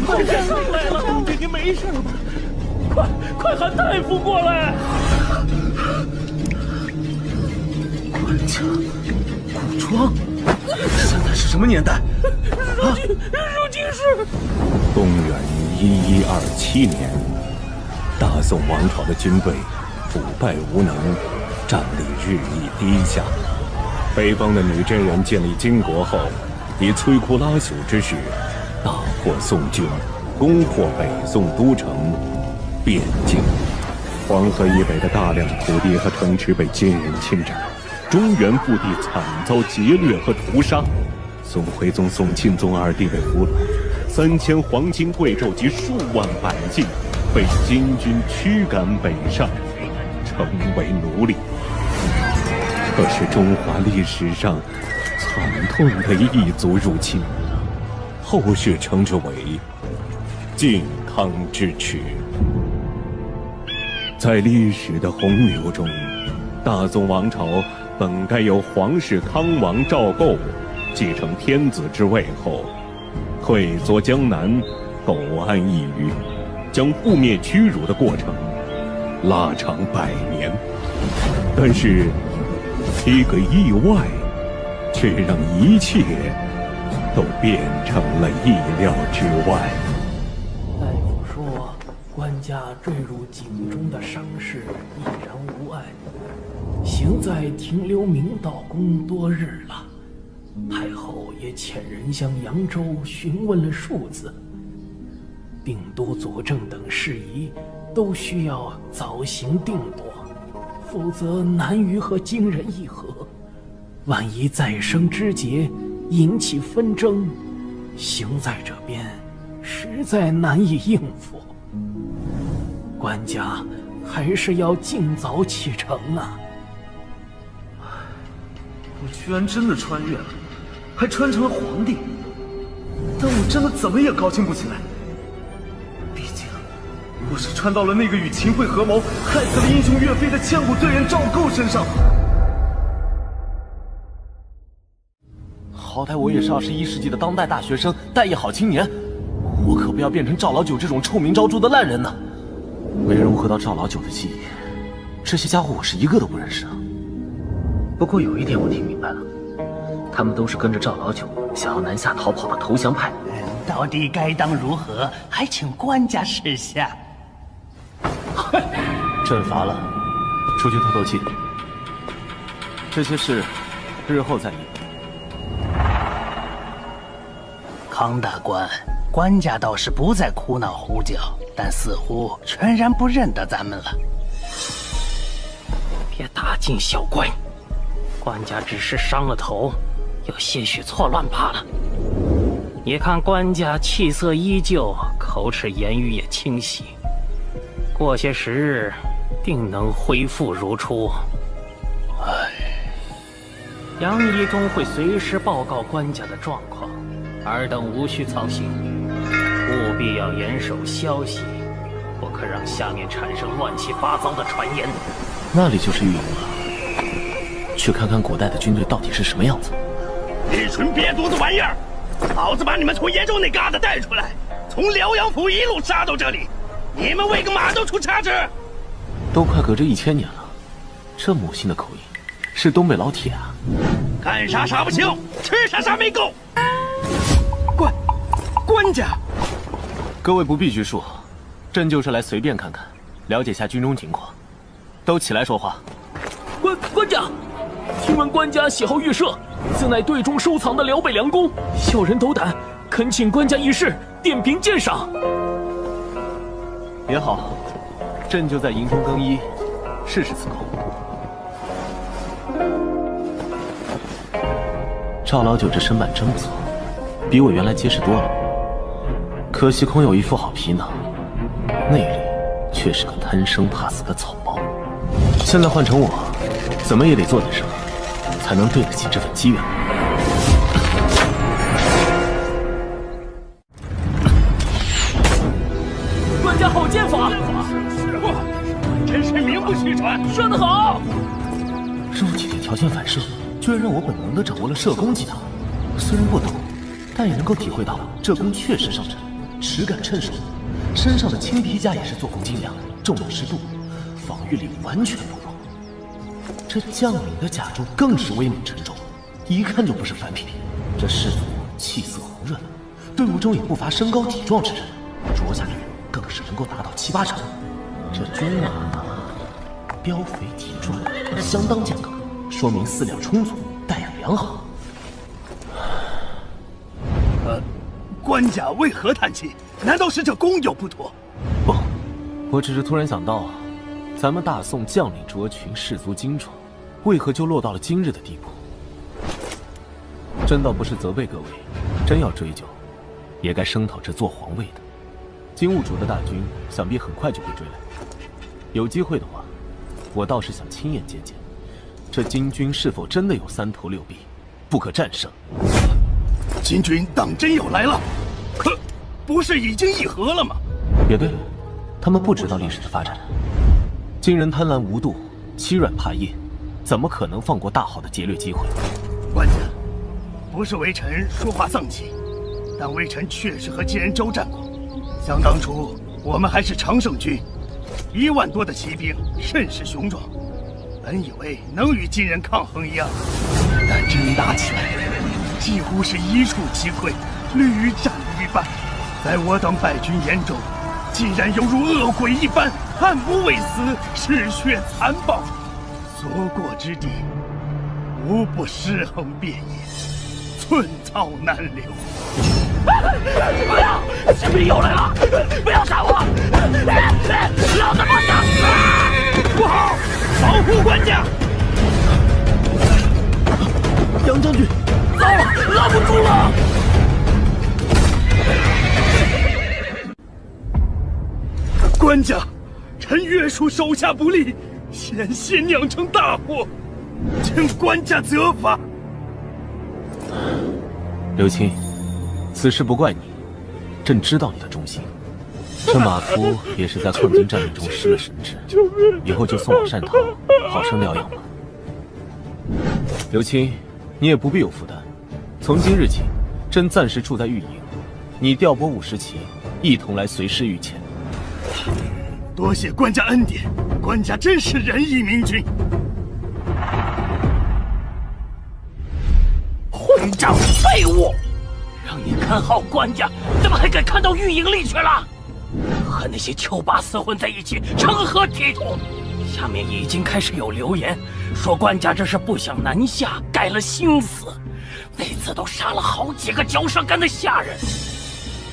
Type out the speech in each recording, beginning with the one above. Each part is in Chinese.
快上来了，姐姐没事吧？快喊大夫过来！官家古装，现在是什么年代？如今是公元1127年，大宋王朝的军队腐败无能，战力日益低下。北方的女真人建立金国后，以摧枯拉朽之势，大破宋军，攻破北宋都城汴京。黄河以北的大量土地和城池被金人侵占，中原腹地惨遭劫掠和屠杀。宋徽宗、宋钦宗二帝被俘虏，3000皇亲贵胄及数万百姓被金军驱赶北上，成为奴隶。这是中华历史上惨痛的异族入侵，后世称之为靖康之耻。在历史的洪流中，大宋王朝本该由皇室康王赵构继承天子之位后，退缩江南，苟安一隅，将覆灭屈辱的过程拉长100年。但是一个意外，却让一切都变成了意料之外。大夫说，官家坠入井中的伤势已然无碍，行在停留明道宫多日了。太后也遣人向扬州询问了数字，定都佐证等事宜都需要早行定夺，否则难于和金人议和。万一再生枝节，引起纷争，行在这边实在难以应付。官家还是要尽早启程啊！我居然真的穿越了，还穿成了皇帝，但我真的怎么也高兴不起来。毕竟，我是穿到了那个与秦桧合谋，害死了英雄岳飞的千古罪人赵构身上。好歹我也是21世纪的当代大学生，待业好青年，我可不要变成赵老九这种臭名昭著的烂人呢。没融合到赵老九的记忆，这些家伙我是一个都不认识啊。不过有一点我听明白了，他们都是跟着赵老九想要南下逃跑的投降派。到底该当如何，还请官家示下。朕乏了，出去透透气。这些事，日后再议。康大官，官家倒是不再哭闹胡搅，但似乎全然不认得咱们了。别大惊小怪，官家只是伤了头，有些许错乱罢了。你看官家气色依旧，口齿言语也清晰，过些时日定能恢复如初。杨仪中会随时报告官家的状况，尔等无需操心，务必要严守消息，不可让下面产生乱七八糟的传言。那里就是御营了，去看看古代的军队到底是什么样子。一群瘪犊子玩意儿！老子把你们从延州那旮瘩带出来，从辽阳府一路杀到这里，你们为个马都出差池？都快隔着1000年了，这母亲的口音，是东北老铁啊！干啥啥不行，吃啥啥没够。官家，各位不必拘束，朕就是来随便看看，了解下军中情况。都起来说话。官家，听闻官家喜好御射，自乃队中收藏的辽北良弓，小人斗胆，恳请官家一试，点评鉴赏。也好，朕就在营中更衣，试试此弓。赵老九这身板真不错，比我原来结实多了。可惜空有一副好皮囊，内里却是个贪生怕死的草包。现在换成我，怎么也得做点什么，才能对得起这份机缘。官家好剑法，是话，真是名不虚传。射得好！肉体的条件反射，居然让我本能地掌握了射弓技能。虽然不懂，但也能够体会到这弓确实上阵。持杆趁手，身上的青皮甲也是做工精良，重量适度，防御力完全不弱。这将领的甲胄更是威猛沉重，一看就不是凡品。这士卒气色红润，队伍中也不乏身高体壮之人，着甲率更是能够达到7、8成。这军马膘肥体壮，相当健康，说明饲料充足，带养良好。官家为何叹气？难道是这弓有不妥？不，我只是突然想到，咱们大宋将领卓群，士卒精壮，为何就落到了今日的地步？真倒不是责备各位，真要追究，也该声讨这做皇位的。金兀术的大军想必很快就会追来，有机会的话，我倒是想亲眼见见，这金军是否真的有3头6臂，不可战胜。金军当真要来了？可不是已经议和了吗？也对，他们不知道历史的发展。金人贪婪无度，欺软怕硬，怎么可能放过大好的劫掠机会？官家，不是微臣说话丧气，但微臣确实和金人交战过。想当初我们还是常胜军，1万多的骑兵，甚是雄壮，本以为能与金人抗衡一样，但真打起来，几乎是一触即溃，屡战屡败。在我等败军眼中，竟然犹如恶鬼一般，悍不畏死，嗜血残暴，所过之地，无不尸横遍野，寸草难留。不要！士兵又来了！不要杀我！老子不想死！不好，保护官家！杨将军，糟了，拉不住了！官家，臣约束手下不力，险些酿成大祸，请官家责罚。刘钦，此事不怪你，朕知道你的忠心。这马夫也是在抗金战役中失了神智，以后就送往汕头，好生疗养吧。刘钦，你也不必有负担。从今日起，朕暂时住在御营，你调拨50骑，一同来随师御前。多谢官家恩典，官家真是仁义明君。混账废物！让你看好官家，怎么还敢看到御营里去了？和那些丘巴厮混在一起，成何体统？下面已经开始有流言，说官家这是不想南下，改了心思，为此都杀了好几个嚼舌根的下人。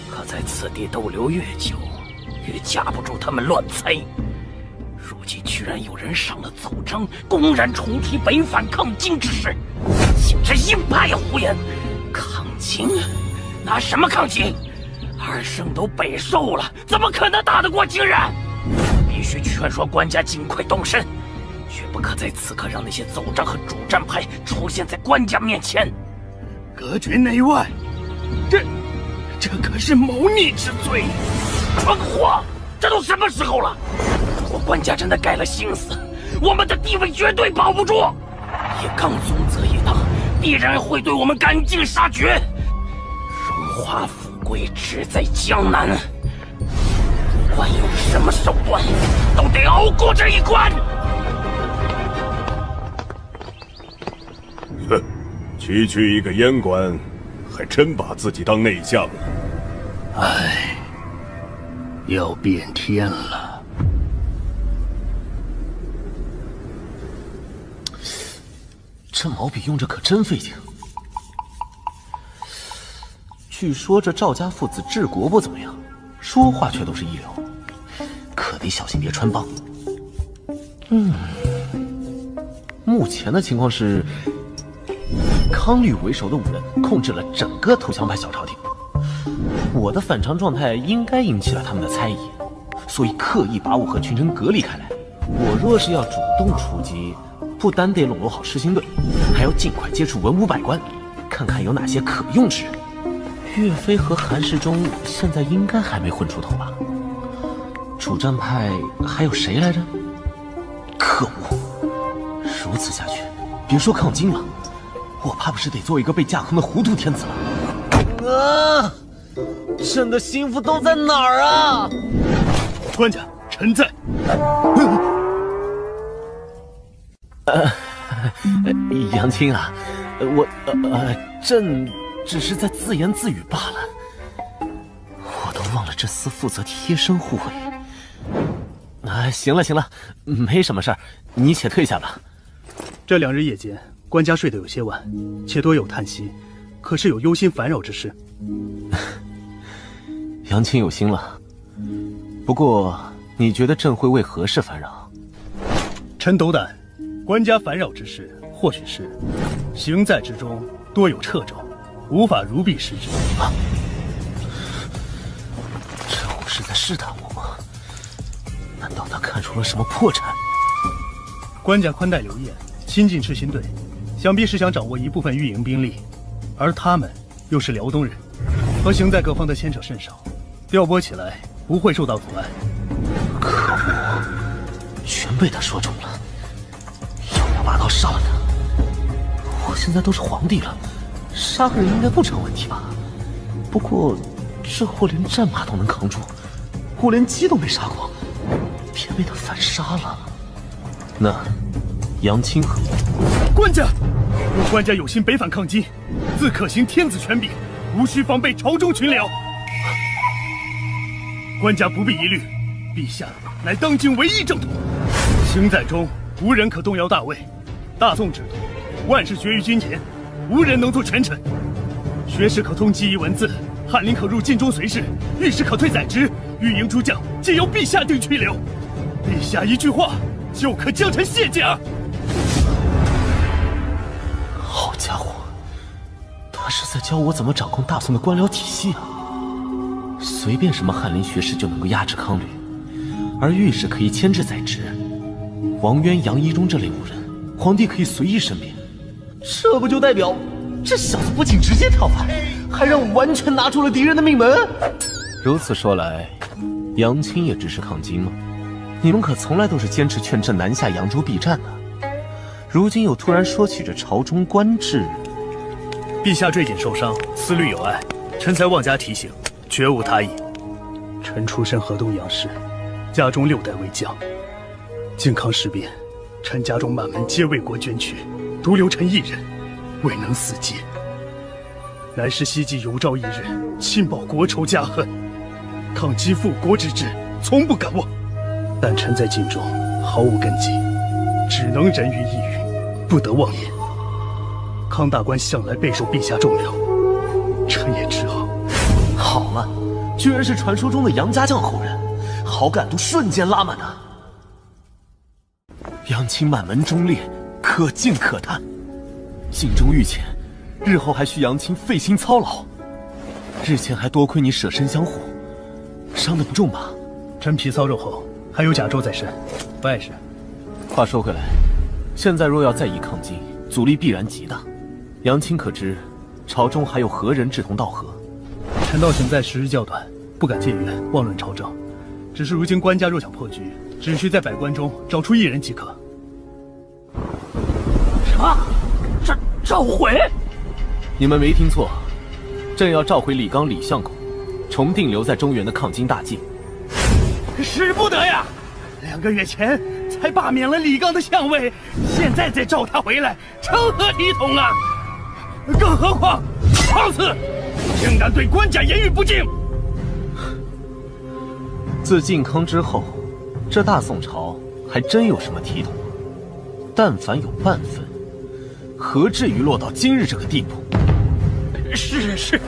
可在此地逗留越久，越架不住他们乱猜。如今居然有人上了奏章，公然重提北反抗金之事，竟是鹰派胡言！抗金？拿什么抗金？2圣都北狩了，怎么可能打得过金人？必须劝说官家尽快动身，绝不可在此刻让那些奏章和主战派出现在官家面前。隔绝内外，这可是谋逆之罪！蠢货，这都什么时候了？如果官家真的改了心思，我们的地位绝对保不住。以刚宗泽一党，必然会对我们赶尽杀绝。荣华富贵只在江南，不管用什么手段，都得熬过这一关。哼，区一个阉官，还真把自己当内相了。唉，要变天了。这毛笔用着可真费劲。据说这赵家父子治国不怎么样，说话却都是一流，可得小心别穿帮。目前的情况是，以康律为首的5人控制了整个投降派小朝廷。我的反常状态应该引起了他们的猜疑，所以刻意把我和群臣隔离开来。我若是要主动出击，不单得笼络好师星队，还要尽快接触文武百官，看看有哪些可用之人。岳飞和韩世忠现在应该还没混出头吧？主战派还有谁来着？可恶！如此下去，别说抗金了，我怕不是得做一个被架空的糊涂天子了。朕的心腹都在哪儿啊？官家，臣在。杨青啊，朕只是在自言自语罢了。我都忘了这厮负责贴身护卫。行了，没什么事儿，你且退下吧。这2日夜间，官家睡得有些晚，且多有叹息，可是有忧心烦扰之事？杨青有心了，不过你觉得朕会为何事烦扰？臣斗胆，官家烦扰之事，或许是行在之中多有掣肘，无法如臂视之。这虎是在试探我吗？难道他看出了什么破绽？官家宽待刘晏，亲近赤心队，想必是想掌握一部分御营兵力，而他们又是辽东人，和行在各方的牵扯甚少，调拨起来不会受到阻碍。可恶，全被他说中了，要拔刀杀了他。我现在都是皇帝了，杀个人应该不成问题吧？不过这货连战马都能扛住，我连鸡都没杀过，偏被他反杀了。那杨青何？官家，若官家有心北反抗金，自可行天子权柄，无需防备朝中群僚。官家不必疑虑，陛下乃当今唯一正统，行在中无人可动摇大位。大宋制度，万事决于君前，无人能做权臣。学士可通机宜文字，翰林可入禁中随侍，御史可退宰职，御营诸将皆由陛下定去留。陛下一句话，就可将臣卸甲。好家伙，他是在教我怎么掌控大宋的官僚体系啊！随便什么翰林学士就能够压制康吕，而御史可以牵制宰职，王渊、杨一中这类武人，皇帝可以随意申辩。这不就代表这小子不仅直接跳反，还让我完全拿住了敌人的命门？如此说来，杨青也支持抗金吗？你们可从来都是坚持劝朕南下扬州避战的，如今又突然说起这朝中官制。陛下坠锦受伤，思虑有碍，臣才妄加提醒，绝无他意。臣出身河东杨氏，家中6代为将。靖康事变，臣家中满门皆为国捐躯，独留臣一人，未能死节。乃是希冀有朝一日亲报国仇家恨，抗击复国之志，从不敢忘。但臣在晋中毫无根基，只能人云亦云，不得妄言。康大官向来备受陛下重用，臣也只好。好了，居然是传说中的杨家将后人，好感度瞬间拉满啊！杨青满门忠烈，可敬可叹。晋中遇险，日后还需杨青费心操劳。日前还多亏你舍身相护，伤得不重吧？臣皮糙肉厚，还有甲胄在身，不碍事。话说回来，现在若要再议抗金，阻力必然极大。杨青可知，朝中还有何人志同道合？臣道行在时日较短，不敢借援妄论朝政。只是如今官家若想破局，只需在百官中找出1人即可。什么？召回？你们没听错，朕要召回李纲、李相公，重定留在中原的抗金大计。使不得呀！2个月前才罢免了李纲的相位，现在再召他回来，成何体统啊！更何况，况此竟敢对官家言语不敬！自靖康之后，这大宋朝还真有什么体统吗？但凡有半分，何至于落到今日这个地步？是，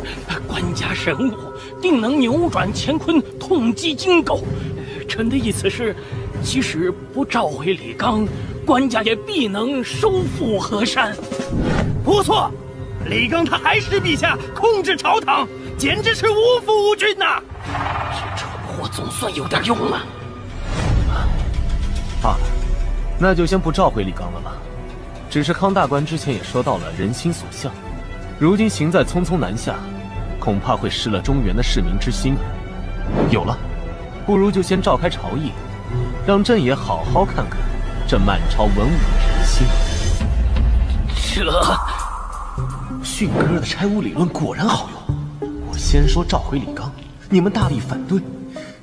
官家神武，定能扭转乾坤，痛击金狗。臣的意思是，即使不召回李纲，官家也必能收复河山。不错，李纲他还是陛下控制朝堂，简直是无父无君呐！这蠢货总算有点用了。罢了，那就先不召回李纲了吧。只是康大官之前也说到了人心所向，如今行在匆匆南下，恐怕会失了中原的市民之心。有了，不如就先召开朝议，让朕也好好看看这满朝文武的人心。这迅哥的拆污理论果然好用。我先说召回李纲，你们大力反对；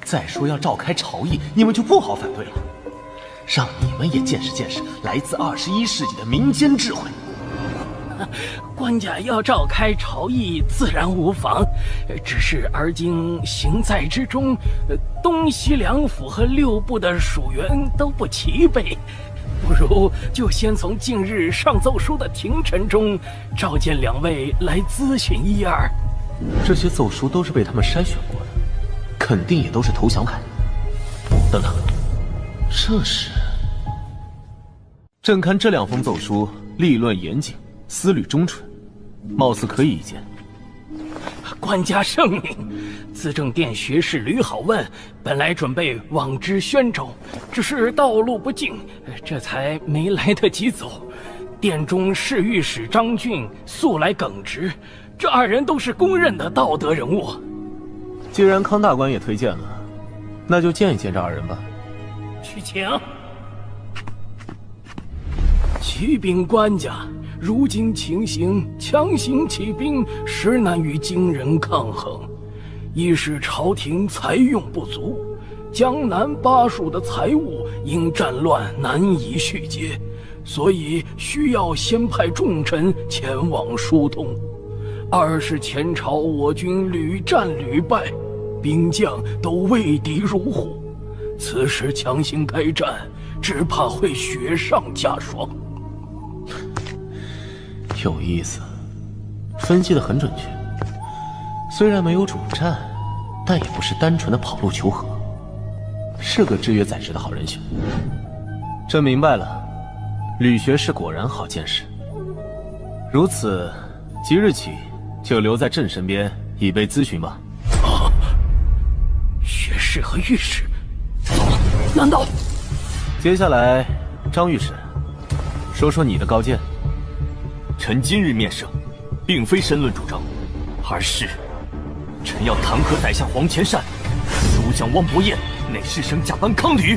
再说要召开朝议，你们就不好反对了。让你们也见识见识来自21世纪的民间智慧。官家要召开朝议，自然无妨。只是而今行在之中，东西两府和6部的属员都不齐备，不如就先从近日上奏书的廷臣中召见2位来咨询1二。这些奏书都是被他们筛选过的，肯定也都是投降派。等等，这是朕看这2封奏书立论严谨，思虑忠纯，貌似可以一见。官家圣明，资政殿学士吕好问本来准备往之宣州，只是道路不尽，这才没来得及走。殿中侍御史张俊素来耿直，这2人都是公认的道德人物。既然康大官也推荐了，那就见一见这2人吧。去请。启禀官家，如今情形，强行起兵实难与金人抗衡。一是朝廷财用不足，江南巴蜀的财物因战乱难以续接，所以需要先派重臣前往疏通。二是前朝我军屡战屡败，兵将都畏敌如虎，此时强行开战，只怕会雪上加霜。有意思，分析得很准确。虽然没有主战，但也不是单纯的跑路求和，是个制约宰制的好人选。朕明白了，吕学士果然好见识。如此，即日起就留在朕身边，以备咨询吧。啊，学士和御史，难道？接下来，张御史，说说你的高见。臣今日面圣，并非申论主张，而是臣要弹劾宰相黄潜善、苏将汪伯彦乃士生假扮康吕，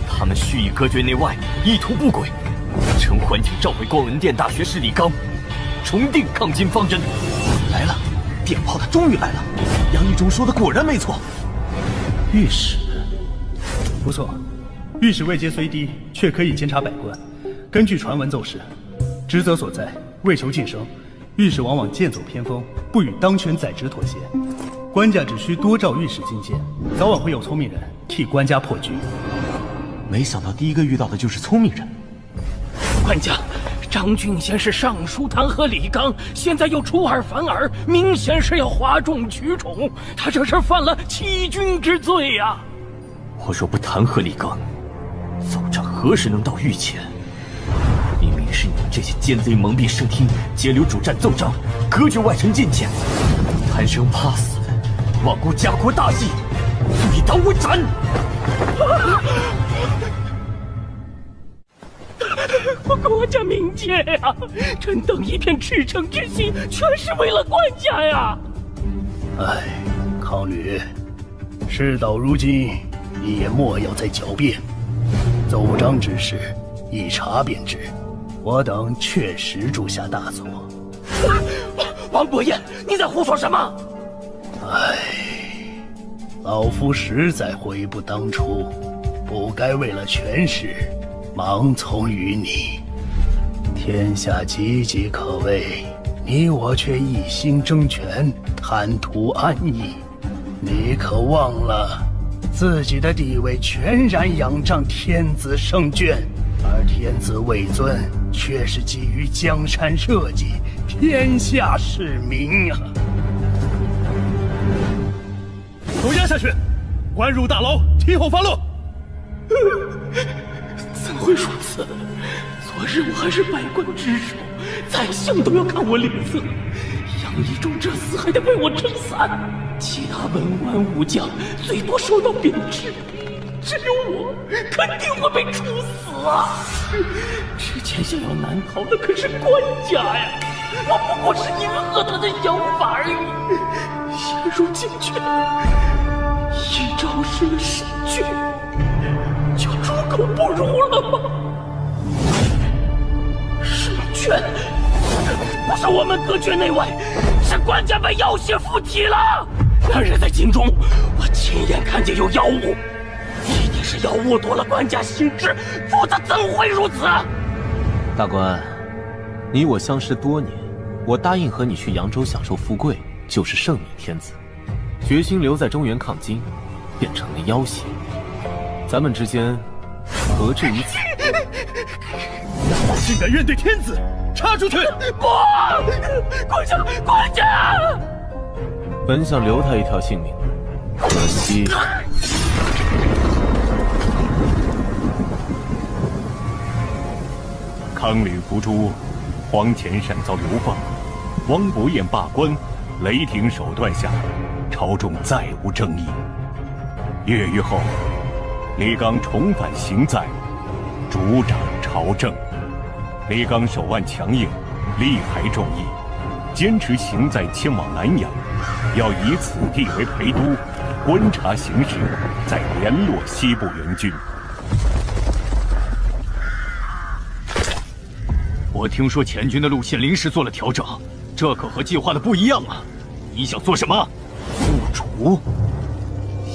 他们蓄意隔绝内外，意图不轨。臣还请召回光文殿大学士李纲，重定抗金方针。来了，电炮他终于来了。杨义忠说的果然没错。御史，不错，御史位阶虽低，却可以监察百官。根据传闻奏事，职责所在，为求晋升，御史往往剑走偏锋，不与当权宰职妥协。官家只需多召御史进谏，早晚会有聪明人替官家破局。没想到第一个遇到的就是聪明人。官家，张俊先是上书弹劾李纲，现在又出尔反尔，明显是要哗众取宠。他这是犯了欺君之罪呀！我若不弹劾李纲，奏章何时能到御前？明明是你们这些奸贼蒙蔽视听，截留主战奏章，隔绝外臣进谏，贪生怕死，罔顾家国大义，一刀未斩！国家明鉴呀，臣等一片赤诚之心，全是为了官家呀！哎，康吕，事到如今，你也莫要再狡辩。奏章之事，一查便知。我等确实铸下大错。王伯彦，你在胡说什么？唉，老夫实在悔不当初，不该为了权势盲从于你。天下岌岌可危，你我却一心争权，贪图安逸。你可忘了，自己的地位全然仰仗天子圣眷，而天子位尊却是基于江山社稷，天下市民啊！都押下去，关入大牢，听候发落。怎会如此？昨日我还是百官之首，宰相都要看我脸色，杨义忠这厮还得被我撑伞，其他文官武将最多受到贬斥，只有我肯定会被处死啊！之前想要难逃的可是官家呀，我不过是迎合他的想法而已，现如今却一朝失了神君，就猪狗不如了吗？圣眷，不是我们隔绝内外，是官家被要挟附体了。然而在井中，我亲眼看见有妖物，一定是妖物夺了官家心智，否则怎会如此？大官，你我相识多年，我答应和你去扬州享受富贵，就是圣明天子；决心留在中原抗金，变成了要挟。咱们之间何至于此？竟敢怨对天子，插出去！不，官家！本想留他一条性命，可惜。康吕伏诛，黄潜善遭流放，汪伯彦罢官，雷霆手段下，朝中再无正义。越狱后，李纲重返行在，主掌朝政。李纲手腕强硬，力排众议，坚持行在迁往南阳，要以此地为陪都，观察形势，再联络西部援军。我听说前军的路线临时做了调整，这可和计划的不一样啊！你想做什么？入主？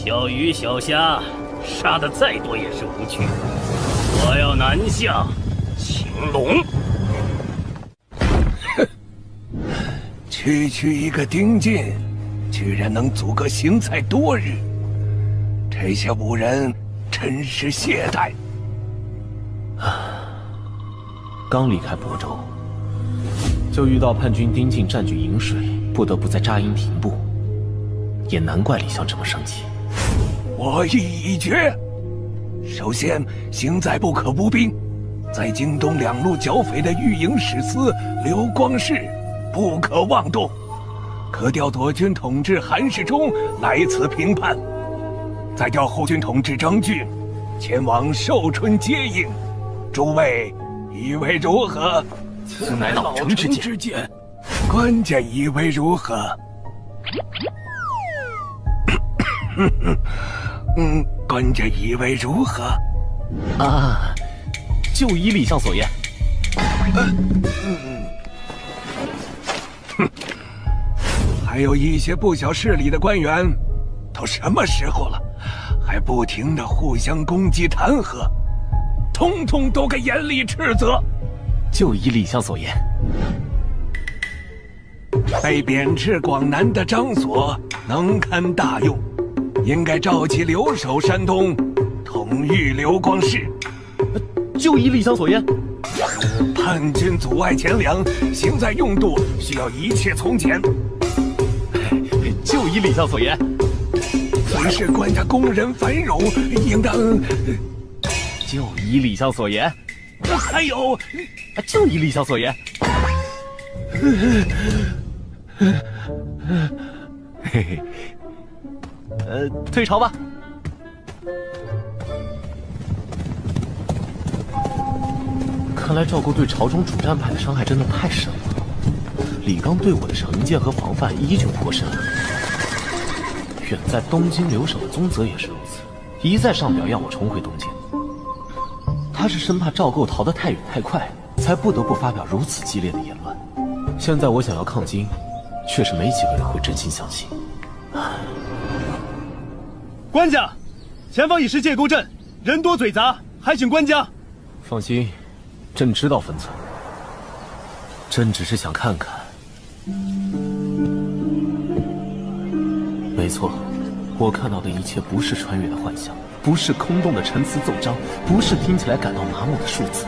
小鱼小虾，杀的再多也是无趣。我要南向青龙。区一个丁进，居然能阻隔行在多日，这些武人真是懈怠。刚离开亳州，就遇到叛军丁进占据颍水，不得不在扎营停步，也难怪李相这么生气。我意已决。首先，行在不可不兵，在京东两路剿匪的御营使司刘光世不可妄动，可调左军统制韩世忠来此平叛，再调后军统制张俊前往寿春接应。诸位以为如何？此乃老臣之见。官家以为如何？官家以为如何？啊，就依李相所言。还有一些不小势力的官员，都什么时候了，还不停地互相攻击弹劾，通通都该严厉斥责。就依李相所言。被贬至广南的张所能堪大用，应该召其留守山东，统御刘光世。就依李相所言。叛军阻碍钱粮，行在用度需要一切从简。就依李相所言。随是官家工人繁荣，应当。就依李相所言。还有，就依李相所言。嘿嘿，退朝吧。看来赵构对朝中主战派的伤害真的太深了。李纲对我的成见和防范依旧颇深。远在东京留守的宗泽也是如此，一再上表要我重回东京。他是生怕赵构逃得太远太快，才不得不发表如此激烈的言论。现在我想要抗金，却是没几个人会真心相信。官家，前方已是界沟阵，人多嘴杂，还请官家放心，朕知道分寸。朕只是想看看。没错，我看到的一切不是穿越的幻象，不是空洞的陈词奏章，不是听起来感到麻木的数字，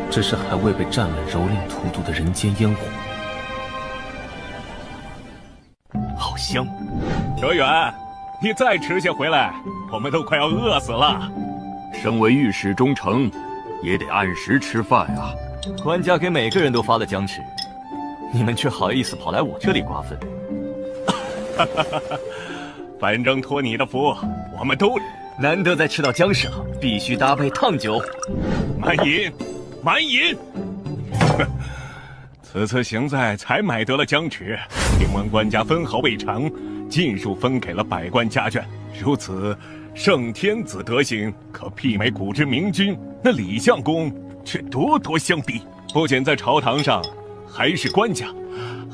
这是还未被战乱蹂躏荼毒的人间烟火。好香！哲远，你再迟些回来，我们都快要饿死了。身为御史中丞，也得按时吃饭啊。官家给每个人都发了僵持，你们却好意思跑来我这里瓜分。反正托你的福，我们都难得在吃到姜上，必须搭配烫酒。满饮，满饮。此次行在才买得了僵持，听闻官家分毫未偿，尽数分给了百官家眷。如此圣天子德行，可媲美古之明君。那李相公却多多相比，不仅在朝堂上，还是官家，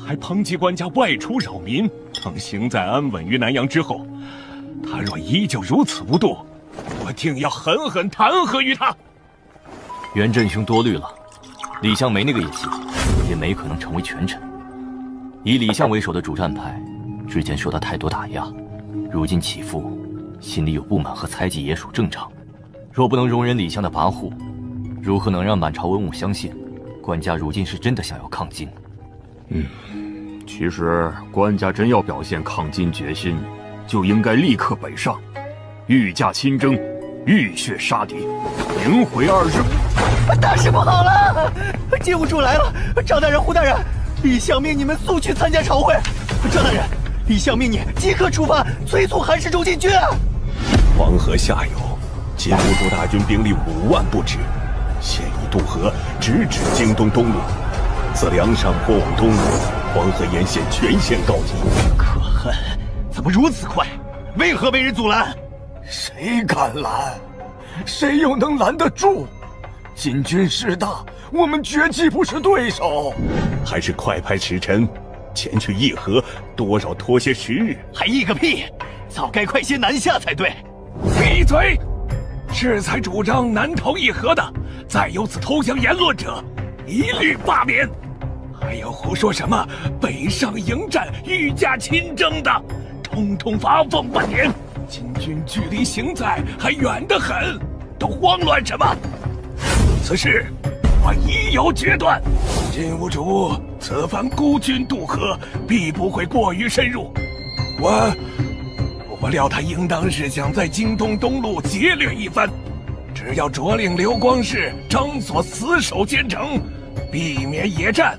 还抨击官家外出扰民，等行在安稳于南阳之后，他若依旧如此无度，我定要狠狠弹劾于他。袁振兄多虑了，李相没那个野心，也没可能成为权臣。以李相为首的主战派，之前受到太多打压，如今起复，心里有不满和猜忌也属正常。若不能容忍李相的跋扈，如何能让满朝文武相信，官家如今是真的想要抗金？其实官家真要表现抗金决心，就应该立刻北上，御驾亲征，浴血杀敌，迎回2日。大事不好了！金兀术来了！张大人、胡大人，李相命你们速去参加朝会。张大人，李相命你即刻出发，催促韩世忠进军啊！黄河下游，金兀术大军兵力5万不止，现已渡河，直指京东东路。自梁上坡往东路，黄河沿线全线告急。可恨，怎么如此快？为何被人阻拦？谁敢拦？谁又能拦得住？金军势大，我们绝技不是对手。还是快派使臣前去议和，多少拖些时日。还议个屁！早该快些南下才对。闭嘴！适才主张南逃议和的，再有此投降言论者，一律罢免。还有胡说什么北上迎战、御驾亲征的，统统罚俸半年。金军距离行在还远得很，都慌乱什么？此事我一有决断。金兀术此番孤军渡河，必不会过于深入。我料他应当是想在京东东路劫掠一番，只要着令刘光世、张所死守坚城，避免野战，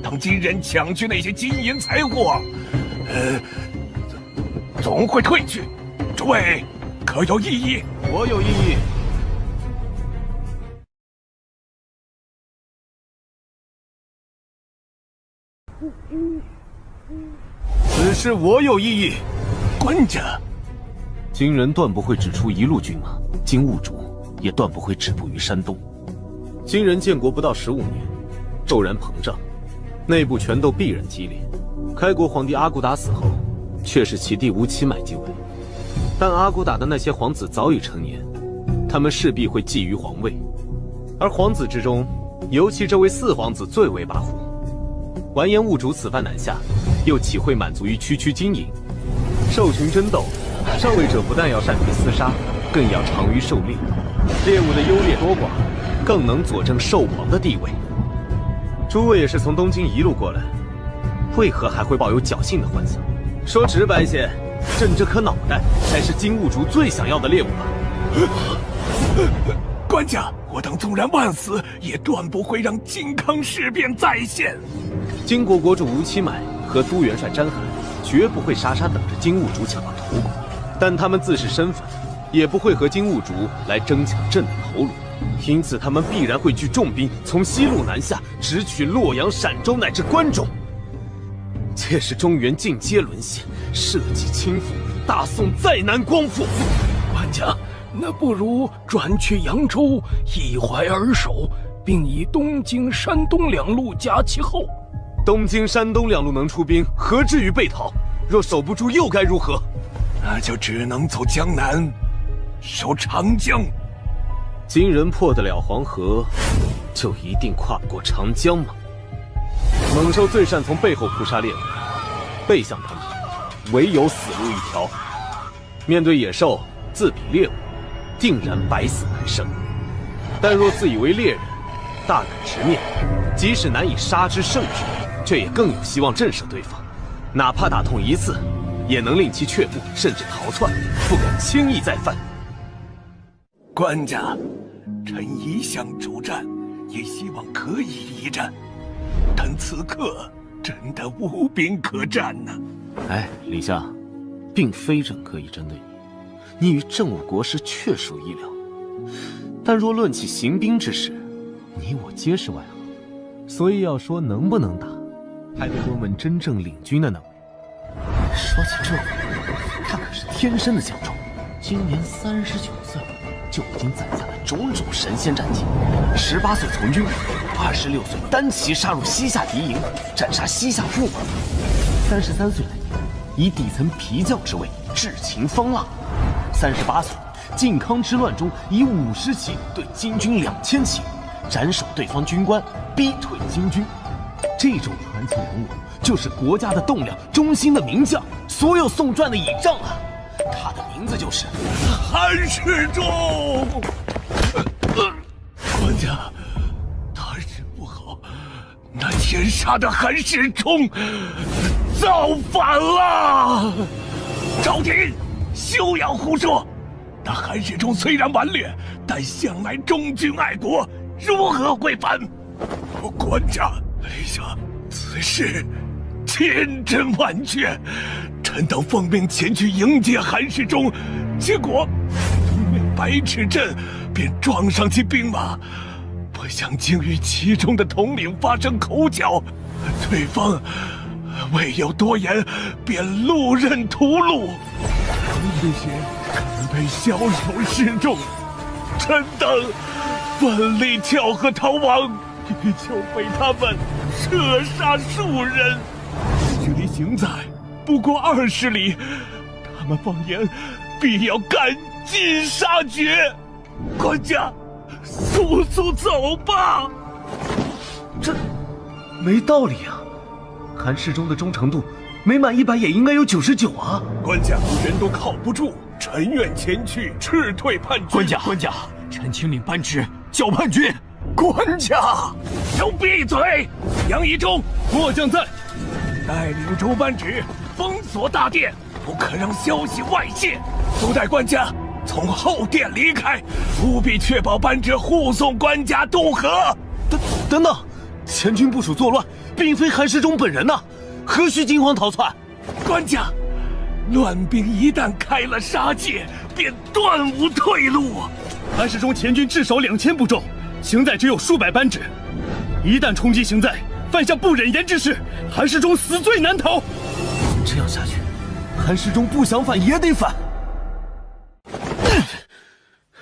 等金人抢去那些金银财货，总会退去。诸位可有异议？我有异议。此事我有异议。官家，金人断不会只出一路军马，金兀术也断不会止步于山东。金人建国不到15年，骤然膨胀，内部权斗必然激烈。开国皇帝阿骨打死后，却是其弟吴乞买继位。但阿骨打的那些皇子早已成年，他们势必会觊觎皇位。而皇子之中，尤其这位四皇子最为跋扈。完颜兀术此番南下，又岂会满足于区区经营？兽群争斗，上位者不但要善于厮杀，更要长于狩猎。猎物的优劣多寡，更能佐证兽王的地位。诸位也是从东京一路过来，为何还会抱有侥幸的幻想？说直白些，朕这颗脑袋才是金兀术最想要的猎物吧？官家，我等纵然万死，也断不会让靖康事变再现。金国国主吴乞买和都元帅詹罕绝不会傻傻等着金兀术抢到头颅，但他们自恃身份，也不会和金兀术来争抢朕的头颅，因此他们必然会聚重兵从西路南下，直取洛阳、陕州乃至关中。届时中原尽皆沦陷，社稷倾覆，大宋再难光复。官家，那不如转去扬州，一怀而守，并以东京、山东两路夹其后。东京、山东两路能出兵，何至于被讨？若守不住，又该如何？那就只能走江南，守长江。金人破得了黄河，就一定跨不过长江吗？猛兽最善从背后扑杀猎物，背向他们，唯有死路一条。面对野兽，自比猎物，定然百死难生。但若自以为猎人，大胆直面，即使难以杀之胜之，却也更有希望震慑对方。哪怕打痛一次，也能令其却步，甚至逃窜，不敢轻易再犯。官家，臣一向主战，也希望可以一战，但此刻真的无兵可战呐。哎，李相，并非朕刻意针对你，你与郑武国师确属意料。但若论起行兵之事，你我皆是外行，所以要说能不能打，还得问问真正领军的那位。说起这位，他可是天生的强壮，今年39岁，就已经攒下了种种神仙战绩。18岁从军，26岁单骑杀入西夏敌营，斩杀西夏驸马。33岁那年，以底层皮匠之位制秦方腊。38岁，靖康之乱中以50骑对金军2000骑，斩首对方军官，逼退金军。这种传奇人物就是国家的栋梁，忠心的名将，所有宋传的倚仗啊！他的名字就是韩世忠。官家，大事不好，那天杀的韩世忠造反了！朝廷休要胡说！那韩世忠虽然顽劣，但向来忠君爱国，如何会反？官家，陛下，此事千真万确。臣等奉命前去迎接韩世忠，结果一位白尺阵便撞上其兵马，不想竟与其中的统领发生口角，对方未有多言，便路认屠戮。这些准备枭首示众，臣等奋力跳河逃亡，欲求被他们射杀数人。距离行在不过20里，他们放言必要赶尽杀绝。官家，速速走吧！这没道理啊！韩世忠的忠诚度没满100也应该有99啊！官家，人都靠不住，臣愿前去斥退叛军。官家，臣请领班职剿叛军。官家，都闭嘴！杨仪忠，末将在，带领诸班职封锁大殿，不可让消息外泄。都带官家从后殿离开，务必确保班职护送官家渡河。等等，前军部署作乱，并非韩世忠本人呐，何须惊慌逃窜？官家，乱兵一旦开了杀戒，便断无退路。韩世忠前军至少2000部众，行在只有数百班职，一旦冲击行在，犯下不忍言之事，韩世忠死罪难逃。这样下去，韩世忠不想反也得反。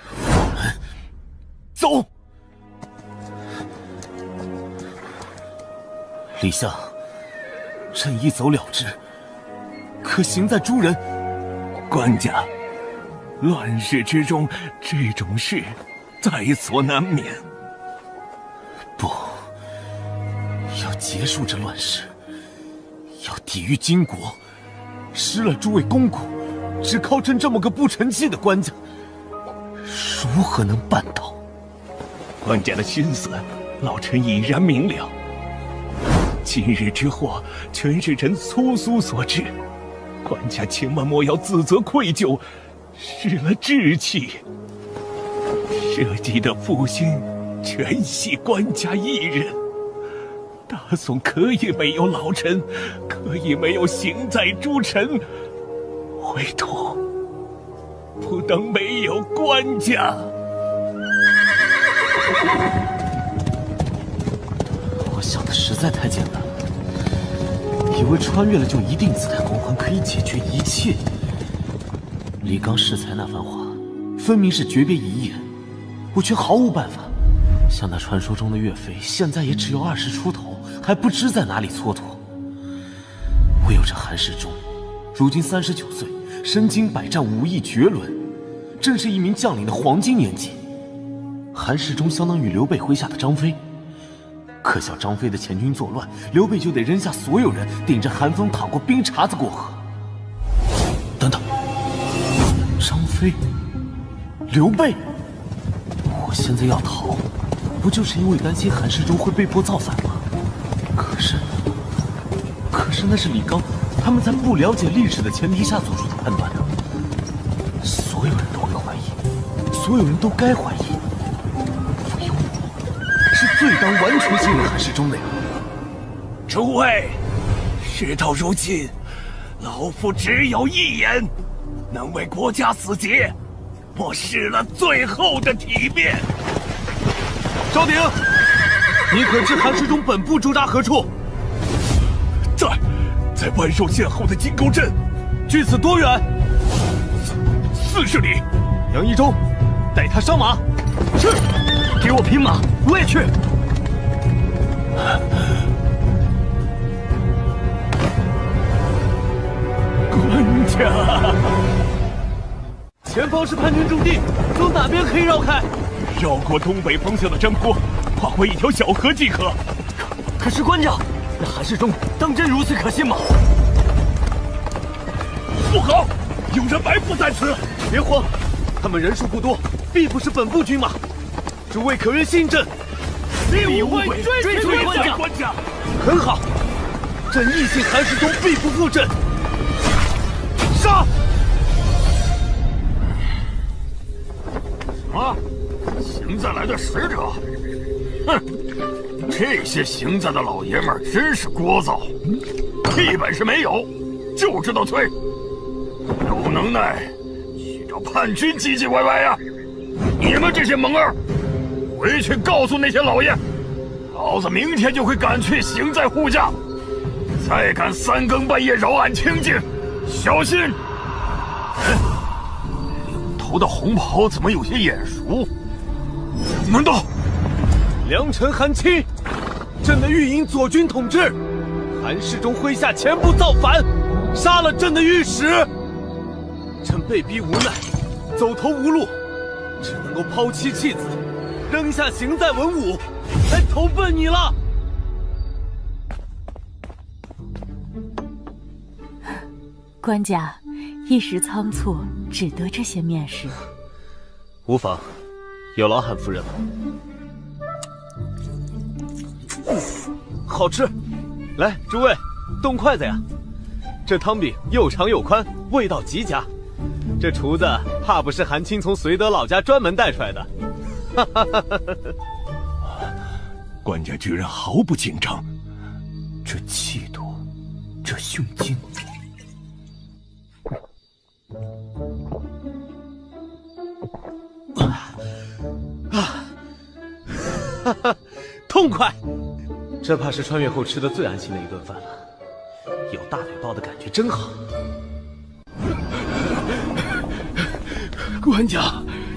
我们走。李相，朕一走了之，可行在诸人。官家，乱世之中，这种事在所难免。不，要结束这乱世，要抵御金国，失了诸位公公，只靠朕这么个不成器的官家，如何能办到？官家的心思，老臣已然明了。今日之祸，全是臣粗疏所致，官家千万莫要自责愧疚，失了志气。社稷的复兴，全系官家一人。大宋可以没有老臣，可以没有行在诸臣，唯独不能没有官家。我想的实在太简单了，以为穿越了就一定自带光环，可以解决一切。李纲恃才那番话，分明是诀别一夜，我却毫无办法。像那传说中的岳飞，现在也只有20出头，还不知在哪里蹉跎。唯有这韩世忠，如今39岁，身经百战，武艺绝伦，正是一名将领的黄金年纪。韩世忠相当于刘备麾下的张飞，可笑张飞的前军作乱，刘备就得扔下所有人，顶着寒风淌过冰碴子过河。等等，张飞、刘备，我现在要逃，不就是因为担心韩世忠会被迫造反吗？可是那是李纲他们在不了解历史的前提下做出的判断的。所有人都会怀疑，所有人都该怀疑，唯有我是最当完全信任韩世忠的呀。诸位，事到如今，老夫只有一言，能为国家死节，我失了最后的体面。昭鼎，你可知韩世忠本部驻扎何处？在万寿县后的金沟镇。距此多远？ 40里。杨一中，带他上马。是，给我匹马，我也去。官家，前方是叛军驻地，从哪边可以绕开？绕过东北方向的山坡，跨过一条小河即可。可是官家，那韩世忠当真如此可信吗？不好，有人埋伏在此！别慌，他们人数不多，必不是本部军马。诸位可愿信朕？立无悔，追随官家。很好，朕义信韩世忠必不负朕。杀！什么？邢在来的使者？哼！这些邢在的老爷们儿真是聒噪，屁本事没有，就知道吹。有能耐去找叛军唧唧歪歪呀！你们这些蒙儿，回去告诉那些老爷，老子明天就会赶去邢在护驾。再敢三更半夜扰俺清静，小心！领头的红袍怎么有些眼熟？难道良臣韩青，朕的御营左军统制，韩世忠麾下前部造反，杀了朕的御史。朕被逼无奈，走投无路，只能够抛妻弃子，扔下邢在文武，来投奔你了。官家一时仓促，只得这些面食。无妨，有劳韩夫人了。好吃，来，诸位，动筷子呀！这汤饼又长又宽，味道极佳。这厨子怕不是韩青从绥德老家专门带出来的。官家居然毫不紧张，这气度，这胸襟。痛快！这怕是穿越后吃的最安心的一顿饭了，有大腿抱的感觉真好。官家，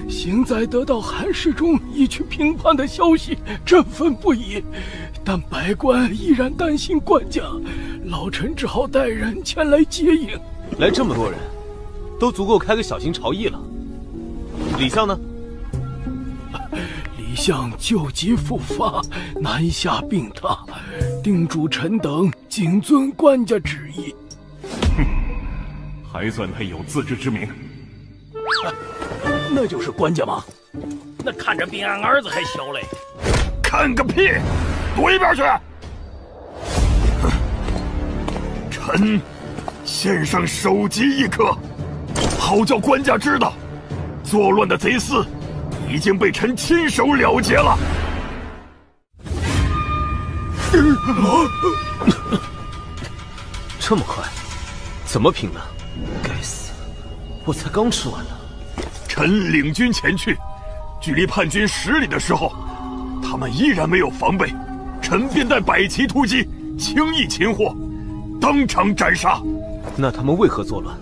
邢在得到韩世忠已去平叛的消息，振奋不已。但百官依然担心官家，老臣只好带人前来接应。来这么多人，都足够开个小型朝议了。李相呢？李相旧疾复发，南下病榻，叮嘱臣等谨遵官家旨意。哼，还算他有自知之明。那就是官家吗？那看着比俺儿子还小嘞。看个屁！躲一边去！臣献上首级一颗，好叫官家知道，作乱的贼厮已经被臣亲手了结了。这么快，怎么拼的？该死，我才刚吃完呢。臣领军前去，距离叛军10里的时候，他们依然没有防备，臣便带百骑突击，轻易擒获，当场斩杀。那他们为何作乱？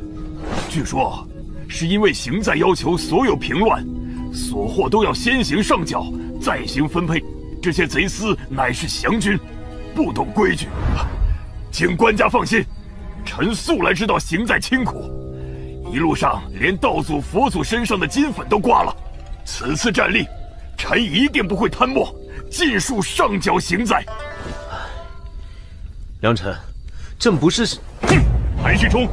据说是因为邢在要求所有平乱所获都要先行上缴，再行分配。这些贼厮乃是降军，不懂规矩。请官家放心，臣素来知道邢在清苦，一路上连道祖、佛祖身上的金粉都刮了。此次战力，臣一定不会贪墨，尽数上缴邢在。良臣，朕不是……哼！韩世忠，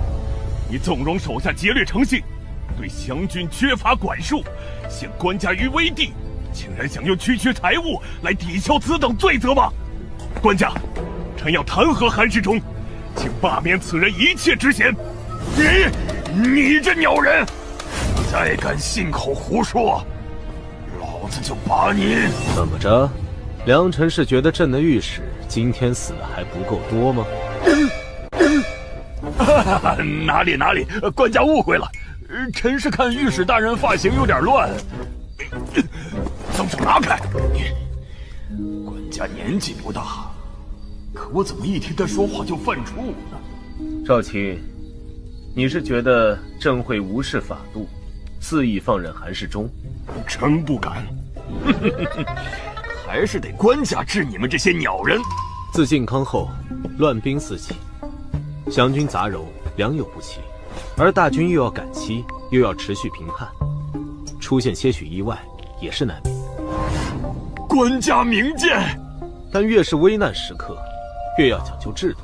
你纵容手下劫掠成性，对降军缺乏管束，陷官家于危地，竟然想用区区财物来抵消此等罪责吗？官家，臣要弹劾韩世忠，请罢免此人一切职衔。你这鸟人，再敢信口胡说，老子就把你……怎么着？良臣是觉得朕的御史今天死的还不够多吗？哪里，官家误会了，臣是看御史大人发型有点乱。松手拿开！官家年纪不大，可我怎么一听他说话就犯怵呢？赵卿，你是觉得朕会无视法度，肆意放任韩世忠？臣不敢。还是得官家治你们这些鸟人。自靖康后，乱兵四起，湘军杂糅，良莠不齐，而大军又要赶期，又要持续平叛，出现些许意外也是难免。官家明鉴，但越是危难时刻，越要讲究制度。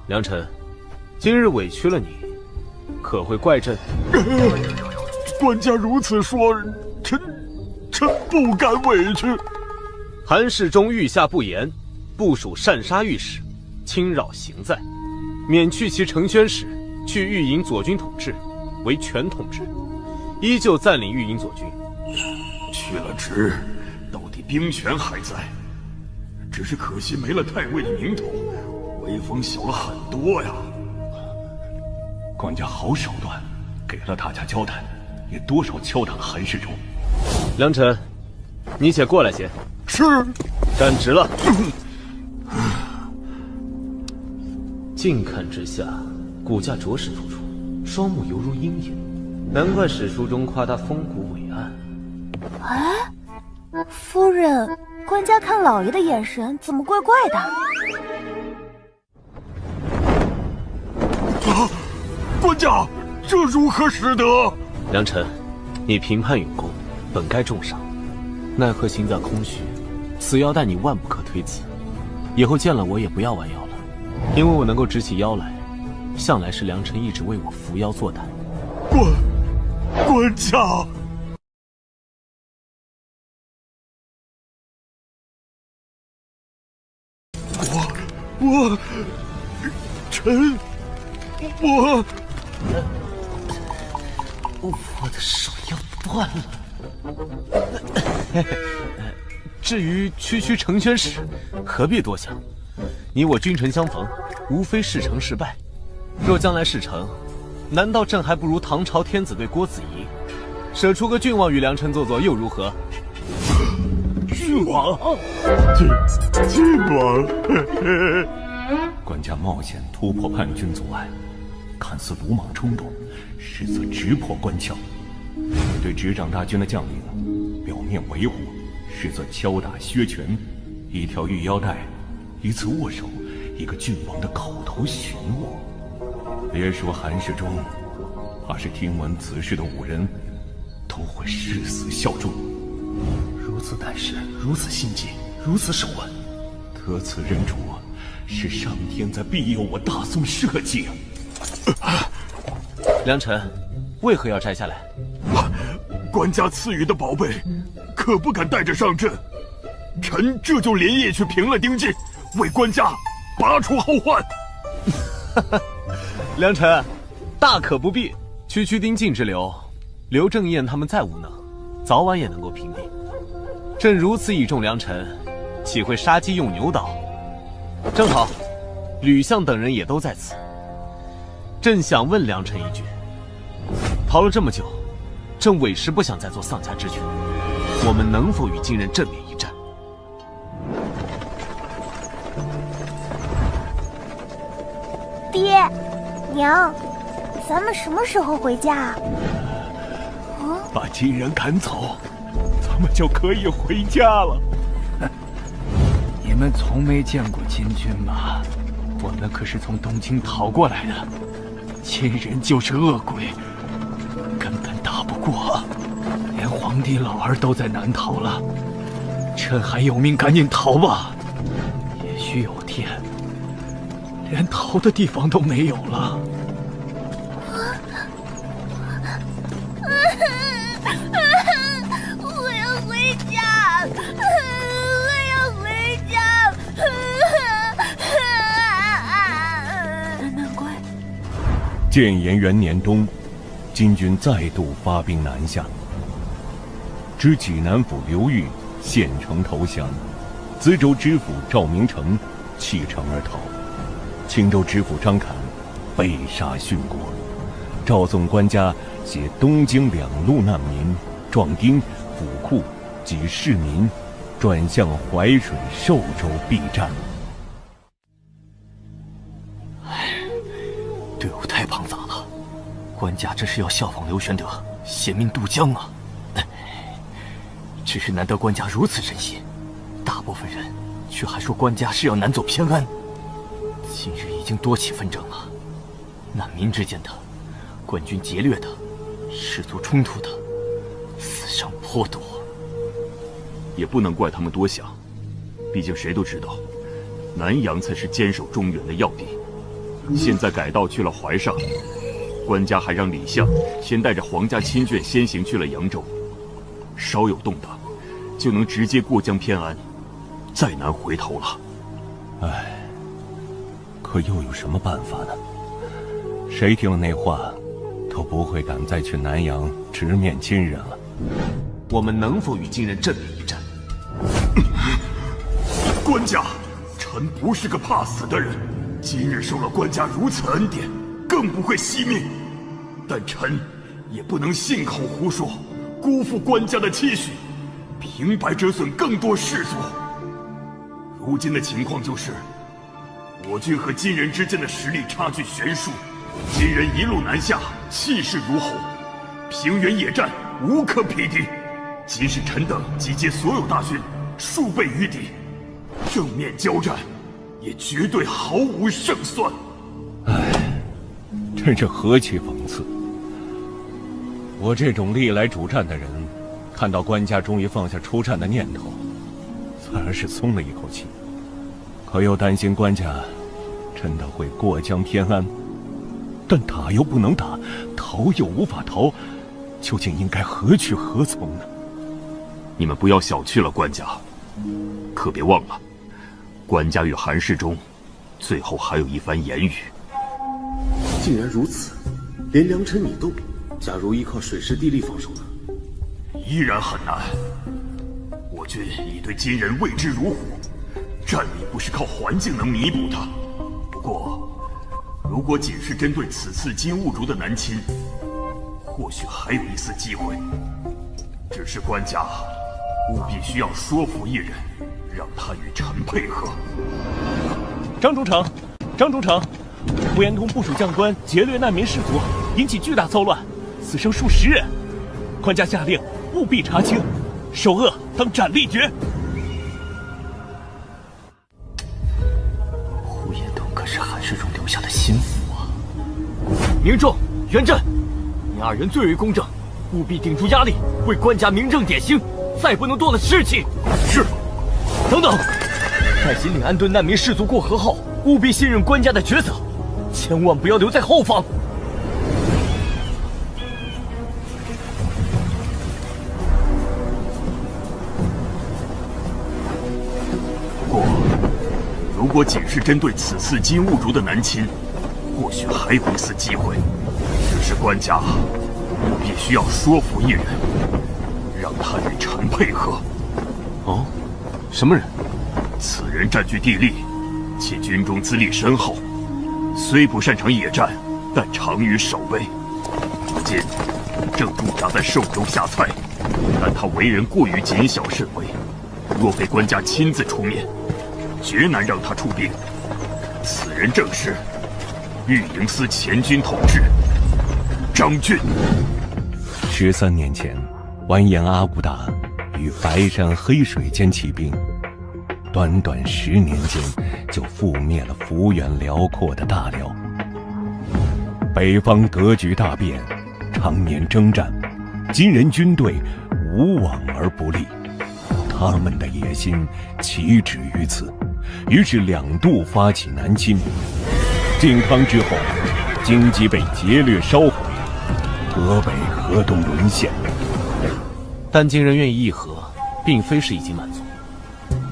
良臣，今日委屈了你，可会怪朕？官家如此说，臣不敢委屈。韩世忠御下不严，部署擅杀御史，侵扰行在，免去其承宣使，去御营左军统制，为全统制，依旧暂领御营左军。去了职，到底兵权还在，只是可惜没了太尉的名头，威风小了很多呀。官家好手段，给了大家交代，也多少敲打了韩世忠。良臣，你且过来些。是。站直了。近看之下，骨架着实突出，双目犹如鹰眼，难怪史书中夸他风骨伟岸。哎，夫人，官家看老爷的眼神怎么怪怪的？啊，官家，这如何使得？良臣，你评判有功，本该重赏，奈何行在空虚，此腰带你万不可推辞。以后见了我也不要弯腰了，因为我能够直起腰来，向来是良臣一直为我扶腰作胆。官家。我的手要断了。至于区承宣使，何必多想？你我君臣相逢，无非事成事败。若将来事成，难道朕还不如唐朝天子对郭子仪，舍出个郡王与良臣做做又如何？郡王，郡王。官家冒险突破叛军阻碍，看似鲁莽冲动，实则直破官腔。面对执掌大军的将领，表面维护，实则敲打削权。一条玉腰带，一次握手，一个郡王的口头询问。别说韩世忠，怕是听闻此事的武人，都会誓死效忠。如此胆识，如此心计，如此手腕，得此人主，是上天在庇佑我大宋社稷啊！良臣，为何要摘下来？官家赐予的宝贝，可不敢带着上阵。臣这就连夜去平了丁进，为官家拔除后患。良臣，大可不必。区丁进之流，刘正彦他们再无能，早晚也能够平定。朕如此倚重良臣，岂会杀鸡用牛刀？正好，吕相等人也都在此。朕想问良臣一句：逃了这么久，朕委实不想再做丧家之犬，我们能否与金人正面一战？爹，娘，咱们什么时候回家啊？把金人赶走，咱们就可以回家了。你们从没见过金军吗？我们可是从东京逃过来的，金人就是恶鬼，根本打不过，连皇帝老儿都在难逃了。趁还有命，赶紧逃吧！也许有天，连逃的地方都没有了。我要回家，我要回家。难怪。建炎元年冬，金军再度发兵南下，知济南府刘裕献城投降，淄州知府赵明诚弃城而逃，青州知府张侃被杀殉国。赵宋官家携东京两路难民、壮丁、府库及市民转向淮水、寿州避战。队伍太庞杂了，官家这是要效仿刘玄德，携命渡江啊！只只是难得官家如此真心，大部分人却还说官家是要南走偏安。今日已经多起纷争了，难民之间的，官军劫掠的，氏族冲突的，死伤颇多。也不能怪他们多想，毕竟谁都知道，南阳才是坚守中原的要地。现在改道去了淮上，官家还让李相先带着皇家亲眷先行去了扬州，稍有动荡，就能直接过江偏安，再难回头了。唉，可又有什么办法呢？谁听了那话，都不会敢再去南阳直面金人了。我们能否与金人正面一战？官家，臣不是个怕死的人，今日受了官家如此恩典，更不会惜命。但臣也不能信口胡说，辜负官家的期许，平白折损更多士卒。如今的情况就是，我军和金人之间的实力差距悬殊，金人一路南下，气势如虹，平原野战无可匹敌。即使臣等集结所有大军，数倍于敌，正面交战，也绝对毫无胜算。唉，真是何其讽刺！我这种历来主战的人，看到官家终于放下出战的念头，反而是松了一口气。可又担心官家真的会过江偏安，但打又不能打，逃又无法逃，究竟应该何去何从呢？你们不要小觑了官家，可别忘了，官家与韩世忠最后还有一番言语。既然如此，连良辰米都，假如依靠水势地利防守呢？依然很难。我军已对金人畏之如虎，战力不是靠环境能弥补的。不过，如果仅是针对此次金兀术的南侵，或许还有一丝机会。只是官家务必需要说服一人，让他与臣配合。张中丞，张中丞，呼延通部署将官劫掠难民士卒，引起巨大骚乱，死伤数十人。官家下令务必查清，首恶当斩立决。呼延通可是韩世忠留下的心腹啊！明仲、元振，你二人最为公正，务必顶住压力，为官家明正典刑，再不能多了士气。是。等等，在引领安顿难民士卒过河后，务必信任官家的抉择，千万不要留在后方。不过，如果仅是针对此次金兀术的南侵，或许还有一丝机会。只是官家务必需要说服一人，让他与臣配合。哦，什么人？此人占据地利，且军中资历深厚，虽不擅长野战，但长于守备。如今正驻扎在寿州下蔡，但他为人过于谨小慎微，若非官家亲自出面，绝难让他出兵。此人正是御营司前军统制张俊。13年前，完颜阿骨打与白山黑水间起兵，短短10年间就覆灭了幅员辽阔的大辽。北方格局大变，常年征战，金人军队无往而不利。他们的野心岂止于此，于是2度发起南侵。靖康之后，京畿被劫掠烧毁，河北、河东沦陷。但金人愿意议和，并非是已经满足，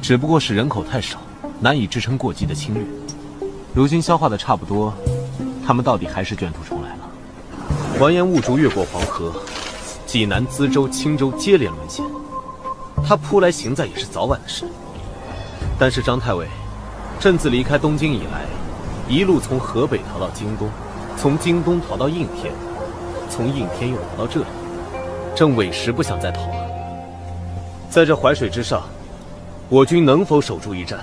只不过是人口太少，难以支撑过激的侵略。如今消化的差不多，他们到底还是卷土重来了。完颜兀术越过黄河，济南、资州、青州接连沦陷，他扑来行在也是早晚的事。但是张太尉，朕自离开东京以来，一路从河北逃到京东，从京东逃到应天，从应天又逃到这里，朕委实不想再逃了。在这淮水之上，我军能否守住一战？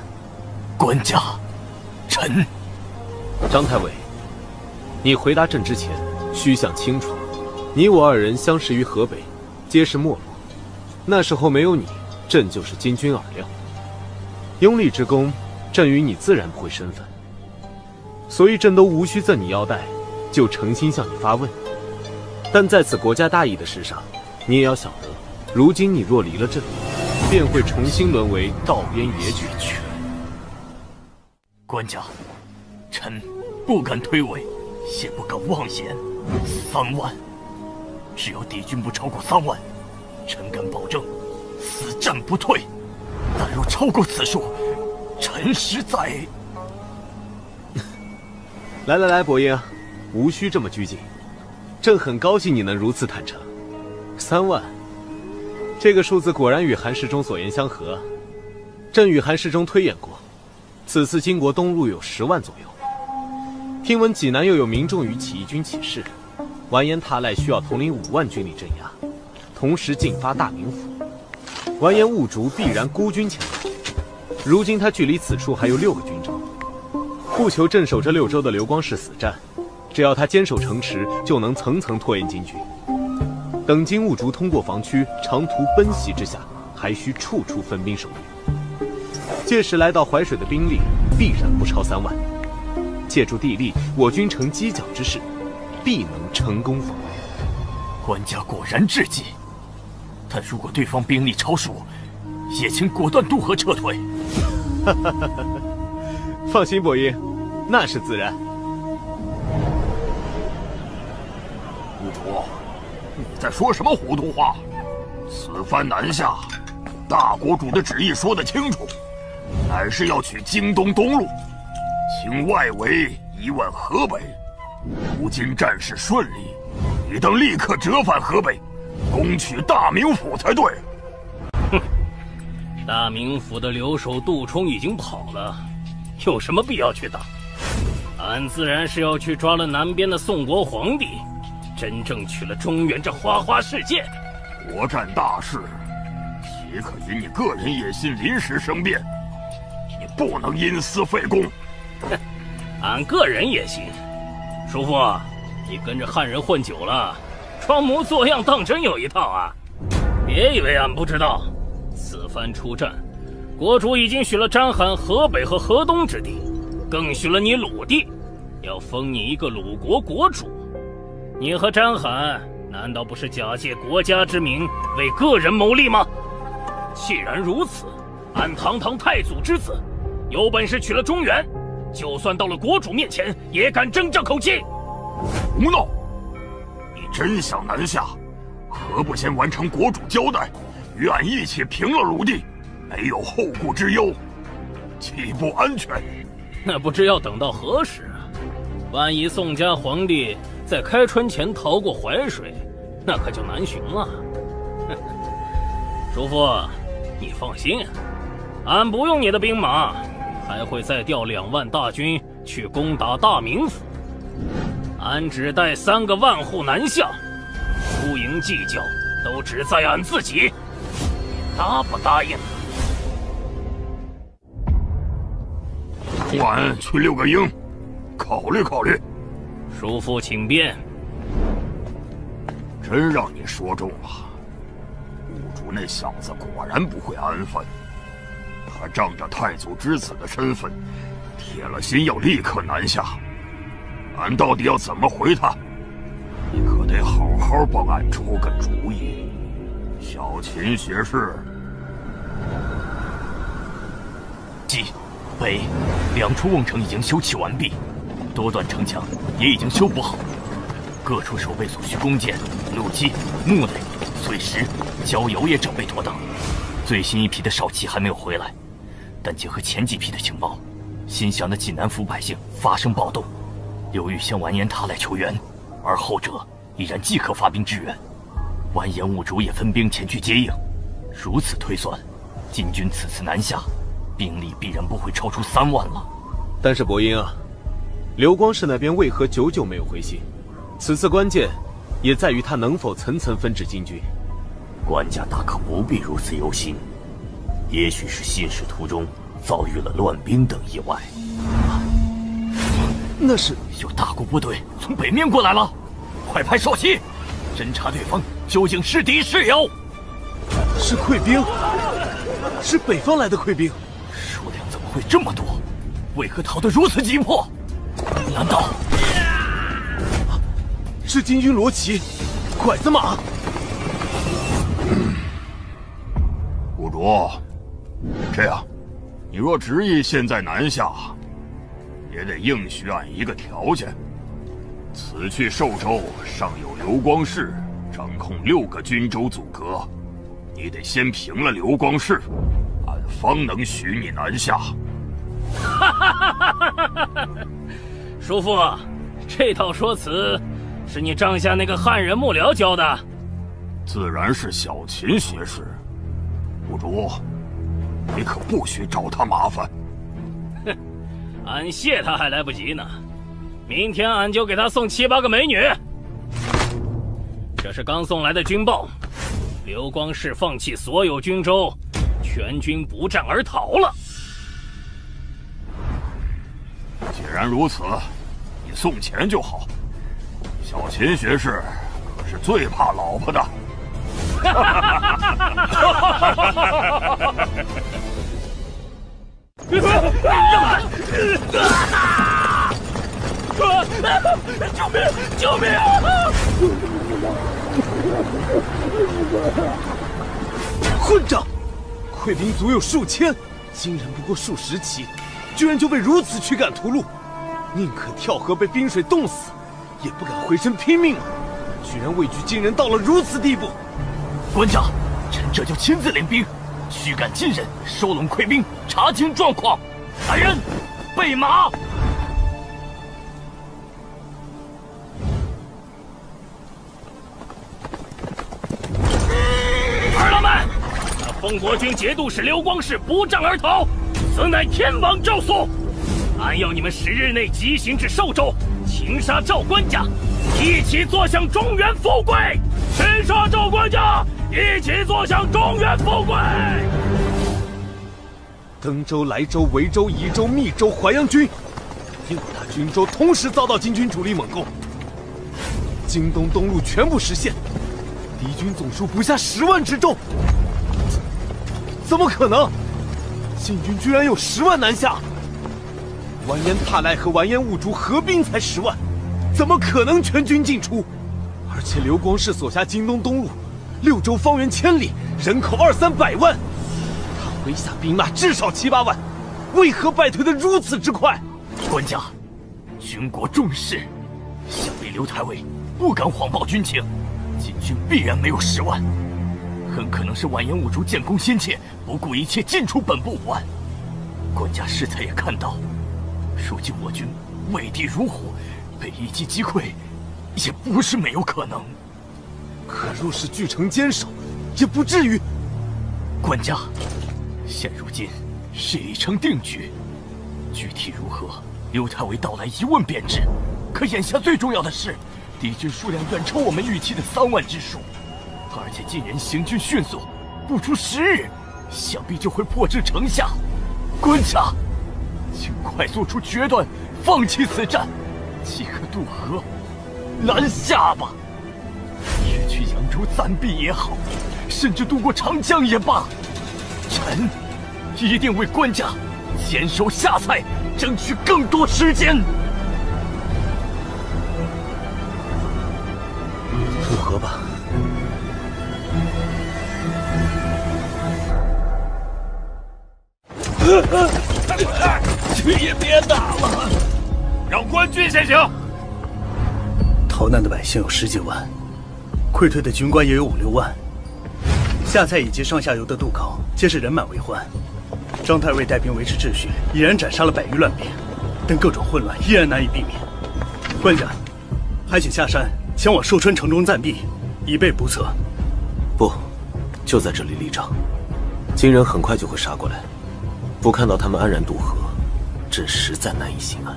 官家，臣。张太尉，你回答朕之前，须想清楚，你我二人相识于河北，皆是没落。那时候没有你，朕就是金军耳料。拥立之功，朕与你自然不会身份，所以朕都无需赠你腰带，就诚心向你发问。但在此国家大义的事上，你也要晓得，如今你若离了朕，便会重新沦为道边野犬。官家，臣不敢推诿，也不敢妄言。3万，只要敌军不超过3万，臣敢保证，死战不退。但若超过此数，臣实在……来，伯英，无需这么拘谨。朕很高兴你能如此坦诚。3万，这个数字果然与韩世忠所言相合。朕与韩世忠推演过，此次金国东路有10万左右。听闻济南又有民众与起义军起事，完颜塔赖需要统领5万军力镇压，同时进发大名府。完颜兀竹必然孤军前来。如今他距离此处还有6个军州，不求镇守这6州的刘光世死战，只要他坚守城池，就能层层拖延金军。等金兀竹通过防区，长途奔袭之下，还需处处分兵守御。届时来到淮水的兵力必然不超3万。借助地利，我军成犄角之势，必能成功防御。官家果然智计，但如果对方兵力超数，也请果断渡河撤退。放心，伯英，那是自然。兀竹，你在说什么糊涂话？此番南下，大国主的旨意说得清楚，乃是要取京东东路，请外围1万河北。如今战事顺利，你等立刻折返河北，攻取大名府才对。哼，大名府的留守杜冲已经跑了，有什么必要去打？俺自然是要去抓了南边的宋国皇帝，真正取了中原这花花世界。国战大事，岂可因你个人野心临时生变？你不能因私废公。哼，俺个人野心。叔父，你跟着汉人混久了，装模作样当真有一套啊！别以为俺不知道，此番出战，国主已经许了章邯河北和河东之地，更许了你鲁地，要封你一个鲁国国主。你和章邯难道不是假借国家之名为个人谋利吗？既然如此，俺堂堂太祖之子，有本事取了中原，就算到了国主面前，也敢争这口气。胡闹！你真想南下，何不先完成国主交代，与俺一起平了鲁地，没有后顾之忧，岂不安全？那不知要等到何时啊？万一宋家皇帝在开春前逃过淮水，那可就难寻了。叔父，你放心，俺不用你的兵马，还会再调2万大军去攻打大名府。俺只带3个万户南下，输赢计较都只在俺自己。你答不答应？助俺去6个营，考虑考虑。叔父请便。真让你说中了，兀竹那小子果然不会安分。他仗着太祖之子的身份，铁了心要立刻南下。俺到底要怎么回他？你可得好好帮俺出个主意。小秦学士，冀、北2处瓮城已经修葺完毕，多段城墙也已经修补好，各处守备所需弓箭、弩机、木垒、碎石、焦油也整备妥当。最新一批的少骑还没有回来，但结合前几批的情报，新降的济南府百姓发生暴动，刘裕向完颜塔赖求援，而后者已然即刻发兵支援。完颜兀竹也分兵前去接应。如此推算，金军此次南下，兵力必然不会超出3万了。但是伯英啊，刘光世那边为何久久没有回信？此次关键也在于他能否层层分治金军。官家大可不必如此忧心，也许是信使途中遭遇了乱兵等意外。那是有大国部队从北面过来了，快派少骑侦察对方究竟是敌是友。是溃兵，是北方来的溃兵。数量怎么会这么多？为何逃得如此急迫？难道是金军罗旗，拐子马？不卓，这样，你若执意现在南下，也得应许俺一个条件：此去寿州尚有刘光世掌控6个军州阻隔，你得先平了刘光世，俺方能许你南下。叔父，这套说辞是你帐下那个汉人幕僚教的？自然是小秦学士。不卓，你可不许找他麻烦。哼，俺谢他还来不及呢，明天俺就给他送7、8个美女。这是刚送来的军报，刘光世放弃所有军州，全军不战而逃了。既然如此，你送钱就好。小秦学士可是最怕老婆的。救命！救命啊！混账！溃兵足有数千，金人不过数十骑，居然就被如此驱赶屠戮，宁可跳河被冰水冻死，也不敢回身拼命啊！居然畏惧金人到了如此地步！官家，臣这就亲自领兵，驱赶金人，收拢溃兵，查清状况。来人，备马！儿郎们，那封国军节度使刘光世不战而逃，此乃天王诏书。俺要你们10日内急行至寿州，擒杀赵官家，一起坐享中原富贵。擒杀赵官家，一起坐享中原富贵。登州、莱州、维州、宜州、密州、淮阳军6大军州同时遭到金军主力猛攻，京东东路全部失陷，敌军总数不下10万之众。怎么可能？晋军居然有10万南下！完颜帕赖和完颜兀术合兵才10万，怎么可能全军进出？而且刘光世所辖京东东路6州方圆1000里，人口200-300万，他麾下兵马至少7、8万，为何败退得如此之快？官家，军国重视，想必刘太尉不敢谎报军情，晋军必然没有10万，很可能是完颜兀术建功心切，不顾一切进出本部5万。官家适才也看到，如今我军畏敌如虎，被一击击溃，也不是没有可能。可若是据城坚守，也不至于。官家，现如今事已成定局，具体如何，刘太尉到来一问便知。可眼下最重要的是，敌军数量远超我们预期的3万之数，而且晋人行军迅速，不出10日，想必就会迫至城下。官家，请快做出决断，放弃此战，即可渡河南下吧。是去扬州暂避也好，甚至渡过长江也罢，臣一定为官家坚守下蔡，争取更多时间。渡河吧。去也别打了，让官军先行。逃难的百姓有10几万，溃退的军官也有5、6万。下蔡以及上下游的渡口皆是人满为患。张太尉带兵维持秩序，已然斩杀了100余乱兵，但各种混乱依然难以避免。官家，还请下山前往寿春城中暂避，以备不测。不，就在这里立帐，金人很快就会杀过来，不看到他们安然渡河，朕实在难以心安。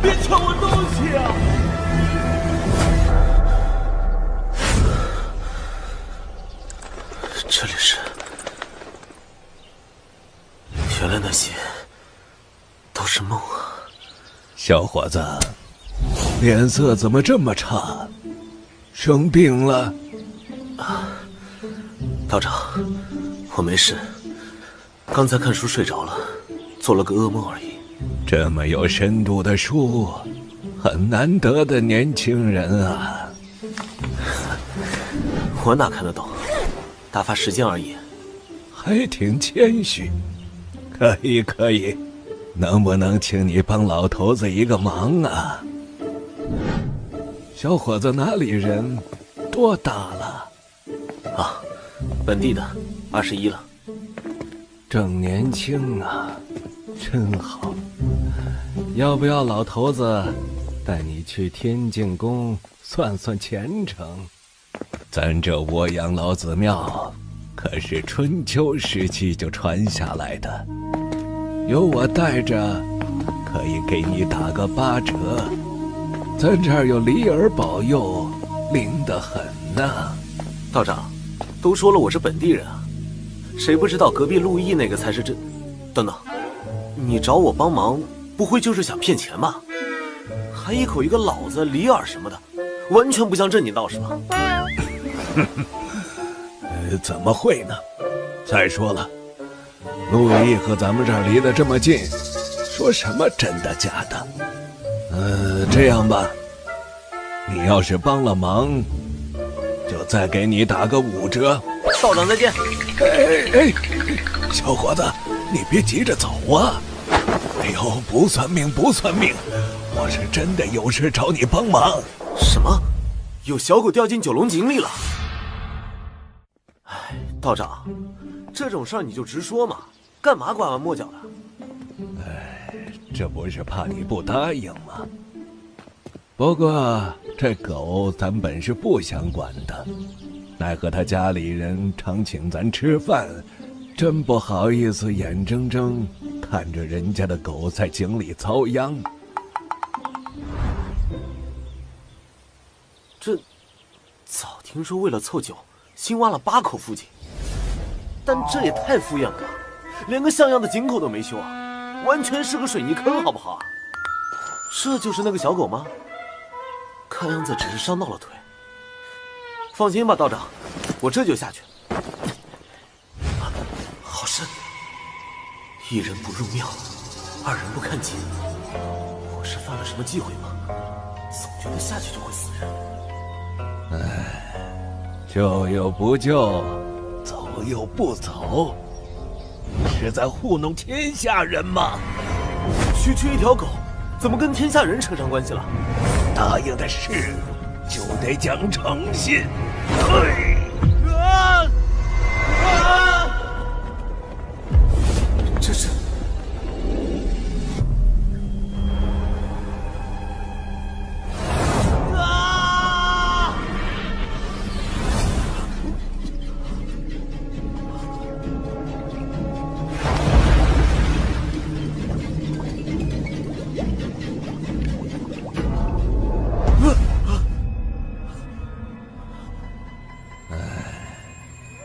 别抢我东西啊！这里是……原来那些都是梦啊！小伙子，脸色怎么这么差？生病了？道长，我没事，刚才看书睡着了，做了个噩梦而已。这么有深度的书，很难得的年轻人啊！我哪看得懂？打发时间而已。还挺谦虚。可以，能不能请你帮老头子一个忙啊？小伙子哪里人？多大了？啊，本地的，21了。正年轻啊，真好。要不要老头子带你去天境宫算算前程？咱这涡阳老子庙可是春秋时期就传下来的，有我带着，可以给你打个8折。咱这儿有离儿保佑，灵得很呐。道长，都说了我是本地人啊，谁不知道隔壁陆毅那个才是真……等等，你找我帮忙，不会就是想骗钱吧？还一口一个老子、李耳什么的，完全不像正经道士吧？怎么会呢？再说了，陆毅和咱们这儿离得这么近，说什么真的假的？这样吧，你要是帮了忙，就再给你打个5折。道长再见。哎，小伙子，你别急着走啊！哎呦，不算命，我是真的有事找你帮忙。什么？有小狗掉进九龙井里了？哎，道长，这种事儿你就直说嘛，干嘛拐弯抹角的？哎，这不是怕你不答应吗？不过这狗咱本是不想管的，奈何他家里人常请咱吃饭，真不好意思眼睁睁看着人家的狗在井里遭殃。这早听说为了凑酒，新挖了8口腹井，但这也太敷衍了吧，连个像样的井口都没修啊，完全是个水泥坑，好不好啊？这就是那个小狗吗？看样子只是伤到了腿。放心吧，道长，我这就下去。好深，1人不入庙，2人不看井。我是犯了什么忌讳吗？总觉得下去就会死人。救又不救，走又不走，你是在糊弄天下人吗？区区一条狗，怎么跟天下人扯上关系了？答应的事就得讲诚信。这是……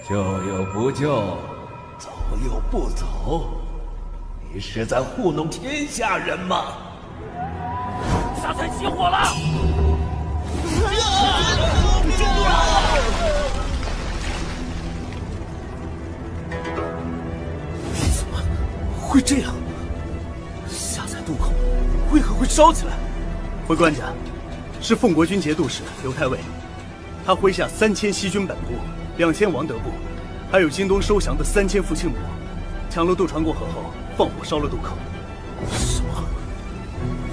救又不救，走又不走，你是在糊弄天下人吗？沙滩起火了！怎么会这样？下在渡口，为何会烧起来？回官家，是奉国军节度使刘太尉，他麾下3000西军本部，2000王德部，还有京东收降的3000副庆部，抢了渡船过河后，放火烧了渡口。什么？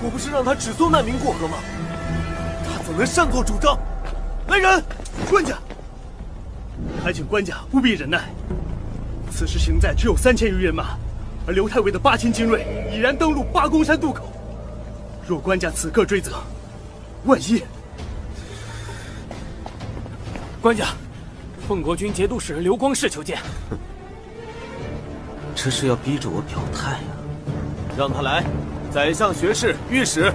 我不是让他只送难民过河吗？他怎能擅作主张？来人！官家，还请官家务必忍耐。此时行在只有3000余人马，而刘太尉的8000精锐已然登陆八公山渡口。若官家此刻追责，万一……官家，奉国军节度使刘光世求见。这是要逼着我表态啊！让他来，宰相、学士、御史，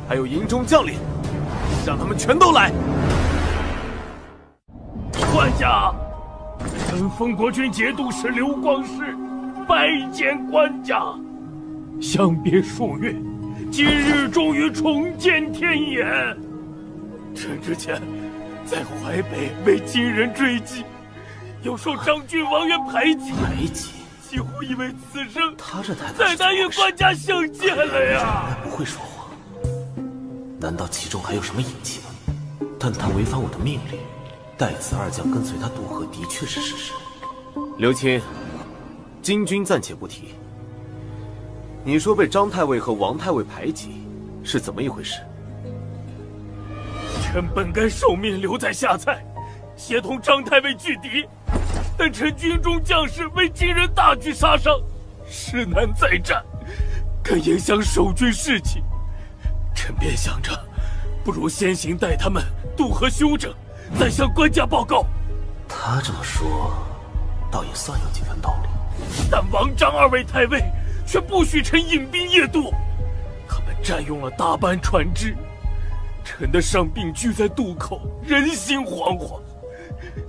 还有营中将领，让他们全都来。官家，臣封国军节度使刘光世拜见官家。相别数月，今日终于重见天颜。臣之前在淮北为金人追击，又受张郡王员排挤，几乎以为此生再难与官家相见了呀！不会说谎，难道其中还有什么隐情？但他违反我的命令，带子二将跟随他渡河，的确是事实。刘钦，金军暂且不提。你说被张太尉和王太尉排挤，是怎么一回事？臣本该受命留在下蔡，协同张太尉拒敌，但臣军中将士为金人大举杀伤，势难再战，更影响守军士气。臣便想着，不如先行带他们渡河休整，再向官家报告。他这么说，倒也算有几分道理。但王张二位太尉却不许臣引兵夜渡，他们占用了大半船只，臣的伤病聚在渡口，人心惶惶。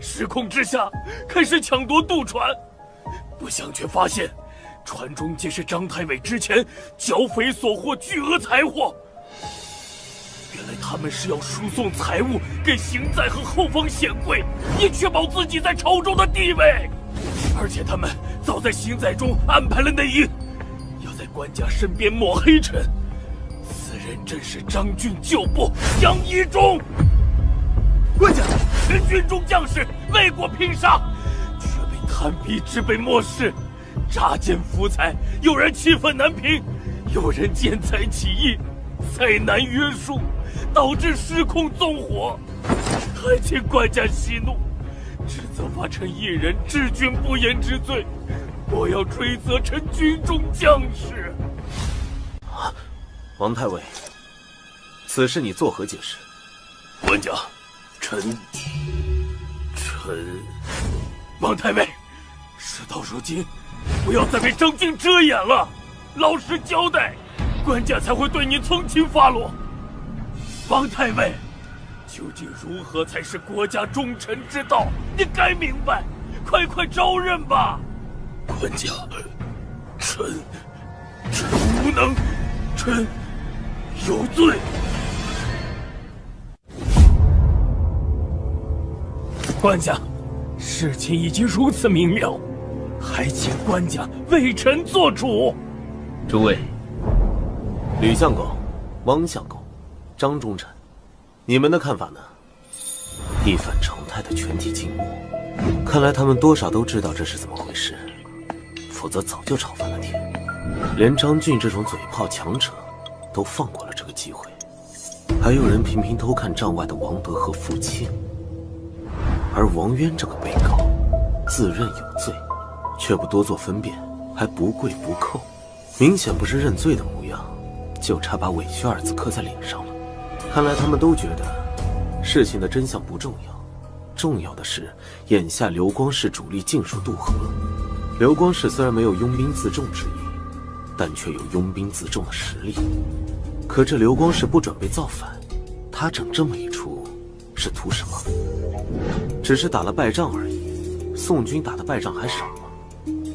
失控之下，开始抢夺渡船，不想却发现，船中皆是张太尉之前剿匪所获巨额财货。原来他们是要输送财物给行在和后方显贵，以确保自己在朝中的地位。而且他们早在行在中安排了内应，要在官家身边抹黑臣。此人正是张郡旧部江一中。官家，臣军中将士为国拼杀，却被贪逼之辈漠视，诈奸浮财，有人气愤难平，有人见财起意，再难约束，导致失控纵火，还请官家息怒，只责罚臣一人治军不严之罪，我要追责臣军中将士。王太尉，此事你作何解释？官家，臣，王太尉，事到如今，不要再被张俊遮掩了，老实交代，官家才会对你从轻发落。王太尉，究竟如何才是国家忠臣之道？你该明白，快招认吧！官家，臣无能，臣有罪。官家，事情已经如此明了，还请官家为臣做主。诸位，吕相公、汪相公、张忠臣，你们的看法呢？一反常态的全体静默，看来他们多少都知道这是怎么回事，否则早就吵翻了天。连张俊这种嘴炮强者都放过了这个机会，还有人频频偷看帐外的王德和傅庆。而王渊这个被告自认有罪，却不多做分辨，还不跪不叩，明显不是认罪的模样，就差把委屈二字刻在脸上了。看来他们都觉得事情的真相不重要，重要的是眼下刘光世主力尽数渡河。刘光世虽然没有拥兵自重之意，但却有拥兵自重的实力。可这刘光世不准备造反，他整这么一出是图什么？只是打了败仗而已，宋军打的败仗还少吗？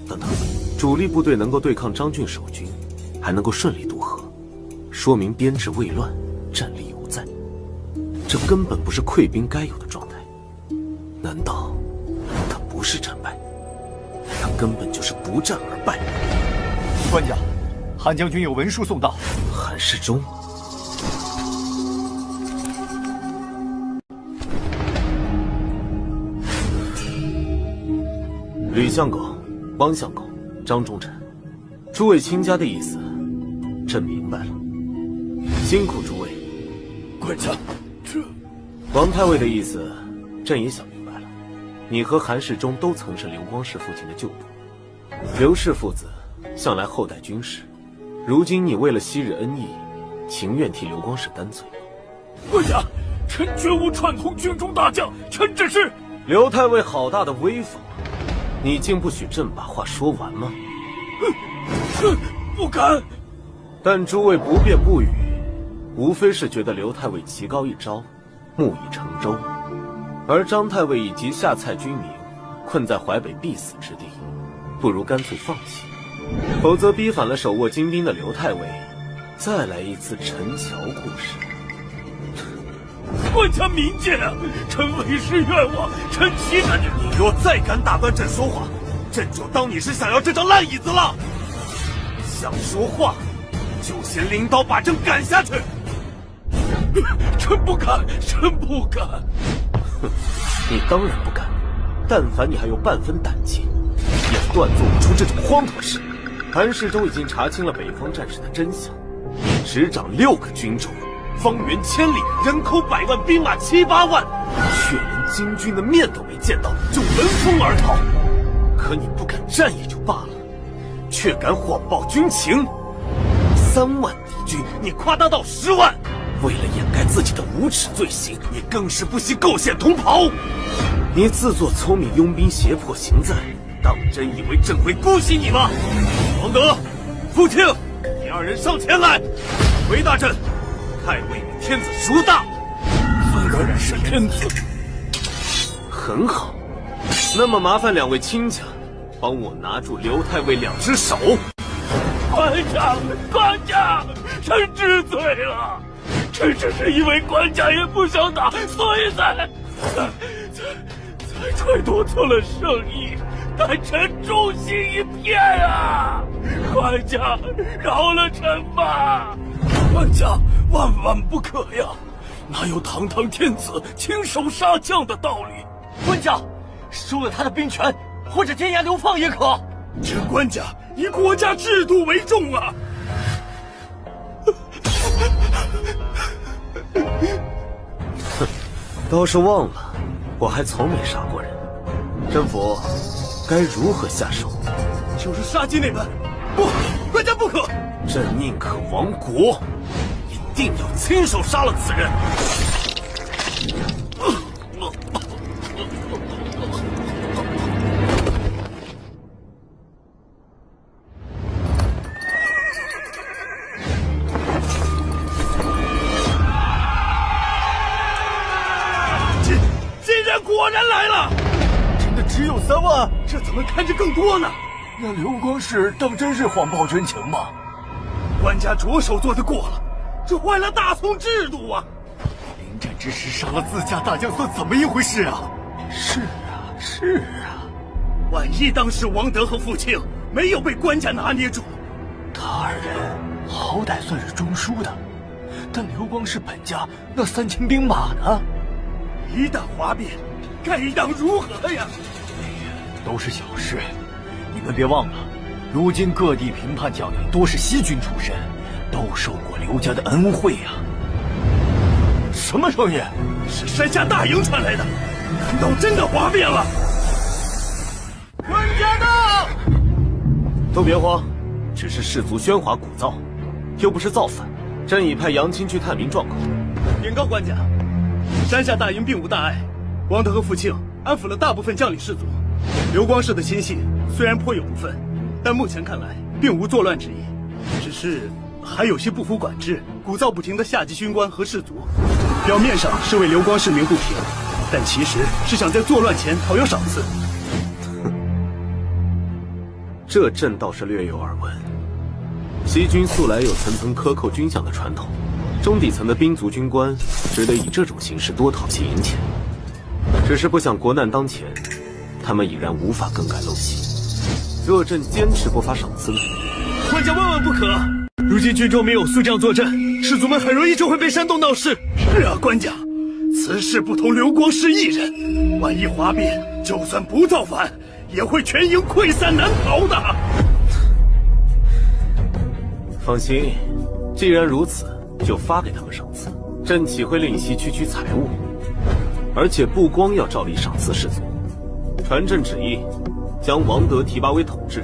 等等，主力部队能够对抗张俊守军，还能够顺利渡河，说明编制未乱，战力犹在。这根本不是溃兵该有的状态。难道他不是战败？他根本就是不战而败。官家，韩将军有文书送到。韩世忠。吕相公、汪相公、张忠臣，诸位卿家的意思，朕明白了。辛苦诸位。官家，这王太尉的意思，朕也想明白了。你和韩世忠都曾是刘光世父亲的旧部，刘氏父子向来厚待军士，如今你为了昔日恩义，情愿替刘光世担罪。官家，臣绝无串通军中大将，臣只是……刘太尉好大的威风！你竟不许朕把话说完吗？不敢。但诸位不辩不语，无非是觉得刘太尉棋高一招，木已成舟，而张太尉以及下蔡军民困在淮北必死之地，不如干脆放弃，否则逼反了手握精兵的刘太尉，再来一次陈桥故事。官家明鉴啊，臣为师冤枉，臣岂敢！你若再敢打断朕说话，朕就当你是想要这张烂椅子了。想说话，就先领刀把朕赶下去。臣不敢，臣不敢。哼，你当然不敢。但凡你还有半分胆气，也断做不出这种荒唐事。韩世忠已经查清了北方战事的真相，你执掌6个军州，方圆1000里，人口100万，兵马7、8万，却连金军的面都没见到，就闻风而逃。可你不敢战也就罢了，却敢谎报军情。3万敌军，你夸大到10万。为了掩盖自己的无耻罪行，你更是不惜构陷同袍。你自作聪明，拥兵胁迫行在，当真以为朕会姑息你吗？王德、傅庆，你2人上前来，回答朕，太尉与天子孰大？自然是天子。很好，那么麻烦2位亲家，帮我拿住刘太尉2只手。官家，臣知罪了。臣只是因为官家也不想打，所以才揣度错了圣意，但臣忠心一片啊！官家饶了臣吧！官家万万不可呀！哪有堂堂天子亲手杀将的道理？官家，收了他的兵权，或者天涯流放也可。这官家以国家制度为重啊！哼，倒是忘了，我还从没杀过人。甄府该如何下手？就是杀鸡那般。不，官家不可！朕宁可亡国，一定要亲手杀了此人。果然来了！真的只有3万？这怎么看着更多呢？那刘光世当真是谎报军情吗？官家着手做得过了，这坏了大宋制度啊！临战之时杀了自家大将，算怎么一回事啊？是啊，万一当时王德和傅庆没有被官家拿捏住，他2人好歹算是中枢的，但刘光世本家那3000兵马呢？一旦哗变，该当如何呀？都是小事，你们别忘了，如今各地评判将领多是西军出身，都受过刘家的恩惠啊。什么声音？是山下大营传来的，难道真的哗变了？官家到！都别慌，只是士卒喧哗鼓噪，又不是造反。朕已派杨清去探明状况。禀告官家，山下大营并无大碍，王德和傅庆安抚了大部分将领士卒。刘光世的亲信虽然颇有不忿，但目前看来并无作乱之意，只是还有些不服管制、鼓噪不停的下级军官和士卒。表面上是为刘光世鸣不平，但其实是想在作乱前讨要赏赐。这朕倒是略有耳闻。西军素来有层层克扣军饷的传统，中底层的兵卒军官只得以这种形式多讨些银钱。只是不想国难当前，他们已然无法更改陋习。若朕坚持不发赏赐呢？官家万万不可！如今军中没有宿将坐镇，士卒们很容易就会被煽动闹事。是啊，官家，此事不同刘光世一人，万一哗变，就算不造反，也会全营溃散难逃的。放心，既然如此，就发给他们赏赐。朕岂会令西区财物？而且不光要照例赏赐士卒，传朕旨意，将王德提拔为统制，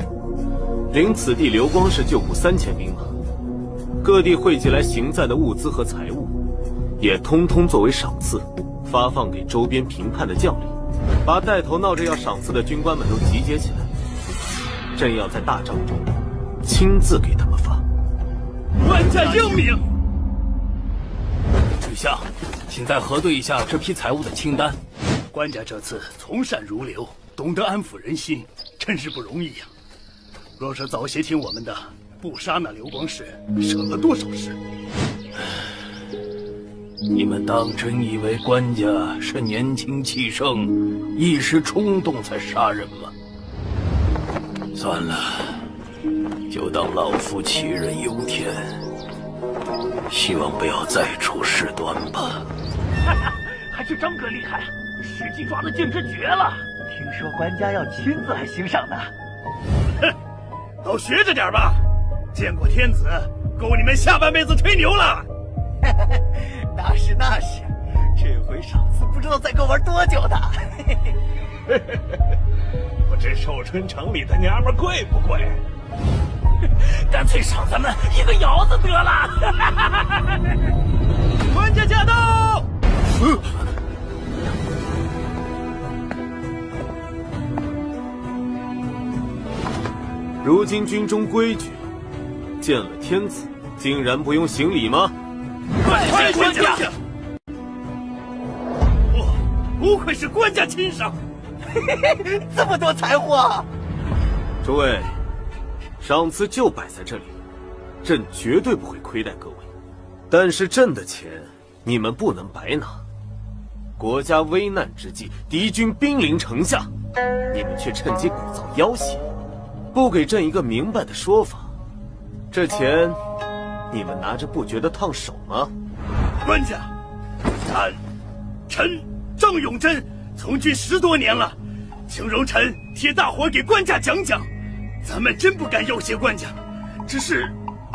领此地刘光世旧部3000兵马，各地汇集来行在的物资和财物，也通通作为赏赐，发放给周边平叛的将领，把带头闹着要赏赐的军官们都集结起来，朕要在大帐中亲自给他们发。官家英明。属下，请再核对一下这批财物的清单。官家这次从善如流，懂得安抚人心，真是不容易呀。若是早些听我们的，不杀那刘光世，省了多少事。你们当真以为官家是年轻气盛，一时冲动才杀人吗？算了，就当老夫杞人忧天，希望不要再出事端吧。还是张哥厉害，时机抓得简直绝了！听说官家要亲自来欣赏呢。哼，都学着点吧，见过天子，够你们下半辈子吹牛了。那是，这回赏赐不知道再够玩多久的。不知寿春城里的娘们贵不贵？干脆赏咱们一个窑子得了。官家驾到！如今军中规矩，见了天子竟然不用行礼吗？快官家！不愧是官家亲赏，这么多财货！诸位，赏赐就摆在这里，朕绝对不会亏待各位。但是朕的钱，你们不能白拿。国家危难之际，敌军兵临城下，你们却趁机鼓噪要挟，不给朕一个明白的说法。这钱，你们拿着不觉得烫手吗？官家，臣郑永贞从军10多年了，请容臣替大伙给官家讲讲。咱们真不敢要挟官家，只是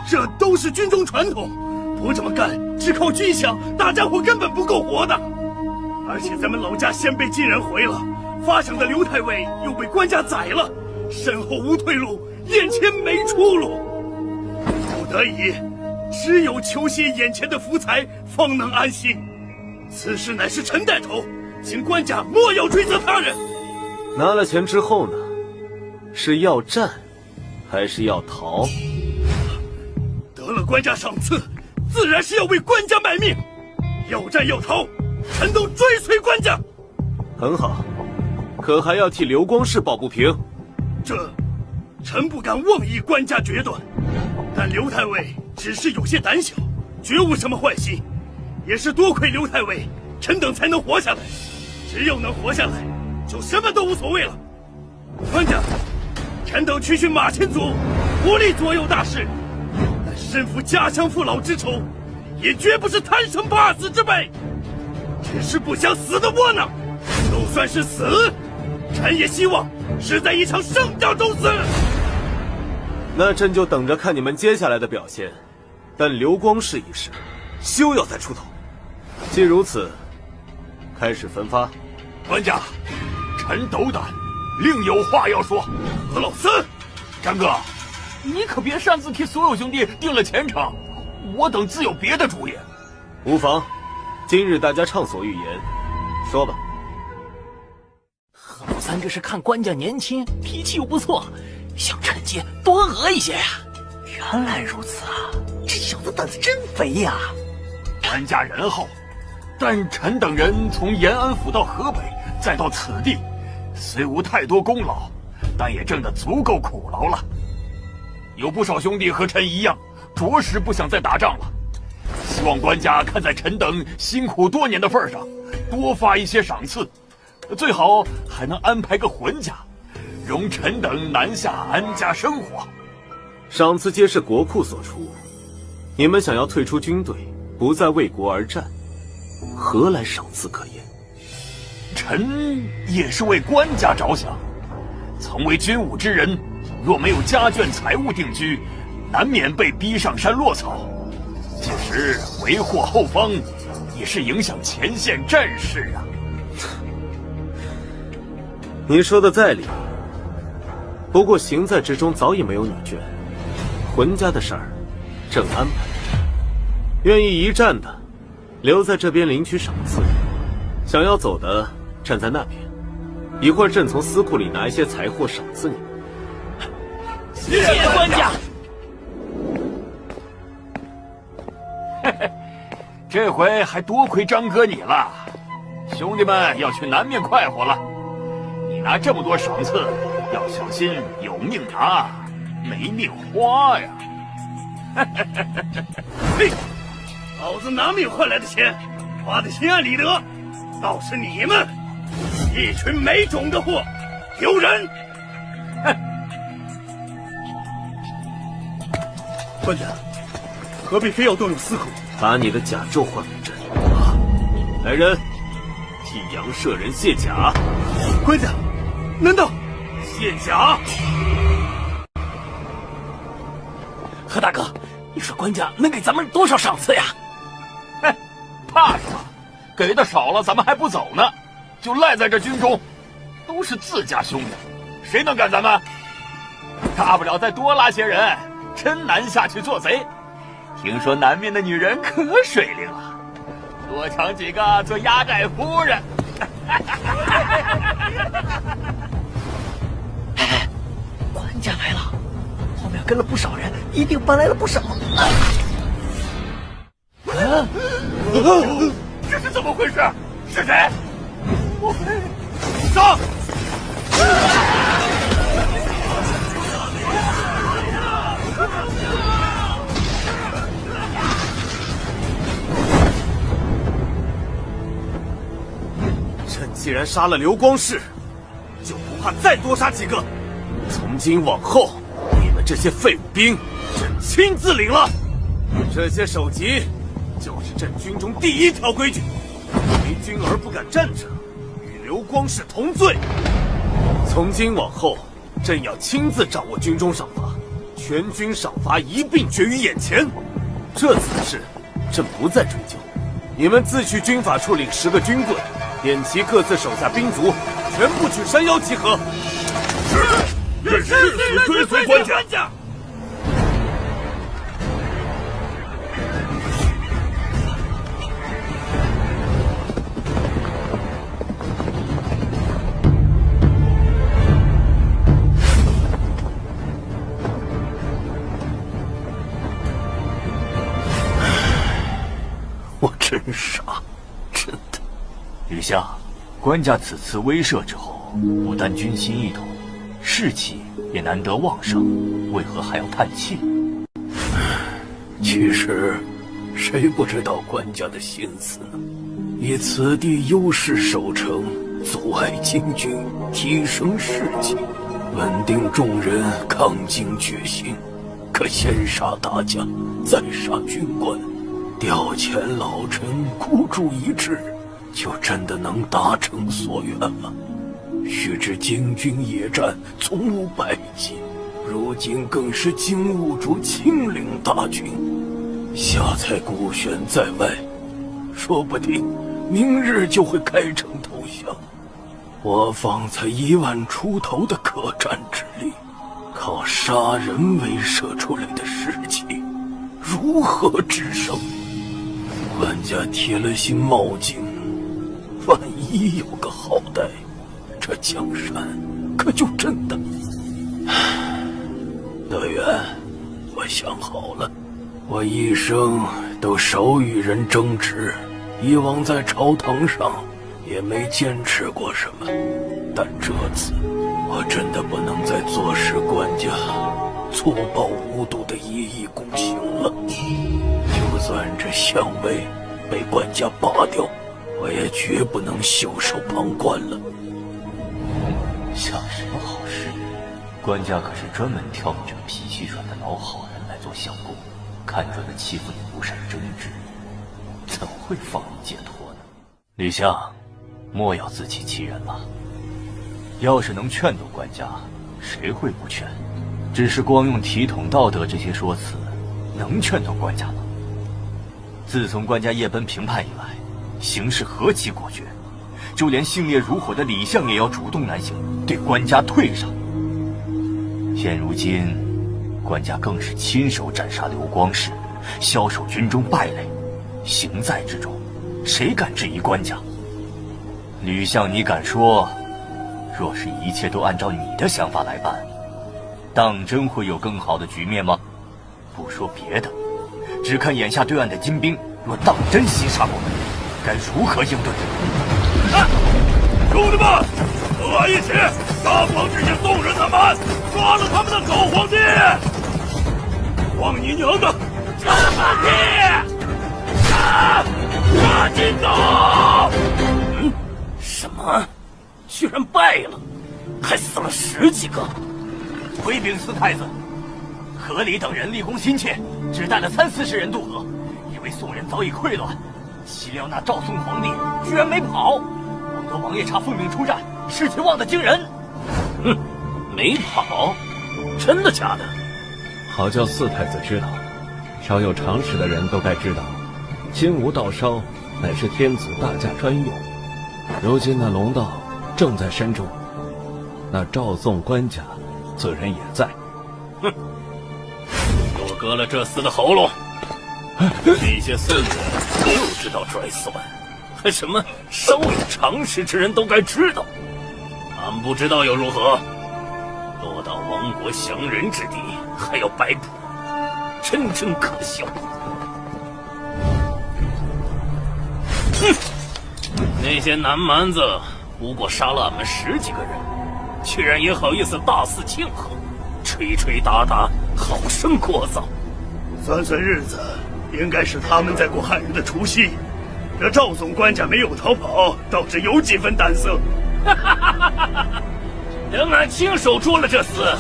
这都是军中传统，不这么干，只靠军饷，大家伙根本不够活的。而且咱们老家先被金人回了，发饷的刘太尉又被官家宰了，身后无退路，眼前没出路，不得已，只有求些眼前的福财，方能安心。此事乃是臣带头，请官家莫要追责他人。拿了钱之后呢？是要战，还是要逃？得了官家赏赐，自然是要为官家卖命。要战要逃，臣都追随官家。很好，可还要替刘光世抱不平。臣不敢妄议官家决断，但刘太尉只是有些胆小，绝无什么坏心。也是多亏刘太尉，臣等才能活下来。只要能活下来，就什么都无所谓了。官家，臣等区训马前卒，无力左右大事，但身负家乡父老之仇，也绝不是贪生怕死之辈。只是不想死的窝囊，就算是死，臣也希望是在一场胜仗中死。那朕就等着看你们接下来的表现。但刘光世一事，休要再出头。既如此，开始分发。官家，臣斗胆，另有话要说。何老四，张哥，你可别擅自替所有兄弟定了前程，我等自有别的主意。无妨，今日大家畅所欲言，说吧。何老三这是看官家年轻，脾气又不错，想趁机多讹一些呀。原来如此啊，这小子胆子真肥呀！官家仁厚，但臣等人从延安府到河北，再到此地，虽无太多功劳，但也挣得足够苦劳了。有不少兄弟和臣一样，着实不想再打仗了。希望官家看在臣等辛苦多年的份上，多发一些赏赐，最好还能安排个婚嫁，容臣等南下安家生活。赏赐皆是国库所出，你们想要退出军队，不再为国而战，何来赏赐可言？臣也是为官家着想，曾为军武之人，若没有家眷财物定居，难免被逼上山落草。届时为祸后方，也是影响前线战事啊。你说的在理，不过行在之中早已没有女眷，浑家的事儿正安排。愿意一战的留在这边领取赏赐，想要走的站在那边，一会儿朕从司库里拿一些财货赏赐你们。谢谢官家。这回还多亏张哥你了，兄弟们要去南面快活了。拿这么多赏赐，要小心有命拿，没命花呀！嘿，老子拿命换来的钱，花的心安理得，倒是你们一群没种的货，丢人！哼！官家，何必非要动用私库？把你的甲胄换给朕。来人，替杨舍人卸甲。官家，难道卸甲？何大哥，你说官家能给咱们多少赏赐呀？哼，怕什么？给的少了，咱们还不走呢，就赖在这军中，都是自家兄弟，谁能干咱们？大不了再多拉些人，真南下去做贼。听说南面的女人可水灵了，多抢几个做压寨夫人。官家来了，后面跟了不少人，一定搬来了不少。这是怎么回事？是谁？上！朕既然杀了刘光世，就不怕再多杀几个。从今往后，你们这些废物兵，朕亲自领了。这些首级，就是朕军中第一条规矩：为君而不敢战者，与刘光世同罪。从今往后，朕要亲自掌握军中赏罚，全军赏罚一并决于眼前。这次的事，朕不再追究。你们自去军法处领10个军棍，点齐各自手下兵卒，全部去山腰集合。是，朕誓死追随官家。我真傻，真的。吕相，官家此次威慑之后，不但军心一统，士气也难得旺盛，为何还要叹气？其实，谁不知道官家的心思呢？以此地优势守城，阻碍金军，提升士气，稳定众人，抗金决心。可先杀大将，再杀军官，调遣老臣，孤注一掷，就真的能达成所愿吗？须知京军野战从无败绩，如今更是金兀术亲领大军，下才孤悬在外，说不定明日就会开城投降。我方才1万出头的可战之力，靠杀人威慑出来的士气，如何制胜？官家铁了心冒进，万一有个好歹，这江山可就真的……德远，我想好了，我一生都少与人争执，以往在朝堂上也没坚持过什么，但这次我真的不能再坐视官家粗暴无度的一意孤行了。就算这相位被官家拔掉，我也绝不能袖手旁观了。想什么好事？官家可是专门挑你这个脾气软的老好人来做相公，看准了欺负你不善争执，怎会放你解脱呢？吕相，莫要自欺欺人了。要是能劝动官家，谁会不劝？只是光用体统道德这些说辞，能劝动官家吗？自从官家夜奔平叛以来，行事何其果决，就连性烈如火的李相也要主动南行，对官家退让。现如今，官家更是亲手斩杀刘光世，枭首军中败类，行在之中，谁敢质疑官家？吕相，你敢说，若是一切都按照你的想法来办，当真会有更好的局面吗？不说别的，只看眼下对岸的金兵，若当真袭杀我们，该如何应对？兄弟们，都我一起杀光这些宋人他们，抓了他们的狗皇帝！王你娘的，杀了反帝！杀进走！什么？居然败了，还死了10几个！回禀四太子，河里等人立功心切，只带了30-40人渡河，以为宋人早已溃乱，岂料那赵宋皇帝居然没跑。王德王爷差奉命出战，士气旺得惊人。哼，没跑？真的假的？好叫四太子知道，稍有常识的人都该知道，金吾道烧乃是天子大驾专用。如今那龙道正在山中，那赵宋官家自然也在。哼，给我割了这厮的喉咙！这些孙子就知道拽蒜，还什么稍有常识之人都该知道，俺不知道又如何？落到亡国降人之地，还要摆谱，真可笑！哼，那些南蛮子不过杀了俺们10几个人，居然也好意思大肆庆贺，吹吹打打，好生聒噪。算日子，应该是他们在过汉人的除夕。这赵总官家没有逃跑，倒是有几分胆色。等俺亲手捉了这厮，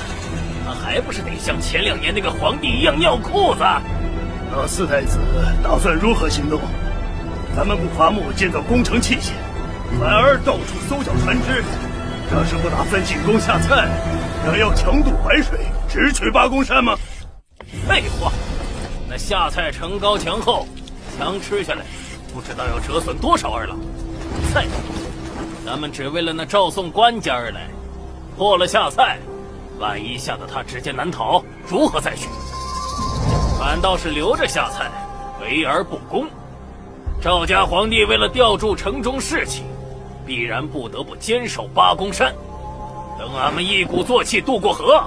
他还不是得像前2年那个皇帝一样尿裤子？那四太子打算如何行动？咱们不伐木建造工程器械，反而到处搜剿船只，这是不打算进攻下蔡，想要强渡淮水，直取八公山吗？废话，那下蔡城高墙厚，墙吃下来，不知道要折损多少儿郎。再说，咱们只为了那赵宋官家而来，破了下蔡，万一吓得他直接南逃，如何再续？反倒是留着下蔡，围而不攻。赵家皇帝为了吊住城中士气，必然不得不坚守八公山。等俺们一鼓作气渡过河，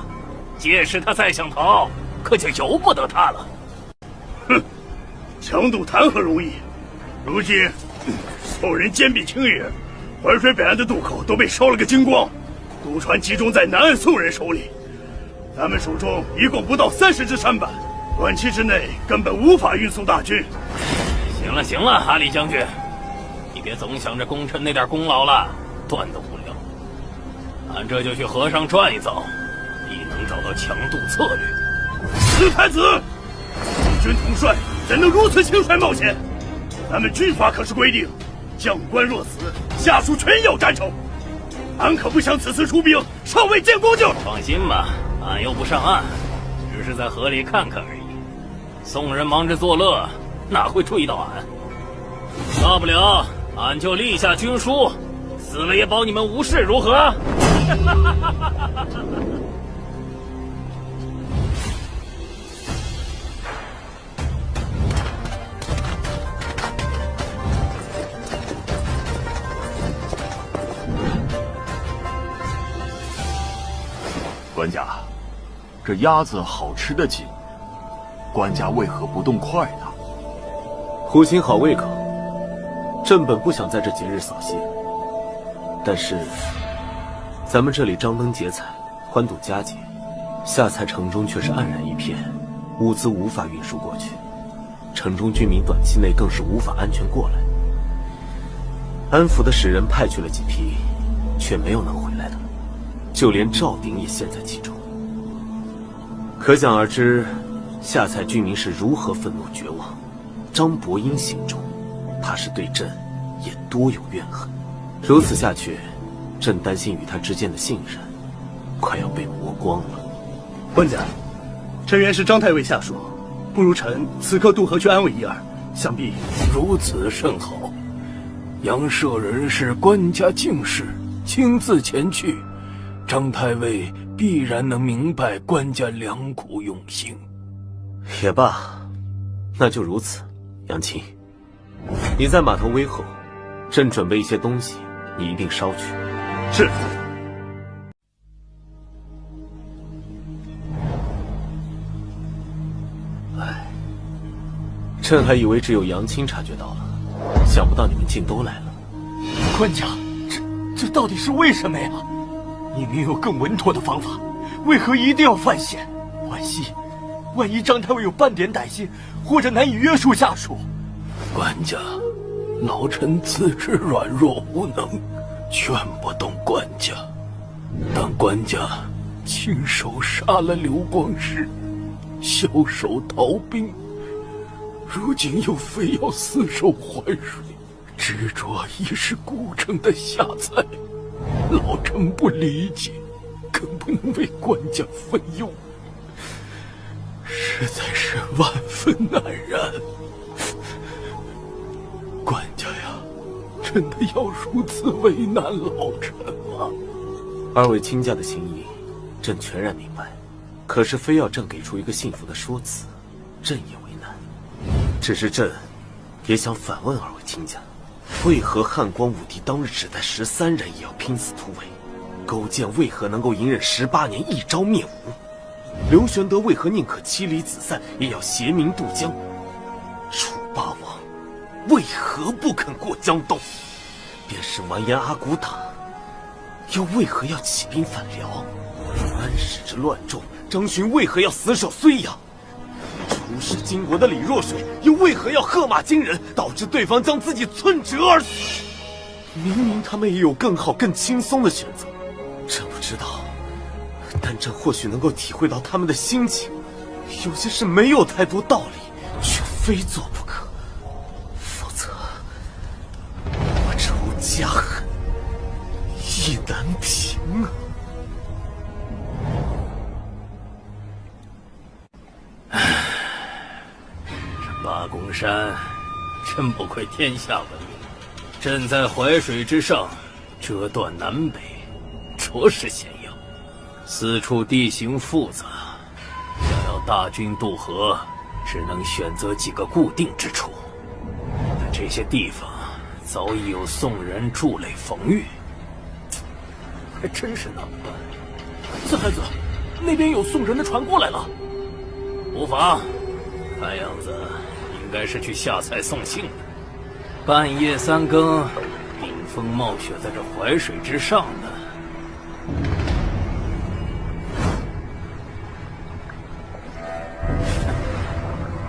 届时他再想逃，可就由不得他了。哼，强渡谈何容易？如今宋人坚壁清野，淮水北岸的渡口都被烧了个精光，渡船集中在南岸宋人手里。咱们手中一共不到30只舢板，短期之内根本无法运送大军。行了，阿里将军，你别总想着功臣那点功劳了，断得无聊。俺这就去河上转一遭，必能找到强渡策略。四太子，陆军统帅怎能如此轻率冒险？咱们军法可是规定，将官若死，下属全要斩首。俺可不想此次出兵尚未见功就。放心吧，俺又不上岸，只是在河里看看而已。宋人忙着作乐，哪会注意到俺？大不了俺就立下军书，死了也保你们无事，如何？官家，这鸭子好吃的紧，官家为何不动筷呢？胡心好胃口，朕本不想在这节日扫兴，但是咱们这里张灯结彩，欢度佳节，下蔡城中却是黯然一片，物资无法运输过去，城中居民短期内更是无法安全过来。安抚的使人派去了几批，却没有能回来的，就连赵鼎也陷在其中。可想而知，下蔡居民是如何愤怒绝望。张伯英心中，怕是对朕也多有怨恨。如此下去，朕担心与他之间的信任快要被磨光了。官家，臣原是张太尉下属，不如臣此刻渡河去安慰一二，想必如此甚好。杨舍人是官家敬事，亲自前去，张太尉必然能明白官家良苦用心。也罢，那就如此。杨青，你在码头威候，朕准备一些东西，你一并捎去。是。唉，朕还以为只有杨青察觉到了，想不到你们竟都来了。官家，这到底是为什么呀？明明有更稳妥的方法，为何一定要犯险？万一张太尉有半点歹心，或者难以约束下属。官家，老臣自知软弱无能，劝不动官家。但官家亲手杀了刘光世，枭首逃兵，如今又非要死守淮水，执着已是孤城的下菜。老臣不理解，更不能为官家分忧，实在是万分难然。官家呀，真的要如此为难老臣吗？二位卿家的情谊，朕全然明白。可是非要朕给出一个信服的说辞，朕也为难。只是朕也想反问二位卿家，为何汉光武帝当日只带13人也要拼死突围？勾践为何能够隐忍18年一朝灭吴？刘玄德为何宁可妻离子散也要携民渡江？楚霸王为何不肯过江东？便是完颜阿骨打，又为何要起兵反辽？安史之乱众，张巡为何要死守睢阳？出使金国的李若水又为何要喝马惊人，导致对方将自己寸折而死？明明他们也有更好更轻松的选择，朕不知道，但朕或许能够体会到他们的心情。有些事没有太多道理，却非做不可，否则我仇家恨意难平啊！这八公山真不愧天下闻名，朕在淮水之上，折断南北，着实险要。四处地形复杂，想要大军渡河，只能选择几个固定之处。但这些地方早已有宋人筑垒防御，还真是难办。四太子，那边有宋人的船过来了。无妨，看样子应该是去下蔡送信的。半夜3更，冰封冒雪在这淮水之上呢。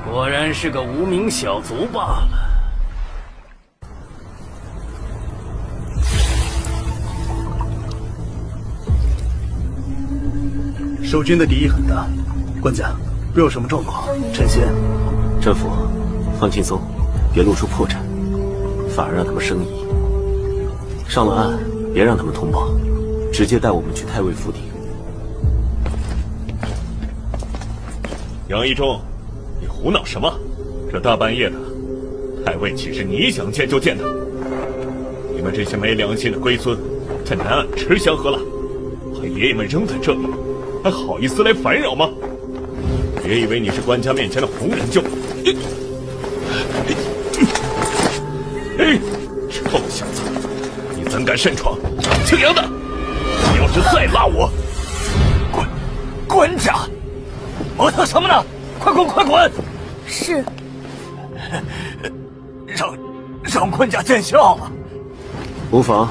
果然是个无名小卒罢了。守军的敌意很大，官家，若有什么状况，臣先。政府，放轻松，别露出破绽，反而让他们生疑。上了岸，别让他们通报，直接带我们去太尉府邸。杨一中，你胡闹什么？这大半夜的，太尉岂是你想见就见的？你们这些没良心的龟孙，在南岸吃香喝辣，把爷爷们扔在这里，还好意思来烦扰吗？别以为你是官家面前的红人就……臭小子，你怎敢擅闯？姓杨的，你要是再拉我，官家，磨蹭什么呢？快滚，快滚！是。让官家见笑了。无妨，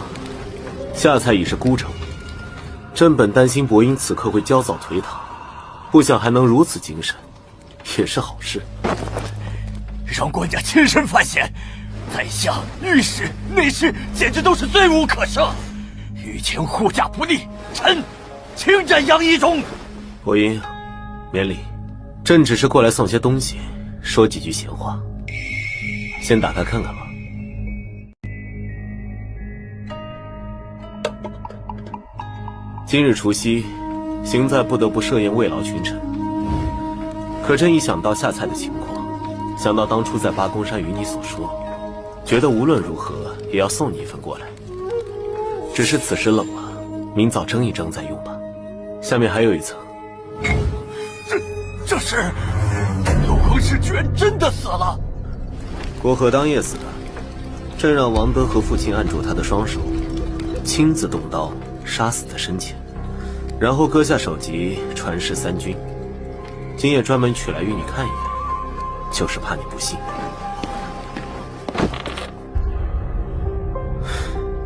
下蔡已是孤城，朕本担心伯英此刻会焦躁颓唐，不想还能如此精神，也是好事。让官家亲身犯险，宰相、御史、内侍简直都是罪无可赦。御前护驾不力，臣请斩杨一中。伯英，免礼，朕只是过来送些东西，说几句闲话。先打开看看吧。今日除夕，行在不得不设宴慰劳群臣。可朕一想到下蔡的情况，想到当初在八公山与你所说，觉得无论如何也要送你一份过来。只是此时冷了，明早蒸一蒸再用吧。下面还有一层。这是刘光世居然真的死了？郭鹤当夜死的，朕让王德和父亲按住他的双手，亲自动刀杀死在身前，然后割下首级传示三军。今夜专门取来与你看一眼，就是怕你不信。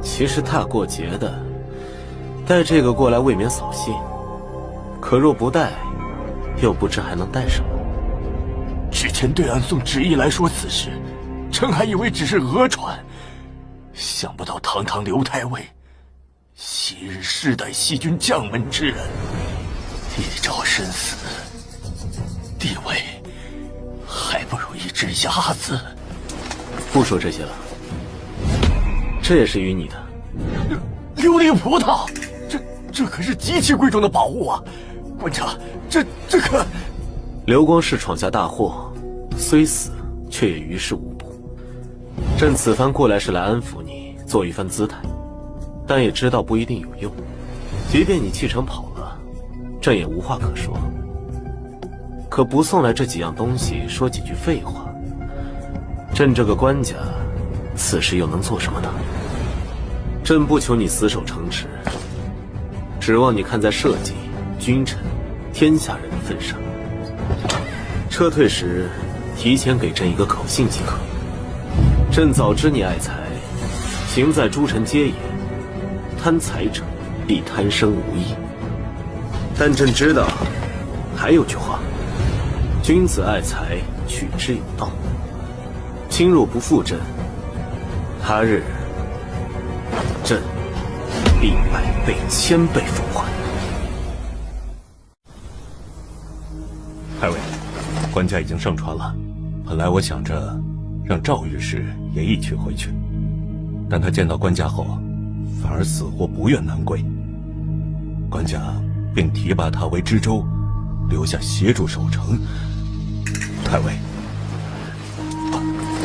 其实大过节的，带这个过来未免扫兴，可若不带，又不知还能带什么。之前对俺宋执意来说此事，臣还以为只是讹传，想不到堂堂刘太尉，昔日世代西军将门之人，一朝身死，地位还不如一只鸭子。不说这些了，这也是与你的。琉璃葡萄，这可是极其贵重的宝物啊！官家，这可……刘光世闯下大祸，虽死，却也于事无补。朕此番过来是来安抚你，做一番姿态，但也知道不一定有用。即便你弃城跑了，朕也无话可说。可不送来这几样东西，说几句废话，朕这个官家，此时又能做什么呢？朕不求你死守城池，指望你看在社稷、君臣、天下人的份上，撤退时提前给朕一个口信即可。朕早知你爱财，行在诸臣皆也，贪财者必贪生无益。但朕知道，还有句话：君子爱财，取之有道。今若不负朕，他日朕必100倍、1000倍奉还。太尉，官家已经上船了。本来我想着让赵御史也一起回去，但他见到官家后，反而死活不愿南归。官家便提拔他为知州，留下协助守城。太尉，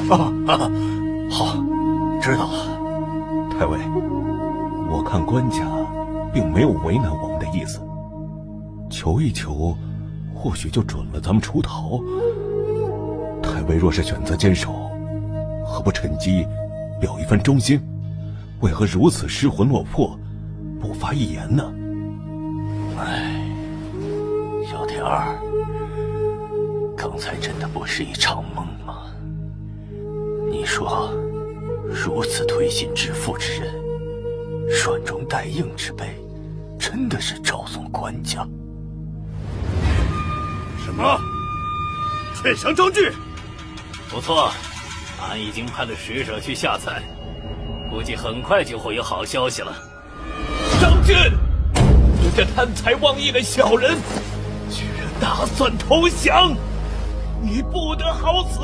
好，知道了。太尉，我看官家并没有为难我们的意思，求一求，或许就准了咱们出逃。太尉若是选择坚守，何不趁机表一番忠心？为何如此失魂落魄，不发一言呢？小田儿，刚才真的不是一场梦吗？你说，如此推心置腹之人，软中带硬之辈，真的是赵宋官家？什么？劝降张俊？不错，俺已经派了使者去下蔡，估计很快就会有好消息了。张俊，你这贪财忘义的小人，居然打算投降！你不得好死！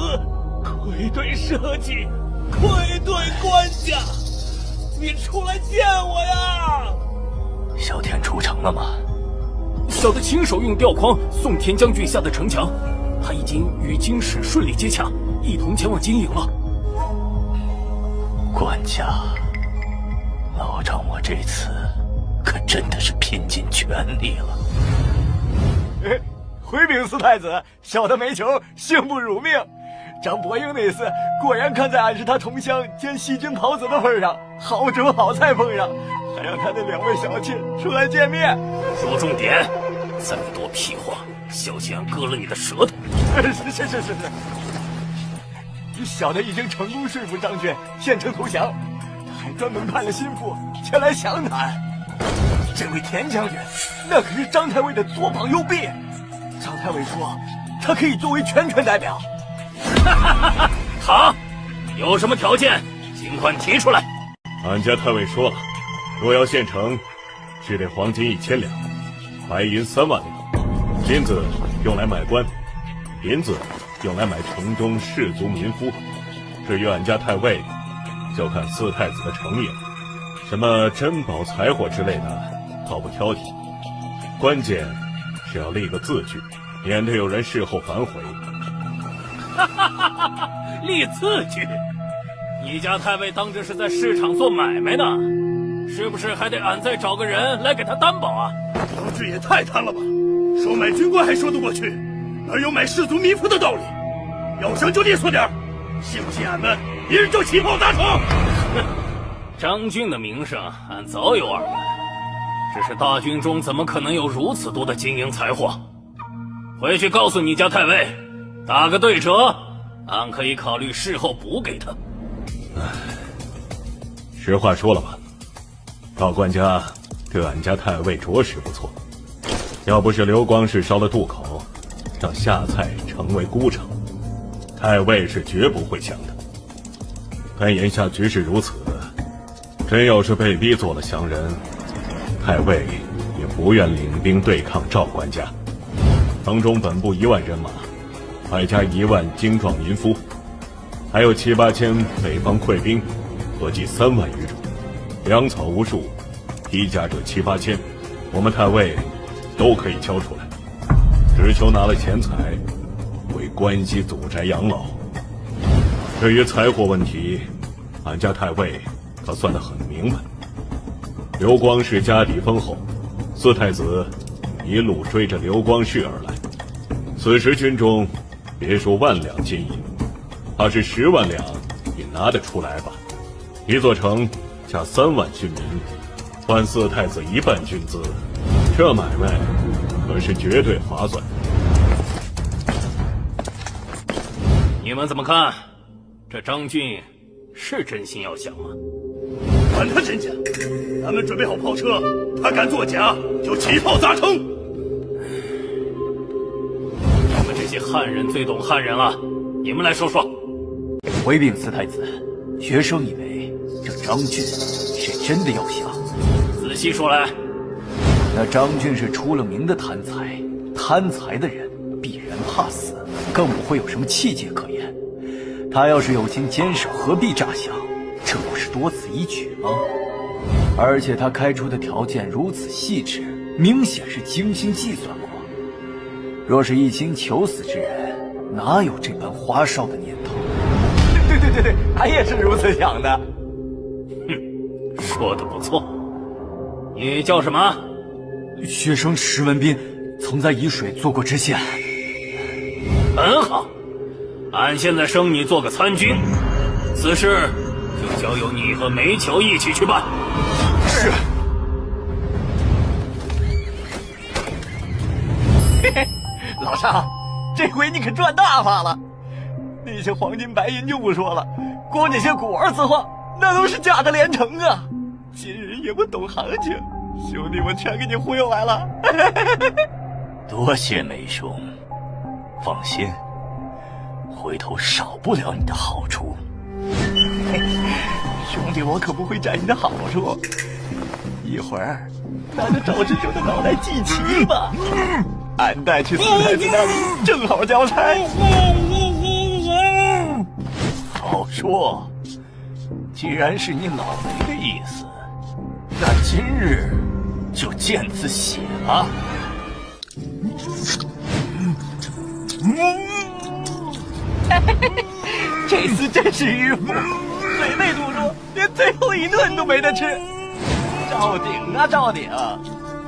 愧对社稷，愧对官家！你出来见我呀！小田出城了吗？小的亲手用吊筐送田将军下的城墙，他已经与京使顺利接洽，一同前往金营了。官家，老张我这次可真的是拼尽全力了。回禀四太子，小的没求，幸不辱命。张伯英那厮果然看在俺是他同乡兼西军袍子的份上，好酒好菜奉上，还让他的2位小妾出来见面。说重点，再多屁话，小心俺割了你的舌头。是。小的已经成功说服张俊献城投降，他还专门派了心腹前来详谈。这位田将军，那可是张太尉的左膀右臂。张太尉说，他可以作为全权代表。好，有什么条件，尽管提出来。俺家太尉说了，若要献城，只得黄金1000两，白银3万两，金子用来买官，银子用来买城中士族民夫。至于俺家太尉，就看四太子的诚意了。什么珍宝财货之类的，倒不挑剔，关键是要立个字据，免得有人事后反悔。立字据？你家太尉当这是在市场做买卖呢？是不是还得俺再找个人来给他担保啊？张俊也太贪了吧！说买军官还说得过去，哪有买士族民夫的道理？要想就利索点，信不信俺们一日就起炮打场？张俊的名声俺早有耳闻，只是大军中怎么可能有如此多的金银财货？回去告诉你家太尉，打个对折，俺可以考虑事后补给他。实话说了吧，赵官家这俺家太尉着实不错。要不是刘光世烧了渡口，让夏蔡成为孤城，太尉是绝不会降的。但眼下局势如此，真要是被逼做了降人，太尉也不愿领兵对抗赵官家。城中本部1万人马，外加1万精壮民夫，还有7、8千北方溃兵，合计3万余种，粮草无数，披甲者7、8千，我们太尉都可以交出来，只求拿了钱财，为关西祖宅养老。至于财货问题，俺家太尉可算得很明白。刘光世家底丰厚，4太子一路追着刘光世而来，此时军中别说1万两金银，怕是10万两也拿得出来吧。一座城加3万军民，换4太子1半军资，这买卖可是绝对划算。你们怎么看？这张俊是真心要降吗？管他真假，咱们准备好炮车，他敢作假就起炮砸城。你们这些汉人最懂汉人了，你们来说说。回禀4太子，学生以为这张俊是真的要降。仔细说来。那张俊是出了名的贪财，贪财的人必然怕死，更不会有什么气节可言。他要是有心坚守，何必诈降？这不是多此一举吗？而且他开出的条件如此细致，明显是精心计算过。若是一心求死之人，哪有这般花哨的念头？对，他也是如此想的。哼，说的不错。你叫什么？学生石文斌，曾在沂水做过知县。很好，俺现在升你做个参军，此事就交由你和梅球一起去办。是。嘿嘿，老尚，这回你可赚大发了。那些黄金白银就不说了，光这些古玩字画，那都是假的连城啊！今日也不懂行情，兄弟我全给你忽悠来了。多谢梅兄，放心，回头少不了你的好处。兄弟我可不会占你的好处，一会儿拿着赵志忠的脑袋祭旗吧，俺带去4太子那里正好交差。好说，既然是你老雷的意思，那今日就见此血了。这次真是迂腐，嘴没堵住，连最后一顿都没得吃。赵鼎啊赵鼎，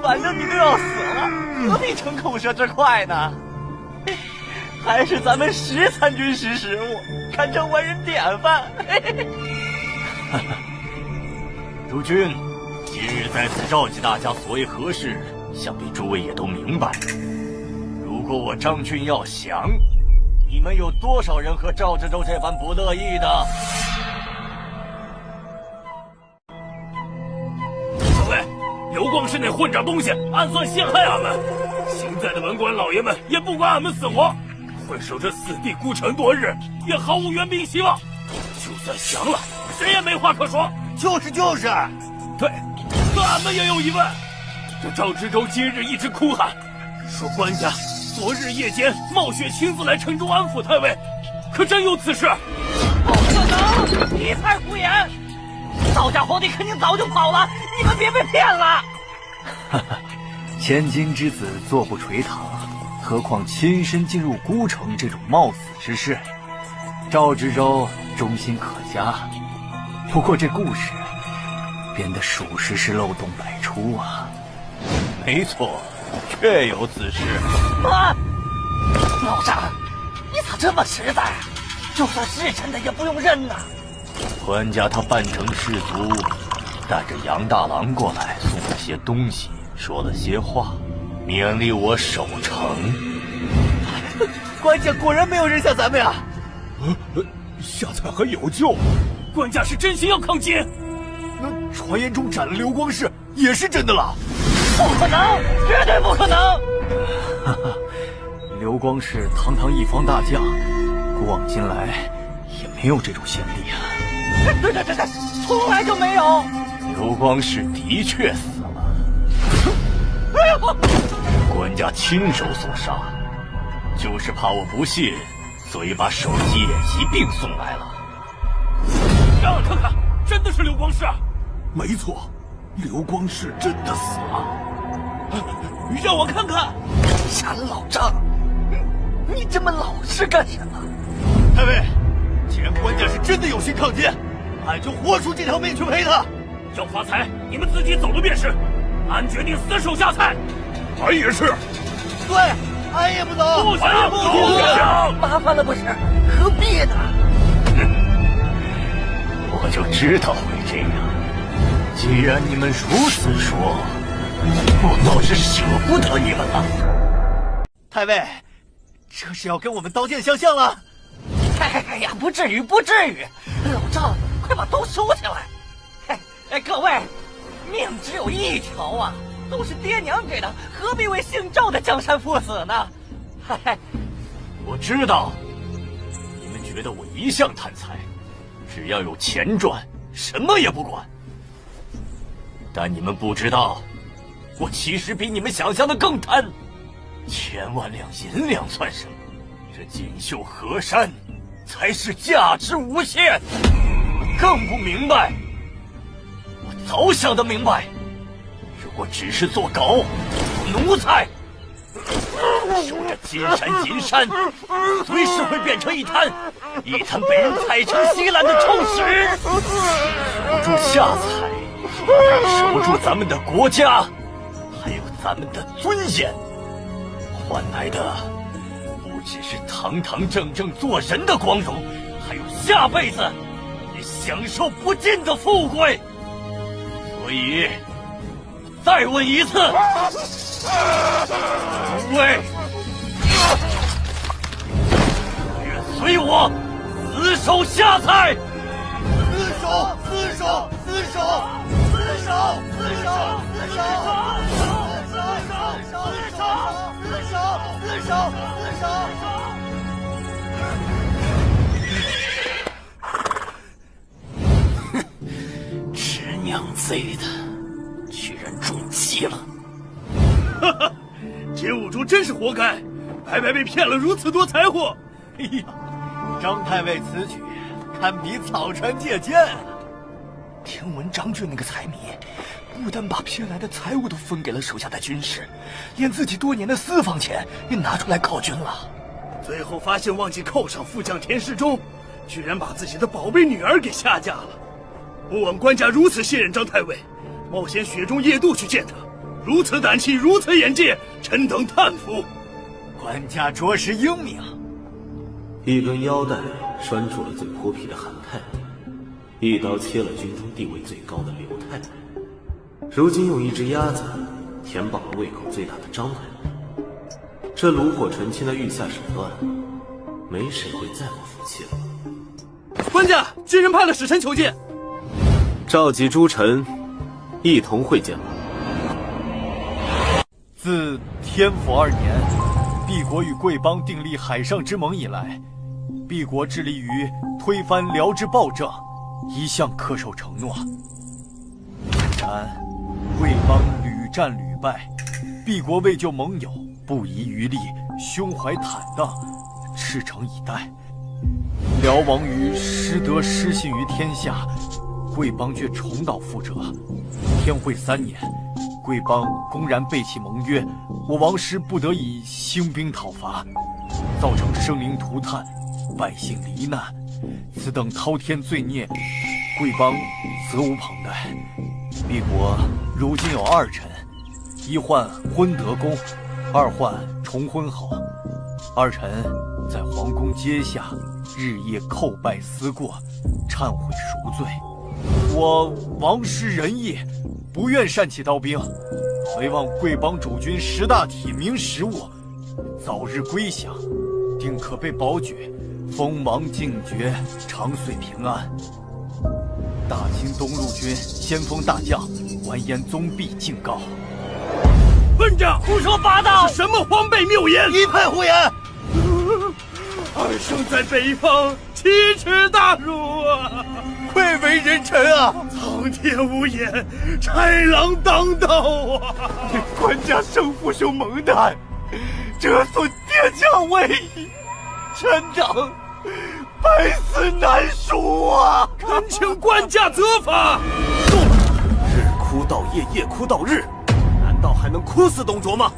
反正你都要死了，何必逞口舌之快呢？还是咱们10参军识时务，堪称文人典范。诸君，今日在此召集大家所为何事，想必诸位也都明白。如果我张俊要降，你们有多少人和赵志忠这般不乐意的？小魏，刘光世那混账东西暗算陷害俺们，现在的文官老爷们也不管俺们死活，会守着死地孤城多日，也毫无援兵希望。就算降了，谁也没话可说。就是，对，可俺们也有疑问。这赵知州今日一直哭喊，说官家昨日夜间冒雪亲自来城中安抚太尉，可真有此事？不可能！一派胡言！赵家皇帝肯定早就跑了，你们别被骗了。千金之子坐不垂堂，何况亲身进入孤城这种冒死之事？赵知州忠心可嘉，不过这故事编的属实是漏洞百出啊。没错，确有此事。啊！老张，你咋这么实在啊？就算是真的也不用认呐。官家他扮成士卒，带着杨大郎过来，送了些东西，说了些话，勉励我守城。官家果然没有扔下咱们呀！夏菜还有救！官家是真心要抗金。那传言中斩了刘光世，也是真的了。不可能，绝对不可能！哈哈，刘光是堂堂一方大将，古往今来也没有这种先例啊。对，从来就没有。刘光是的确死了，哎呦，官家亲手所杀，就是怕我不信，所以把首席演习并送来了。让我看看，真的是刘光世？没错，刘光世真的死了。让我看看，傻老张，你这么老实干什么？太尉，既然官家是真的有心抗奸，俺就豁出这条命去陪他。要发财，你们自己走了便是。俺决定死守下菜。俺也是。对，俺也不走。不行，麻烦了不是？何必呢？我就知道会这样。既然你们如此说，我倒是舍不得你们了。太尉，这是要跟我们刀剑相向了？哎呀，不至于。老赵，快把刀收起来。各位，命只有一条啊，都是爹娘给的，何必为姓赵的江山赴死呢？我知道，你们觉得我一向贪财，只要有钱赚，什么也不管。但你们不知道，我其实比你们想象的更贪。1000万两银两算什么？这锦绣河山才是价值无限。你们更不明白，我早想得明白，如果只是做狗、做奴才，守着金山银山，随时会变成一滩被人踩成稀烂的臭屎。守住下菜，守住咱们的国家，还有咱们的尊严，换来的不只是堂堂正正做人的光荣，还有下辈子也享受不尽的富贵。所以，再问一次，诸位，愿随我死守下菜。吃娘贼的，居然中计了！哈哈，金兀术真是活该，白白被骗了如此多财货。哎呀，张太尉此举堪比草船借箭啊！听闻张俊那个财迷，不但把骗来的财物都分给了手下的军士，连自己多年的私房钱也拿出来犒军了。最后发现忘记扣上副将田世忠，居然把自己的宝贝女儿给下嫁了。不枉官家如此信任张太尉，冒险雪中夜渡去见他，如此胆气，如此眼界，臣等叹服。官家着实英明。一根腰带拴住了最泼皮的韩太尉，一刀切了军中地位最高的刘太尉，如今用一只鸭子填饱了胃口最大的张太尉。这炉火纯青的御下手段，没谁会再不服气了。官家，军人派了使臣求见。召集诸臣一同会见吧。自天福2年，敝国与贵邦订立海上之盟以来，敝国致力于推翻辽之暴政，一向恪守承诺。然贵邦屡战屡败，敝国为救盟友，不遗余力，胸怀坦荡，赤诚以待。辽王于失德失信于天下，贵邦却重蹈覆辙。天会3年，贵邦公然背弃盟约，我王师不得已兴兵讨伐，造成生灵涂炭，百姓罹难。此等滔天罪孽，贵邦责无旁贷。敝国如今有2臣，一患昏德公，二患重昏侯。2臣在皇宫阶下，日夜叩拜思过，忏悔赎罪。我王师仁义，不愿擅起刀兵，唯望贵邦主君识大体，明时务，早日归降，定可被保举，锋芒尽绝，长岁平安。大清东路军先锋大将，我完颜宗弼敬告。混账！胡说八道！是什么荒悖谬言？一派胡言！二圣在北方奇耻大辱啊！愧为人臣啊！苍天无眼，豺狼当道啊！官家生父兄蒙难，折损天下威仪，臣等百死难赎啊！恳请官家责罚。日哭到夜，夜哭到日，难道还能哭死董卓吗？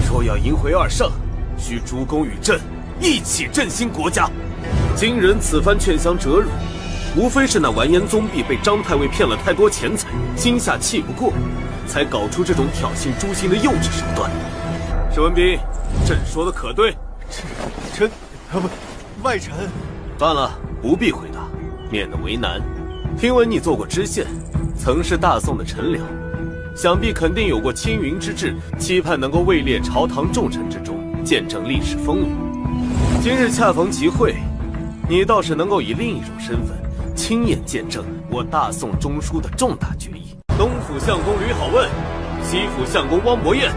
若要赢回二圣，需主公与朕一起振兴国家。今人此番劝降折辱，无非是那完颜宗弼被张太尉骗了太多钱财，心下气不过，才搞出这种挑衅诛心的幼稚手段。史文斌，朕说的可对？臣外臣。算了，不必回答，免得为难。听闻你做过知县，曾是大宋的臣僚，想必肯定有过青云之志，期盼能够位列朝堂重臣之中，见证历史风雨。今日恰逢其会，你倒是能够以另一种身份，亲眼见证我大宋中枢的重大决议。东府相公吕好问，西府相公汪伯彦，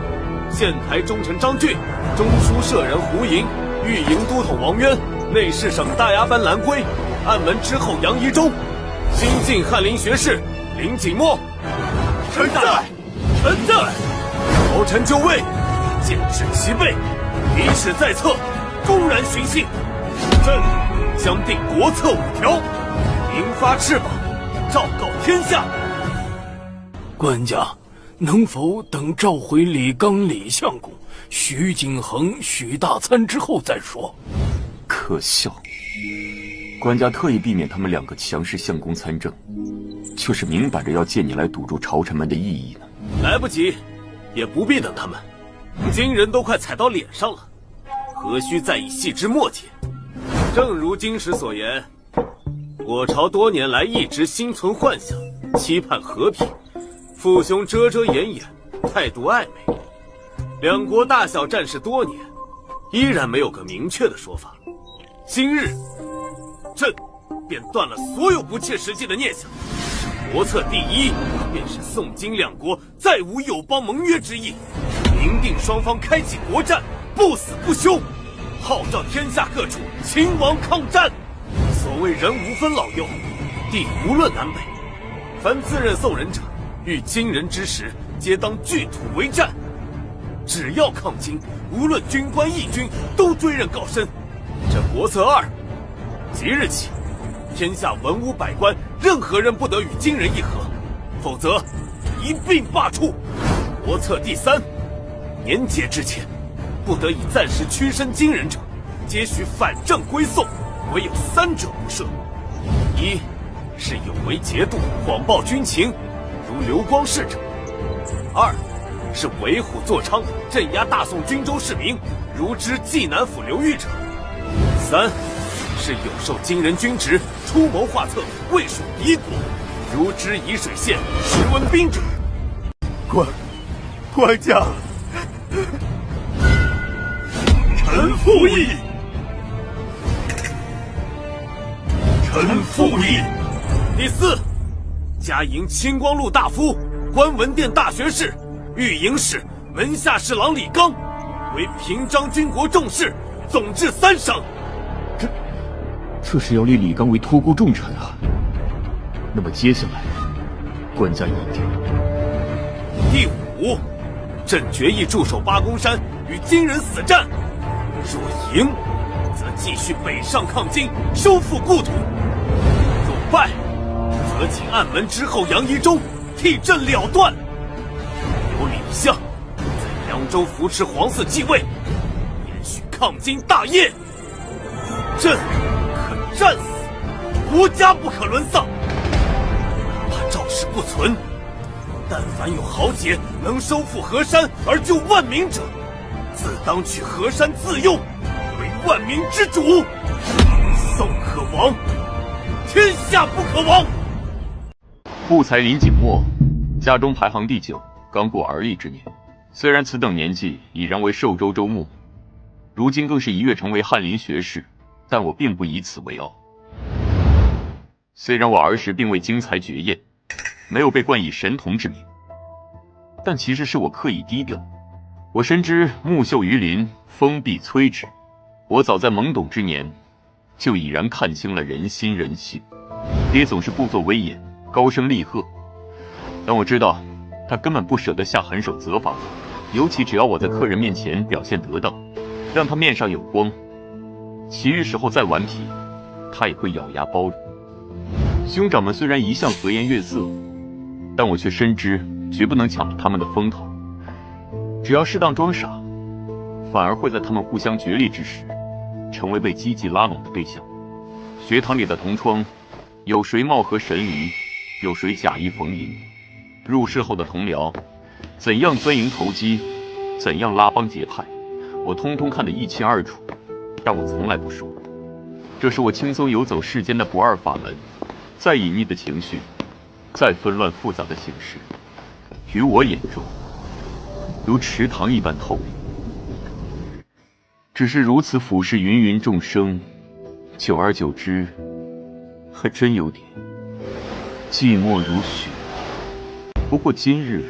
县台中丞张俊，中书舍人胡盈，御营都统王渊，内侍省大牙班蓝圭，暗门之后杨仪忠，新晋翰林学士林景默。臣在，臣在。朝臣就位，剑指其背，敌使在侧，公然寻衅。朕将定国策5条，鸣发翅膀，昭告天下。官家，能否等召回李纲、李相公、徐景衡、许大参之后再说？可笑！官家特意避免他们2个强势相公参政，就是明摆着要借你来堵住朝臣们的异议呢。来不及，也不必等他们。今人都快踩到脸上了，何须再以细枝末节？正如经史所言，我朝多年来一直心存幻想，期盼和平，父兄遮遮掩掩，态度暧昧。两国大小战事多年，依然没有个明确的说法。今日，朕便断了所有不切实际的念想。国策第一，便是宋金两国再无友邦盟约之意，明定双方开启国战，不死不休，号召天下各处勤王抗战。所谓人无分老幼，地无论南北，凡自认宋人者，遇金人之时，皆当聚土为战。只要抗金，无论军官义军，都追认告身。这国策2，即日起，天下文武百官，任何人不得与金人议和，否则一并罢黜。国策第3，年节之前，不得以暂时屈身金人者，皆许反正归宋，唯有3者不赦：一是有违节度、谎报军情，如刘光世者；二是为虎作伥，镇压大宋军州市民，如之济南府刘裕者；三是有受金人军职，出谋划策，为蜀敌国，如之沂水县石文斌者。官家，臣附议。臣附议。第4，加迎清光禄大夫、观文殿大学士、御营使、门下侍郎李纲为平章军国重事，总治3省。这是要立李纲为托孤重臣啊！那么接下来，官家一定。第5，朕决意驻守八公山，与金人死战。若赢，则继续北上抗金，收复故土；若败，则请暗门之后杨仪忠替朕了断。由李相在凉州扶持皇嗣继位，延续抗金大业。朕可战死，国家不可沦丧。哪怕赵氏不存，但凡有豪杰能收复河山而救万民者，自当取河山自用，为万民之主。宋可亡，天下不可亡。不才林景默，家中排行第9，刚过而立之年。虽然此等年纪已然为寿州州牧，如今更是一跃成为翰林学士，但我并不以此为傲。虽然我儿时并未经才绝艳，没有被冠以神童之名，但其实是我刻意低调。我深知木秀于林，风必摧之。我早在懵懂之年，就已然看清了人心人性。爹总是故作威严，高声厉喝，但我知道，他根本不舍得下狠手责罚我。尤其只要我在客人面前表现得当，让他面上有光，其余时候再顽皮，他也会咬牙包容。兄长们虽然一向和颜悦色，但我却深知绝不能抢了他们的风头。只要适当装傻，反而会在他们互相角力之时，成为被积极拉拢的对象。学堂里的同窗，有谁貌合神离，有谁假意逢迎。入室后的同僚，怎样钻营投机，怎样拉帮结派，我通通看得一清二楚。但我从来不说，这是我轻松游走世间的不二法门。再隐匿的情绪，再纷乱复杂的形式，于我眼中如池塘一般透明。只是如此俯视芸芸众生，久而久之，还真有点寂寞如雪。不过今日，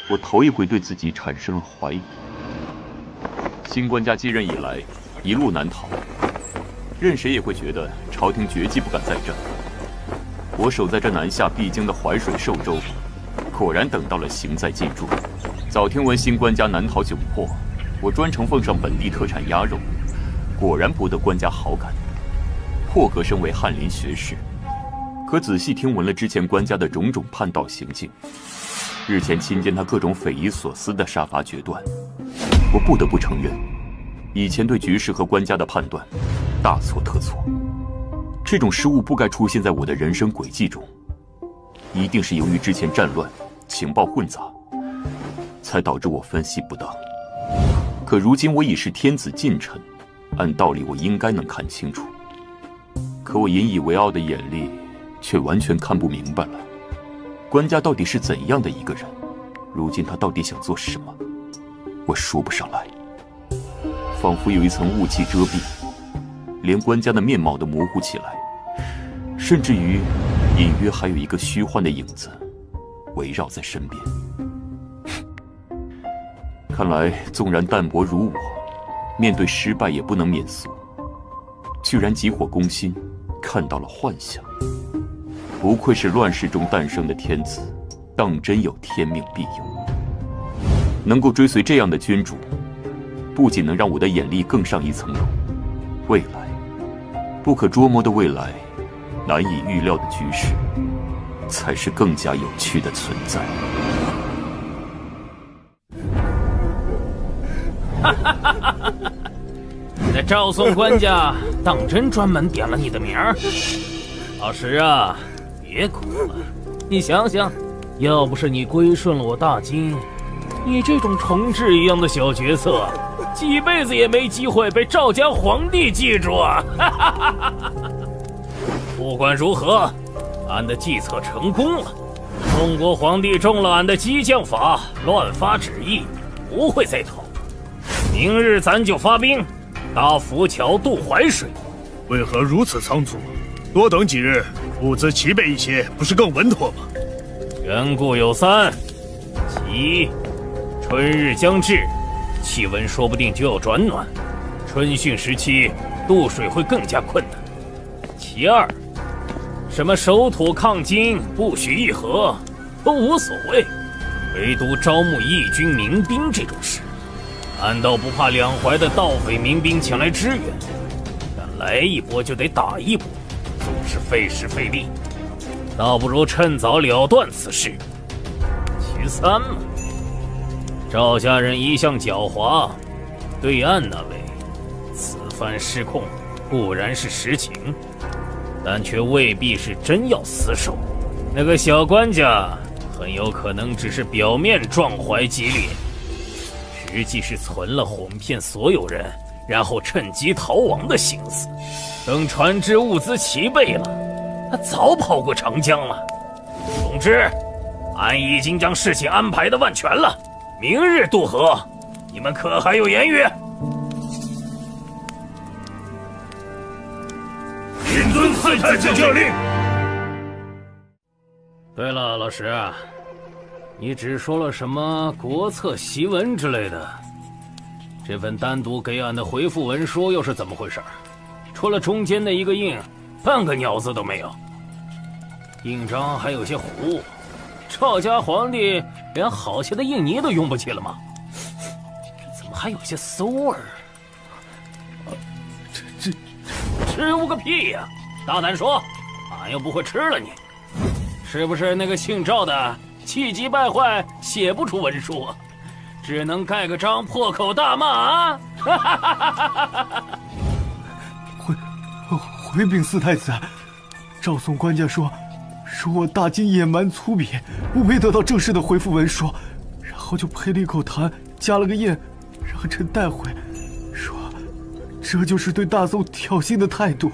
我头一回对自己产生了怀疑。新官家继任以来，一路难逃，任谁也会觉得朝廷绝技不敢再战。我守在这南下必经的淮水寿州，果然等到了行在进驻。早听闻新官家难逃窘迫，我专程奉上本地特产鸭肉，果然博得官家好感，破格升为翰林学士。可仔细听闻了之前官家的种种叛道行径，日前亲见他各种匪夷所思的杀伐决断，我不得不承认，以前对局势和官家的判断大错特错。这种失误不该出现在我的人生轨迹中，一定是由于之前战乱、情报混杂，才导致我分析不当。可如今我已是天子近臣，按道理我应该能看清楚，可我引以为傲的眼力却完全看不明白了。官家到底是怎样的一个人？如今他到底想做什么？我说不上来，仿佛有一层雾气遮蔽，连官家的面貌都模糊起来，甚至于隐约还有一个虚幻的影子围绕在身边。看来纵然淡泊如我，面对失败也不能免俗。居然急火攻心，看到了幻想。不愧是乱世中诞生的天子，当真有天命庇佑。能够追随这样的君主，不仅能让我的眼力更上一层楼，未来不可捉摸的未来，难以预料的局势，才是更加有趣的存在。哈哈哈哈哈！那赵宋官家当真专门点了你的名儿？老石啊，别哭了，你想想，要不是你归顺了我大金，你这种重置一样的小角色，几辈子也没机会被赵家皇帝记住啊！哈哈哈哈哈！不管如何，俺的计策成功了，宋国皇帝中了俺的激将法，乱发旨意，不会再逃。明日咱就发兵，搭浮桥渡淮水。为何如此仓促？多等几日，物资齐备一些，不是更稳妥吗？缘故有三：其一，春日将至，气温说不定就要转暖，春汛时期渡水会更加困难；其二，什么守土抗金、不许议和都无所谓，唯独招募义军民兵这种事，俺倒不怕两淮的盗匪民兵前来支援，但来一波就得打一波，总是费时费力，倒不如趁早了断此事。其三嘛，赵家人一向狡猾，对岸那位此番失控固然是实情，但却未必是真要死守。那个小官家很有可能只是表面壮怀激烈，实际是存了哄骗所有人，然后趁机逃亡的心思。等船只物资齐备了，他早跑过长江了。总之，俺已经将事情安排得万全了。明日渡河，你们可还有言语？谨遵太子教令。对了，老石，你只说了什么国策檄文之类的，这份单独给俺的回复文书又是怎么回事？除了中间那一个印，半个鸟字都没有。印章还有些糊，赵家皇帝连好些的印泥都用不起了吗？这怎么还有些馊味儿？这吃污个屁呀！大胆说，俺又不会吃了你。是不是那个姓赵的气急败坏，写不出文书，只能盖个章破口大骂啊？回禀四太子，赵宋官家说我大惊野蛮粗鄙，不配得到正式的回复文书，然后就赔了一口痰，加了个印，让臣带回，说这就是对大宋挑衅的态度。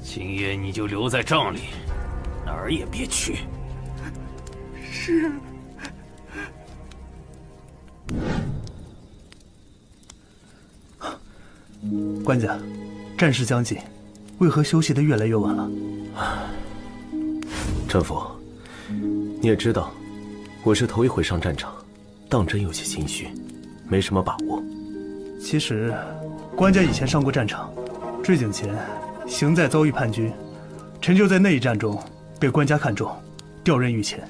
今夜你就留在帐里，哪儿也别去。是。官家，战事将近，为何休息得越来越晚了？丈夫，你也知道，我是头一回上战场，当真有些心虚，没什么把握。其实，官家以前上过战场，坠井前，邢在遭遇叛军，臣就在那一战中被官家看中，调任御前。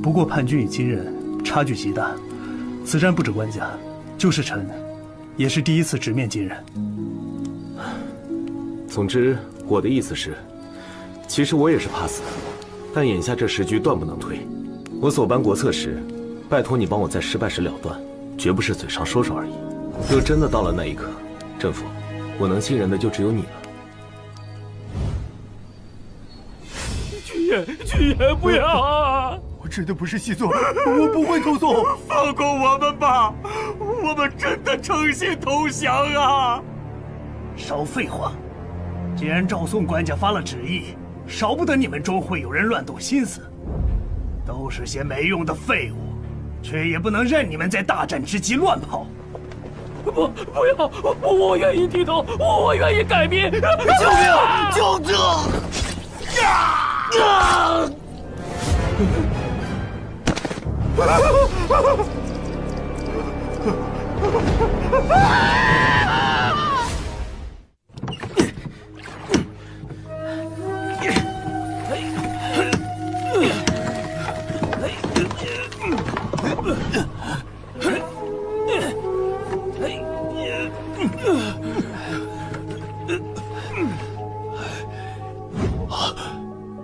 不过叛军与金人差距极大，此战不止官家，就是臣，也是第一次直面金人。总之，我的意思是，其实我也是怕死，但眼下这时局断不能退。我所颁国策时，拜托你帮我在失败时了断，绝不是嘴上说说而已。若真的到了那一刻，政府，我能信任的就只有你了。君言不要啊！我真的不是细作，我不会投送。放过我们吧，我们真的诚心投降啊！少废话！既然赵宋官家发了旨意，少不得你们中会有人乱动心思。都是些没用的废物，却也不能任你们在大战之际乱跑。不要！我愿意低头，我愿意改变！救命！救命！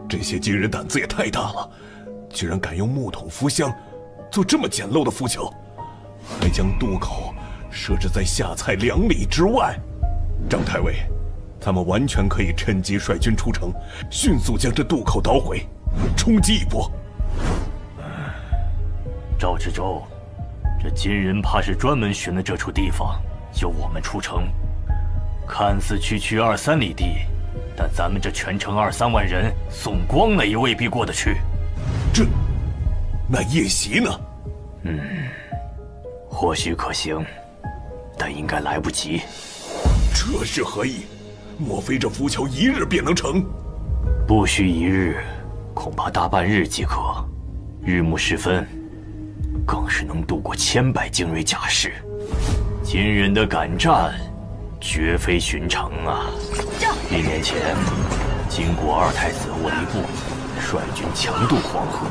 这些金人胆子也太大了，居然敢用木桶敷香，做这么简陋的浮桥，还将渡口设置在下蔡2里之外。张太尉，咱们完全可以趁机率军出城，迅速将这渡口捣毁，冲击一波。赵知州，这金人怕是专门选了这处地方，由我们出城。看似区区2-3里地，但咱们这全城2-3万人，送光了也未必过得去。那夜袭呢？或许可行，但应该来不及。这是何意？莫非这浮桥一日便能成？不需一日，恐怕大半日即可。日暮时分，更是能度过千百精锐甲士。金人的敢战，绝非寻常啊！1年前，金国2太子沃离部率军强渡黄河，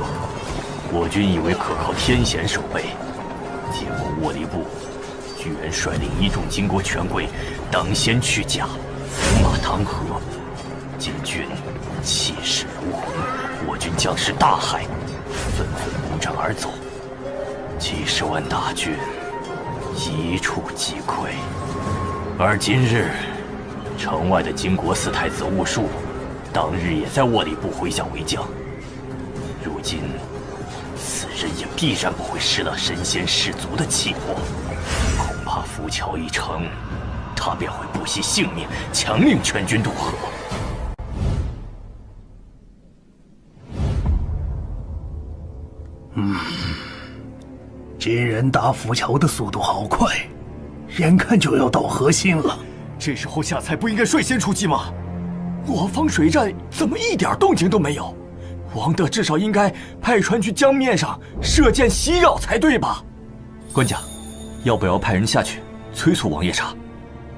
我军以为可靠天险守备，结果沃离部居然率领1众金国权贵当先去甲，伏马淌河。金军气势如虹，我军将士大骇，纷纷不战而走。几十万大军一触即溃。而今日，城外的金国4太子兀术，当日也在沃里部麾下为将。如今，此人也必然不会失了身先士卒的气魄。恐怕浮桥一成，他便会不惜性命，强令全军渡河。金人打浮桥的速度好快，眼看就要到河心了。这时候下菜不应该率先出击吗？我方水战怎么一点动静都没有？王德至少应该派船去江面上射箭袭扰才对吧？官家，要不要派人下去催促王夜叉，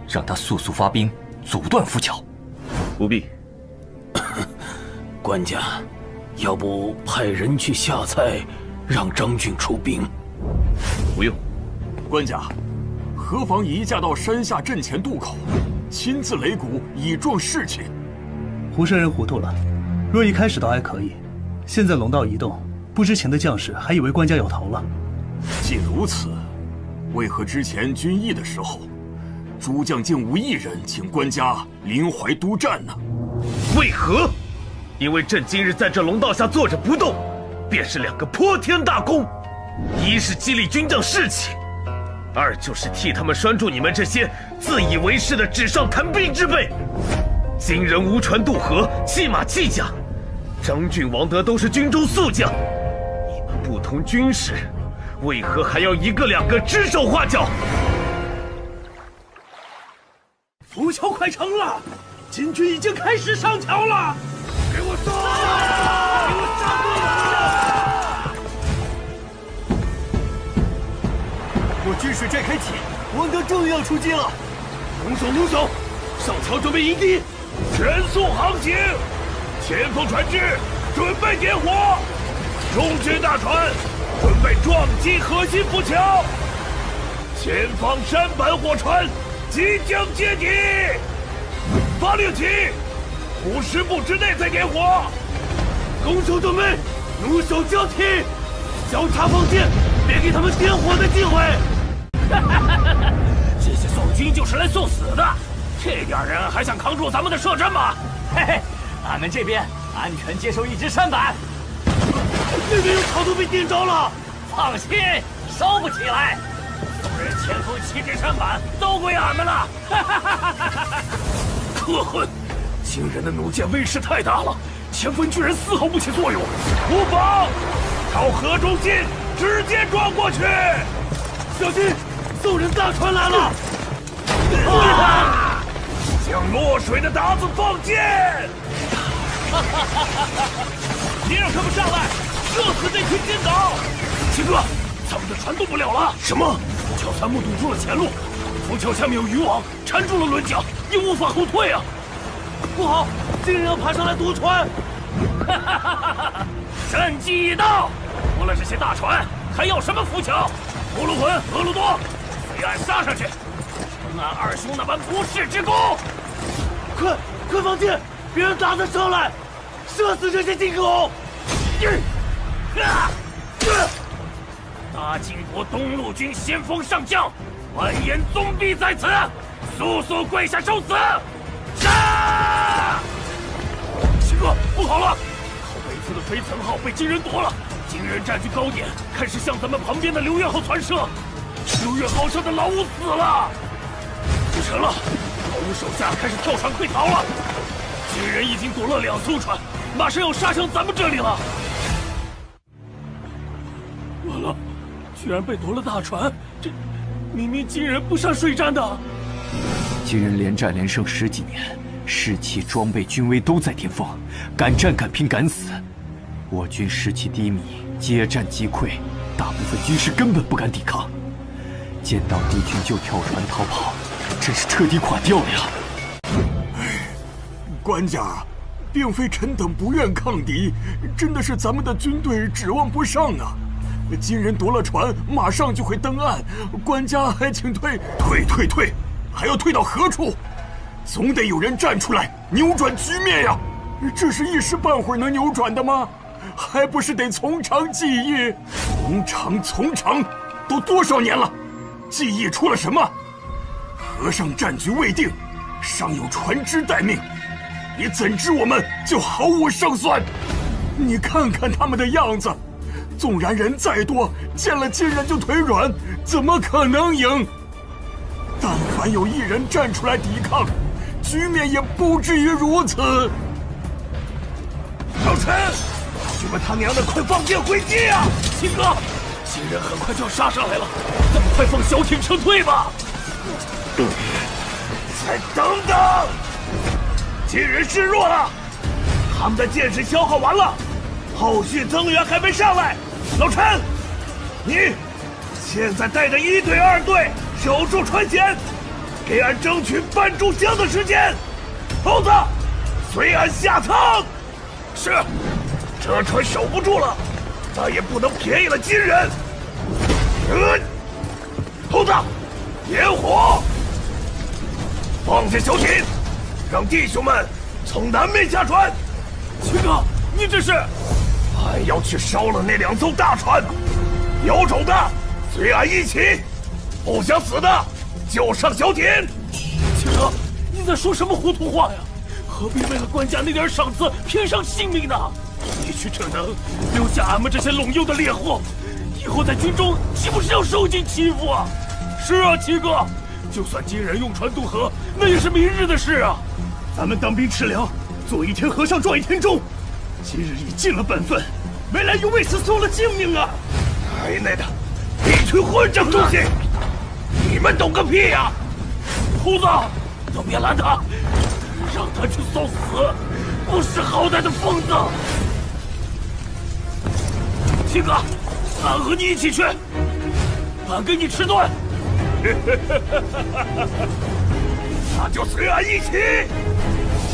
让他速速发兵阻断浮桥？不必。官家，要不派人去下菜，让张俊出兵？不用。官家，何妨移驾到山下阵前渡口，亲自擂鼓以壮士气？胡生人糊涂了，若一开始倒还可以，现在龙道移动，不知情的将士还以为官家有逃了。既如此，为何之前军役的时候，诸将竟无一人请官家临淮督战呢？为何？因为朕今日在这龙道下坐着不动，便是2个泼天大功：一是激励军将士气，二就是替他们拴住你们这些自以为是的纸上谈兵之辈。今人无船渡河，弃马弃甲，张俊、王德都是军中宿将，你们不通军事，为何还要1个2个指手画脚？浮桥快成了，金军已经开始上桥了，给我上！给我上！我军水战开启，王德正要出击了。龙首，上桥准备迎敌，全速航行，前锋船只准备点火，中军大船准备撞击核心浮桥，前方舢板火船即将接敌，发令旗，50步之内再点火。攻守准备，弩手交替，交叉放箭，别给他们点火的机会。这些宋军就是来送死的，这点人还想扛住咱们的射阵吗？嘿嘿，俺们这边安全接收一只舢板。那边有草都被电着了，放心，烧不起来。宋人前锋7只舢板都归俺们了。可恨！金人的弩箭威势太大了，前锋居然丝毫不起作用。不妨朝河中心直接撞过去。小心，宋人大船来了！向落水的鞑子放箭！别让他们上来，射死这群奸党！秦哥，咱们的船动不了了。什么？浮桥残木堵住了前路，浮桥下面有渔网缠住了轮桨，也无法后退啊！不好，金人要爬上来夺船！战机已到，除了这些大船，还要什么浮桥？呼卢浑、鄂鲁多，随岸杀上去，承俺二兄那般不世之功！快放箭，别让鞑子上来，射死这些进口！大晋国东路军先锋上将完颜宗弼在此，速速跪下受死！杀！秦哥，不好了！靠北侧的飞岑号被金人夺了，金人占据高点，开始向咱们旁边的刘越号传射。刘越号上的老五死了，不成了，老五手下开始跳船溃逃了。金人已经夺了2艘船，马上要杀向咱们这里了。完了，居然被夺了大船！这明明金人不上水战的。金人连战连胜10几年，士气、装备、军威都在巅峰，敢战敢拼敢死。我军士气低迷，接战击溃，大部分军士根本不敢抵抗，见到敌军就跳船逃跑，真是彻底垮掉了呀！官家，并非臣等不愿抗敌，真的是咱们的军队指望不上啊！金人夺了船，马上就会登岸，官家还请退，退，还要退到何处？总得有人站出来扭转局面呀！这是一时半会儿能扭转的吗？还不是得从长计议？从长，都多少年了？计议出了什么？河上战局未定，尚有船只待命，你怎知我们就毫无胜算？你看看他们的样子，纵然人再多，见了金人就腿软，怎么可能赢？但凡有1人站出来抵抗，局面也不至于如此。老臣，军们他娘的快放箭回击啊！秦哥，金人很快就要杀上来了，咱们快放小艇撤退吧。再等等，金人示弱了，他们的箭矢消耗完了，后续增援还没上来。老陈，你现在带着1队、2队守住船舷，给俺争取半炷香的时间。猴子，随俺下舱。是，这船守不住了，咱也不能便宜了金人。猴子，点火！放下小艇，让弟兄们从南面下船。秦哥，你这是？俺要去烧了那2艘大船，有种的随俺一起，不想死的就上小艇。秦哥，你在说什么糊涂话呀？何必为了官家那点赏赐拼上性命呢？你去逞能，留下俺们这些陇右的烈货，以后在军中岂不是要受尽欺负啊？是啊，秦哥，就算金人用船渡河，那也是明日的事啊。咱们当兵吃粮，做一天和尚撞一天钟。今日已尽了本分，没来由为此送了性命啊！奶奶的，一群混账东西！你们懂个屁呀！胡子，都别拦他，让他去送死，不识好歹的疯子！秦哥，俺和你一起去，俺给你吃顿。那就随俺一起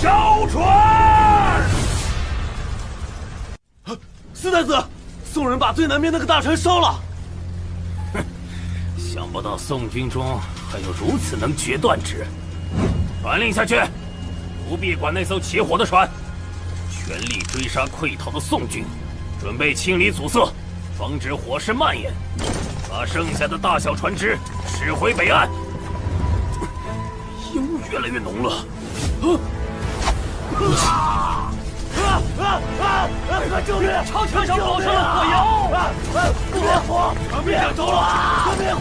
烧船。四太子，宋人把最南边那个大船烧了。哼，想不到宋军中还有如此能决断之人。传令下去，不必管那艘起火的船，全力追杀溃逃的宋军，准备清理阻塞，防止火势蔓延。把剩下的大小船只驶回北岸。烟雾越来越浓了。快救命！长枪上跑上了火药！灭火！别走了！灭火！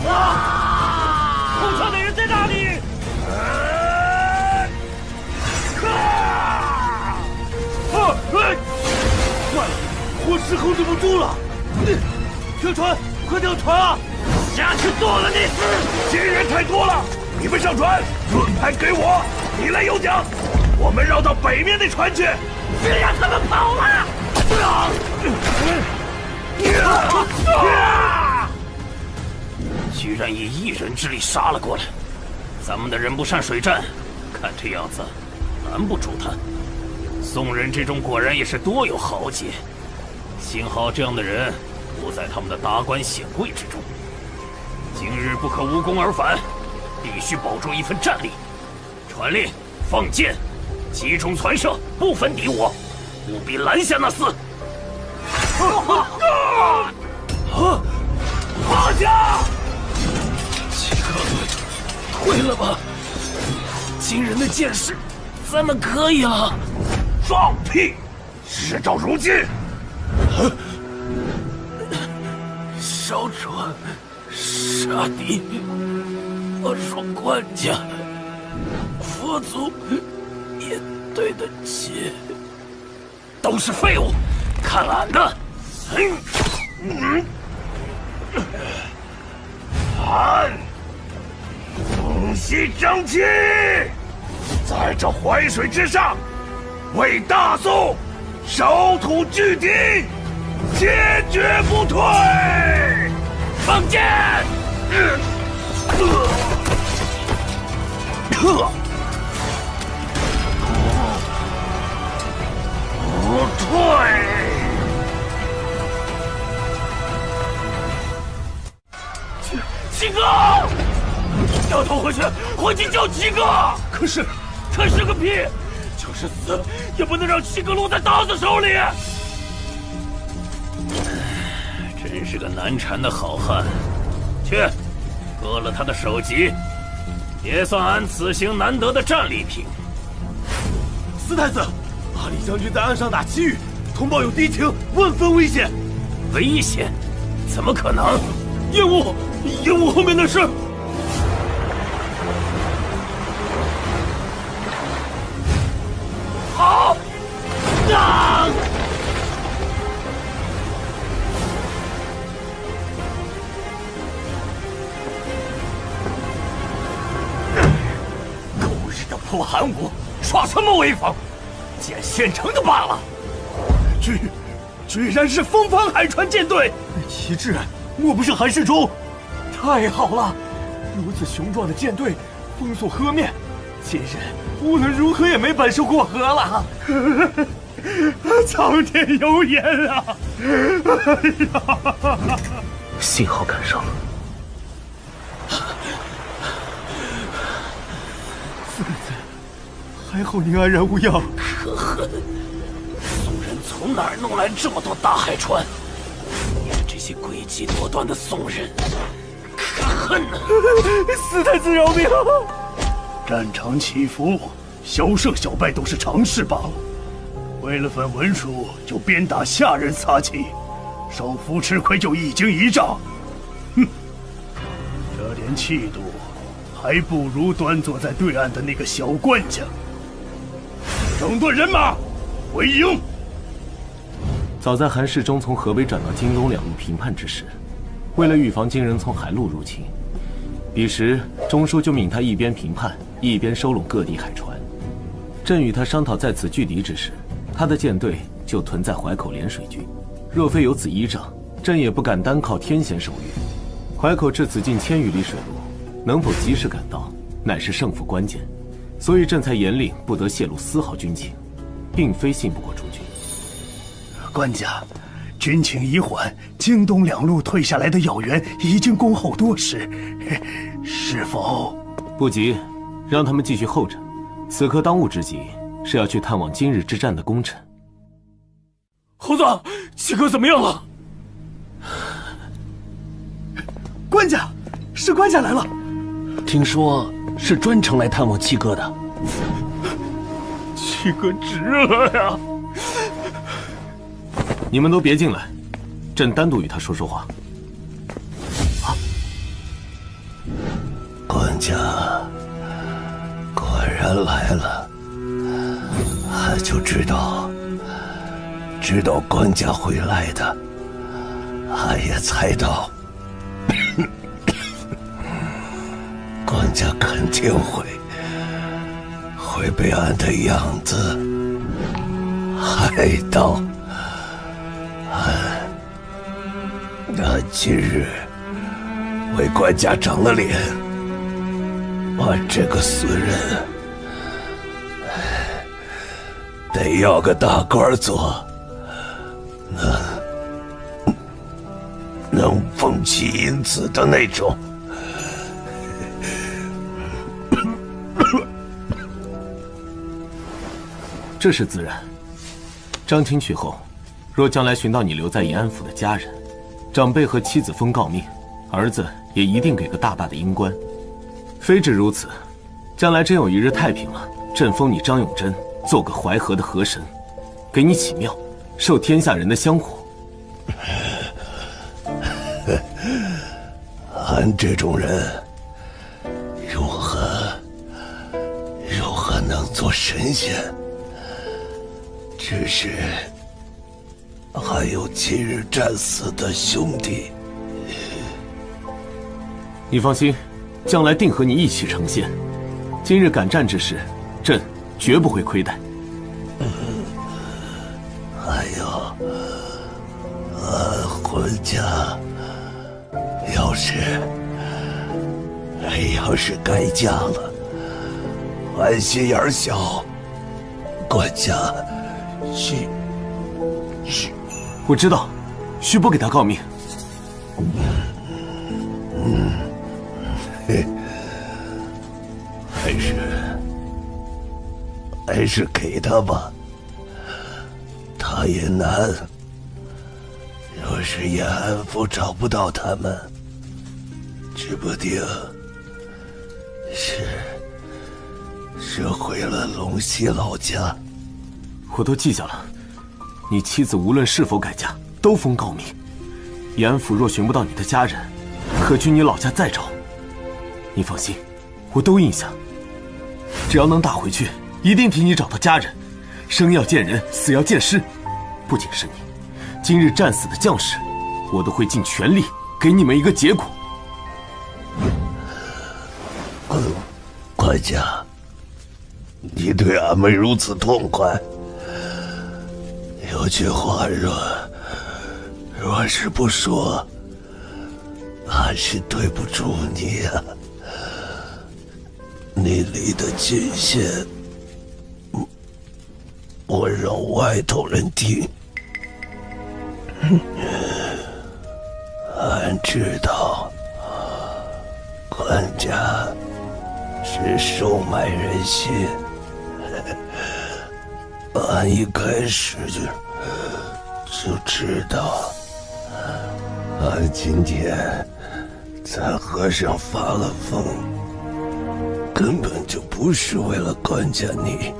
控枪的人在哪里？坏了，火势控制不住了！跳船，快跳船啊！下去剁了你死！金人太多了，你们上船，盾牌给我，你来有奖。我们绕到北面那船去，别让他们跑了！居然以1人之力杀了过来，咱们的人不善水战，看这样子难不住他。宋人之中果然也是多有豪杰，幸好这样的人不在他们的达官显贵之中。今日不可无功而返，必须保住一份战力。传令，放箭，集中传射，不分敌我，务必拦下那厮。放下！秦哥，退了吧，金人的箭矢，咱们可以了。放屁！事到如今，烧船杀敌，我说官家佛祖也对得起。都是废物，看俺的！俺东西争气，在这淮水之上，为大宋守土拒敌，坚决不退！放箭！不退！七哥，掉头回去救七哥！可是个屁！就是死，也不能让七哥落在刀子手里。真是个难缠的好汉，去，割了他的首级，也算俺此行难得的战利品。四太子，阿里将军在岸上打西域，通报有敌情，万分危险。危险？怎么可能？烟雾后面的是。好，口含糊，耍什么威风？见县城的罢了。居然是风帆海船舰队！旗帜，莫不是韩世忠？太好了，如此雄壮的舰队，封锁河面，今日无论如何也没本事过河了。苍天有眼啊！幸好赶上了。夫人，还好您安然无恙。可恨！宋人从哪儿弄来这么多大海船？你们这些诡计多端的宋人，可恨啊！四太子饶命！战场起伏，小胜小败都是常事罢了。为了份文书就鞭打下人撒气，少夫吃亏就一惊一乍。哼，这点气度，还不如端坐在对岸的那个小官家。整顿人马，回营。早在韩世忠从河北转到京东两路平叛之时，为了预防金人从海路入侵，彼时中书就命他一边平叛，一边收拢各地海船。朕与他商讨在此拒敌之时，他的舰队就屯在淮口涟水郡。若非有此依仗，朕也不敢单靠天险守御。淮口至此近1000余里水路，能否及时赶到，乃是胜负关键。所以朕才严令不得泄露丝毫军情，并非信不过诸军。官家，军情已缓，京东两路退下来的要员已经恭候多时，是否不急？让他们继续候着。此刻当务之急是要去探望今日之战的功臣。猴子，七哥怎么样了？官家，是官家来了。听说是专程来探望七哥的。七哥值了呀！你们都别进来，朕单独与他说说话。官家果然来了，就知道官家会来的，俺也猜到，官家肯定会被俺的样子害到。俺今日为官家长了脸，我这个损人得要个大官做，能风起云子的那种。这是自然。张青去后，若将来寻到你留在延安府的家人，长辈和妻子封诰命，儿子也一定给个大大的阴官。非止如此，将来真有一日太平了，朕封你张永贞做个淮河的河神，给你起庙，受天下人的香火。俺这种人，如何能做神仙？只是还有今日战死的兄弟。你放心，将来定和你一起成仙。今日赶战之事，朕绝不会亏待。哎呦，俺浑家要是改嫁了，俺心眼小，官家需我知道，徐伯给他诰命。还是给他吧，他也难。若是延安府找不到他们，指不定是回了陇西老家。我都记下了，你妻子无论是否改嫁，都封诰命。延安府若寻不到你的家人，可去你老家再找。你放心，我都印下。只要能打回去，一定替你找到家人。生要见人，死要见尸。不仅是你，今日战死的将士，我都会尽全力给你们一个结果。官家，你对俺们如此痛快。有句话若是不说，俺是对不住你呀。你离的金线，我让外头人听。俺知道，官家是收买人心。俺一开始就知道，俺今天在河上发了疯，根本就不是为了官家你，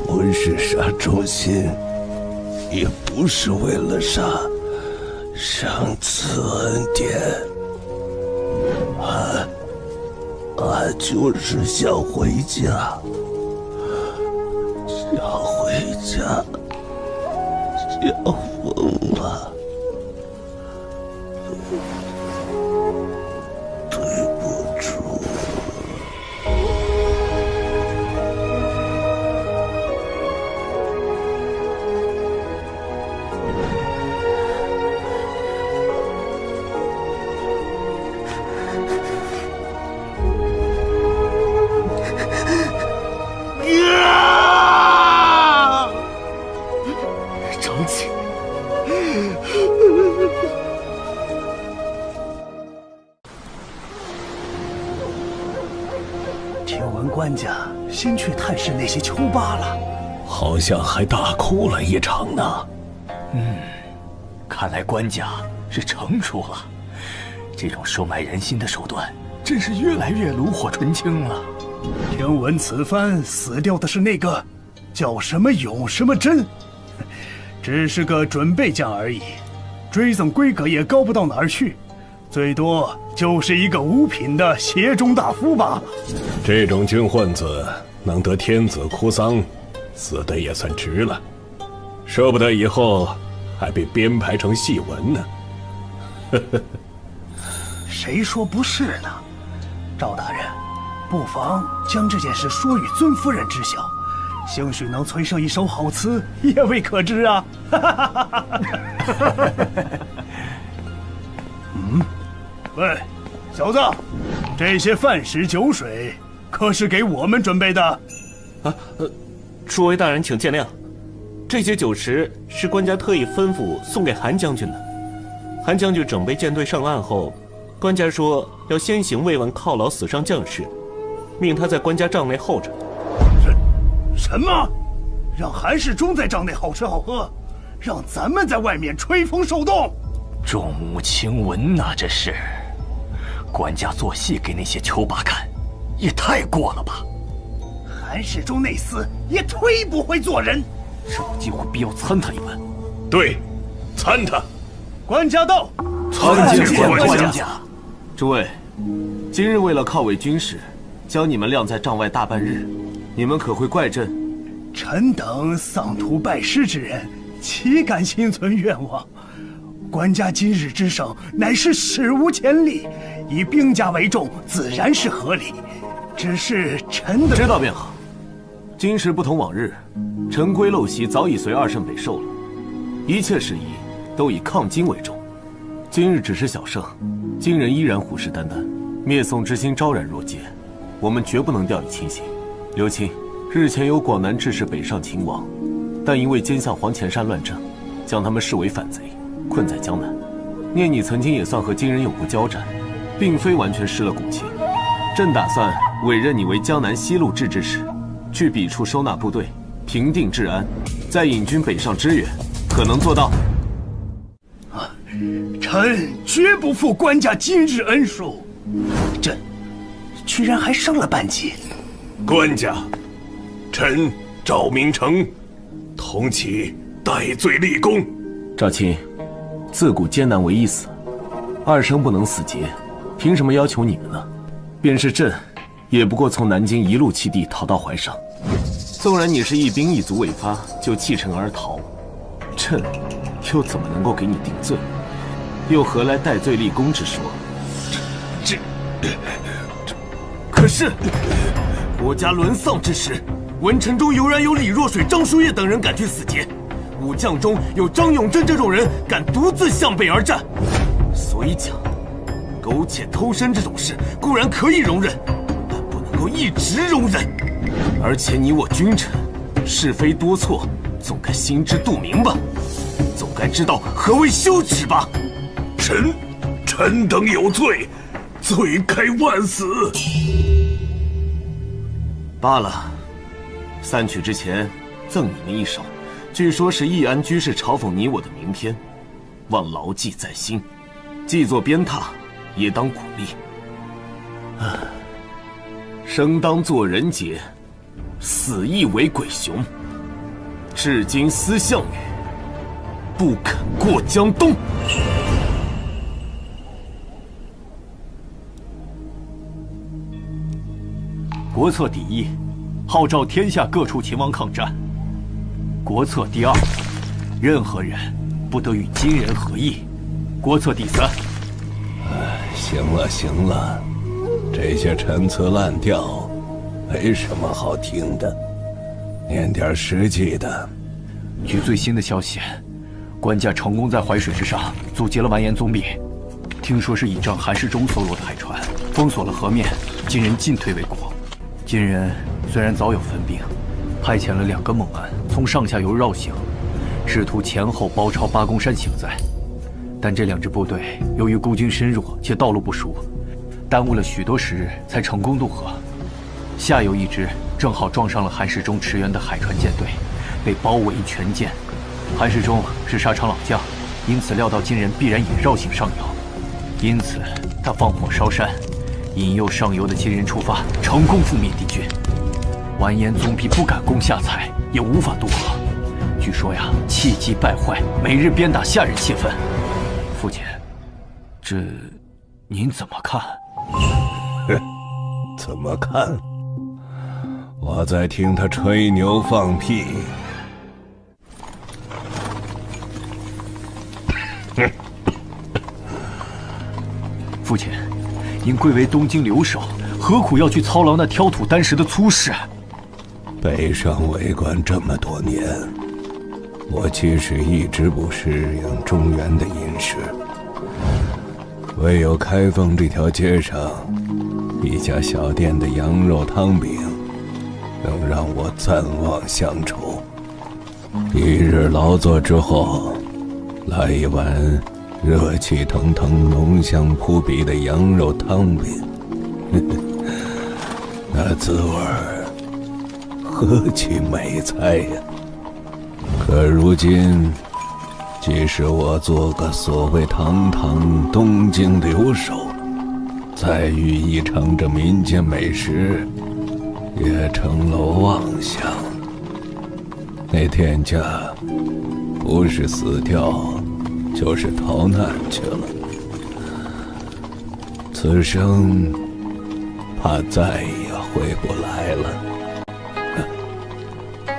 不是杀忠心，也不是为了杀上次恩典，俺就是想回家，想回家，想疯了。对不住。长子，听闻官家先去探视那些丘巴了，好像还大哭了一场呢。看来官家是成熟了，这种收买人心的手段真是越来越炉火纯青了。听闻此番死掉的是那个叫什么勇什么真，只是个准备将而已，追赠规格也高不到哪儿去，最多就是一个五品的协中大夫罢了。这种军混子能得天子哭丧，死的也算值了，说不得以后还被编排成戏文呢。谁说不是呢？赵大人，不妨将这件事说与尊夫人知晓，兴许能催生一首好词，也未可知啊。喂，小子，这些饭食酒水可是给我们准备的？诸位大人请见谅，这些酒食是官家特意吩咐送给韩将军的。韩将军整备舰队上岸后，官家说要先行慰问犒劳死伤将士，命他在官家帐内候着。什么？让韩世忠在帐内好吃好喝，让咱们在外面吹风受冻？重武轻文呐，这是官家做戏给那些丘巴看，也太过了吧！韩世忠那厮也忒不会做人，这几乎必要参他一般。对，参他。官家到，参见官家。诸位，今日为了犒慰军士，将你们晾在帐外大半日，你们可会怪朕？臣等丧徒败师之人，岂敢心存愿望？官家今日之胜，乃是史无前例，以兵家为重，自然是合理。只是臣的知道便好。今时不同往日，臣归陋习早已随二圣北受了，一切事宜都以抗金为重。今日只是小胜，金人依然虎视眈眈，灭宋之心昭然若揭，我们绝不能掉以轻心。刘钦，日前有广南志士北上秦王，但因为奸相黄潜山乱政，将他们视为反贼，困在江南。念你曾经也算和金人有过交战，并非完全失了骨气。朕打算委任你为江南西路制置使，去彼处收纳部队，平定治安，再引军北上支援，可能做到？臣绝不负官家今日恩殊。朕居然还升了半级。官家，臣赵明诚，同起戴罪立功。赵钦，自古艰难为一死，二生不能死节，凭什么要求你们呢？便是朕，也不过从南京一路弃地逃到淮上。纵然你是一兵一卒未发就弃城而逃，朕又怎么能够给你定罪？又何来戴罪立功之说？可是，国家沦丧之时，文臣中悠然有李若水、张叔夜等人敢去死节，武将中有张永贞这种人敢独自向北而战。所以讲，苟且偷生这种事固然可以容忍，但不能够一直容忍。而且你我君臣，是非多错，总该心知肚明吧？总该知道何为羞耻吧？臣等有罪，罪该万死。罢了，散去之前赠你们一首，据说是易安居士嘲讽你我的名篇，望牢记在心，既作鞭挞，也当鼓励。生当作人杰，死亦为鬼雄。至今思项羽，不肯过江东。国策第一，号召天下各处秦王抗战；国策第二，任何人不得与金人合议；国策第三。行了，这些陈词滥调没什么好听的，念点实际的。据最新的消息，关家成功在淮水之上阻截了完颜宗弼，听说是倚仗韩世忠搜罗的海船，封锁了河面，金人进退维谷。金人虽然早有分兵，派遣了2个猛安从上下游绕行，试图前后包抄八公山行在，但这2支部队由于孤军深弱且道路不熟，耽误了许多时日才成功渡河。下游一支正好撞上了韩世忠驰援的海船舰队，被包围全歼。韩世忠是沙场老将，因此料到金人必然也绕行上游，因此他放火烧山，引诱上游的金人出发，成功覆灭敌军。完颜宗弼不敢攻下蔡，也无法渡河。据说呀，气急败坏，每日鞭打下人泄愤。父亲，这您怎么看？怎么看？我在听他吹牛放屁。父亲，您贵为东京留守，何苦要去操劳那挑土担石的粗事？北上为官这么多年，我其实一直不适应中原的饮食。唯有开封这条街上一家小店的羊肉汤饼，能让我暂忘乡愁。一日劳作之后，来一碗热气腾腾、浓香扑鼻的羊肉汤饼，那滋味何其美哉呀！可如今，即使我做个所谓堂堂东京留守，再欲一尝这民间美食，也成了妄想。那店家不是死掉，就是逃难去了。此生怕再也回不来了。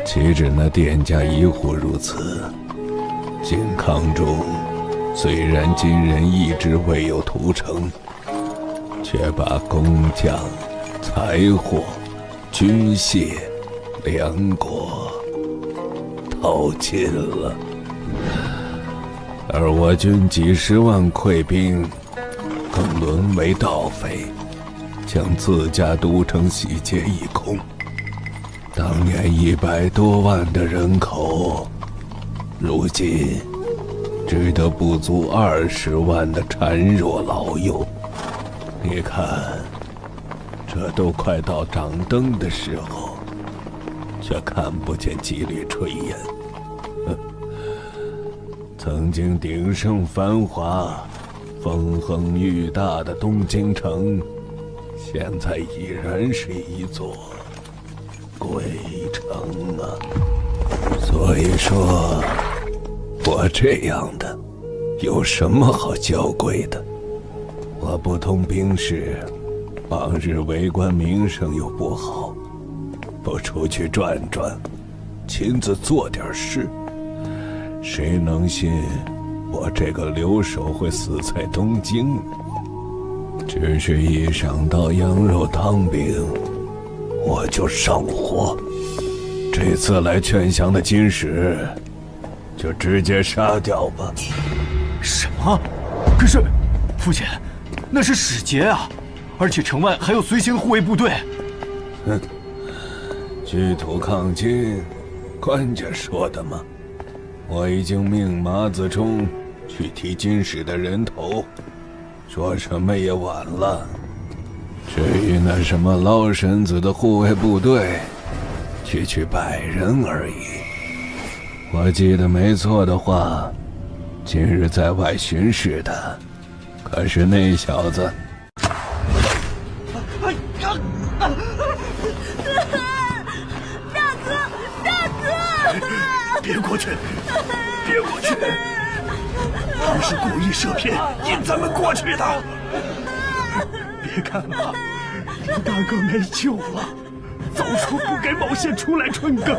岂止那店家一户如此，靖康中虽然金人一直未有屠城，却把工匠、财货、军械、粮国掏尽了。而我军几十万溃兵更沦为盗匪，将自家都城洗劫一空。当年100多万的人口，如今只得不足20万的孱弱老幼。你看，这都快到掌灯的时候，却看不见几缕炊烟。曾经鼎盛繁华、风横裕大的东京城，现在已然是一座鬼城啊！所以说，我这样的有什么好娇贵的？我不通兵事，往日为官名声又不好，不出去转转，亲自做点事，谁能信我这个留守会死在东京呢？只是一想到羊肉汤饼，我就上火。这次来劝降的金使，就直接杀掉吧。什么？可是，父亲，那是使节啊，而且城外还有随行的护卫部队。哼，拒土抗金，官家说的吗？我已经命马子忠去提金使的人头，说什么也晚了。至于那什么捞神子的护卫部队，区区100人而已。我记得没错的话，今日在外巡视的可是那小子。别过去！别过去！他是故意设骗引咱们过去的。别看了，李大哥没救了，早说不该冒险出来春耕。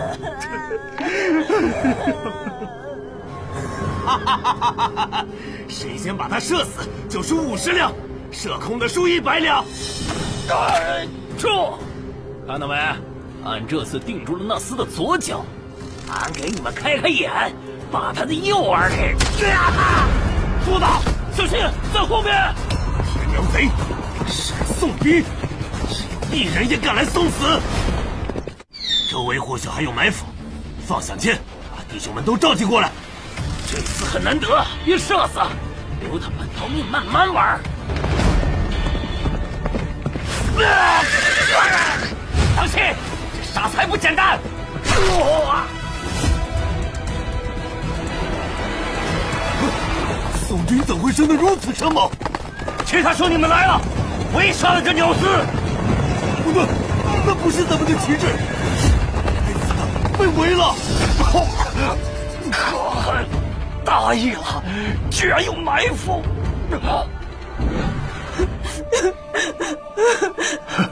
谁先把他射死，就输50两，射空的输100两。住！看到没？俺这次定住了那厮的左脚，俺给你们开眼，把他的右耳给捉到！小心，在后面！天鸟贼，是送逼，只有一人也敢来送死。周围或许还有埋伏，放响箭，把弟兄们都召集过来。这次很难得，别射死，留他半条命慢慢玩。当心，这杀才不简单！宋军怎会生得如此生猛？其他兄弟们来了，围杀了这鸟厮！不对，那不是咱们的旗帜，被围了！可恨！大意了，居然有埋伏！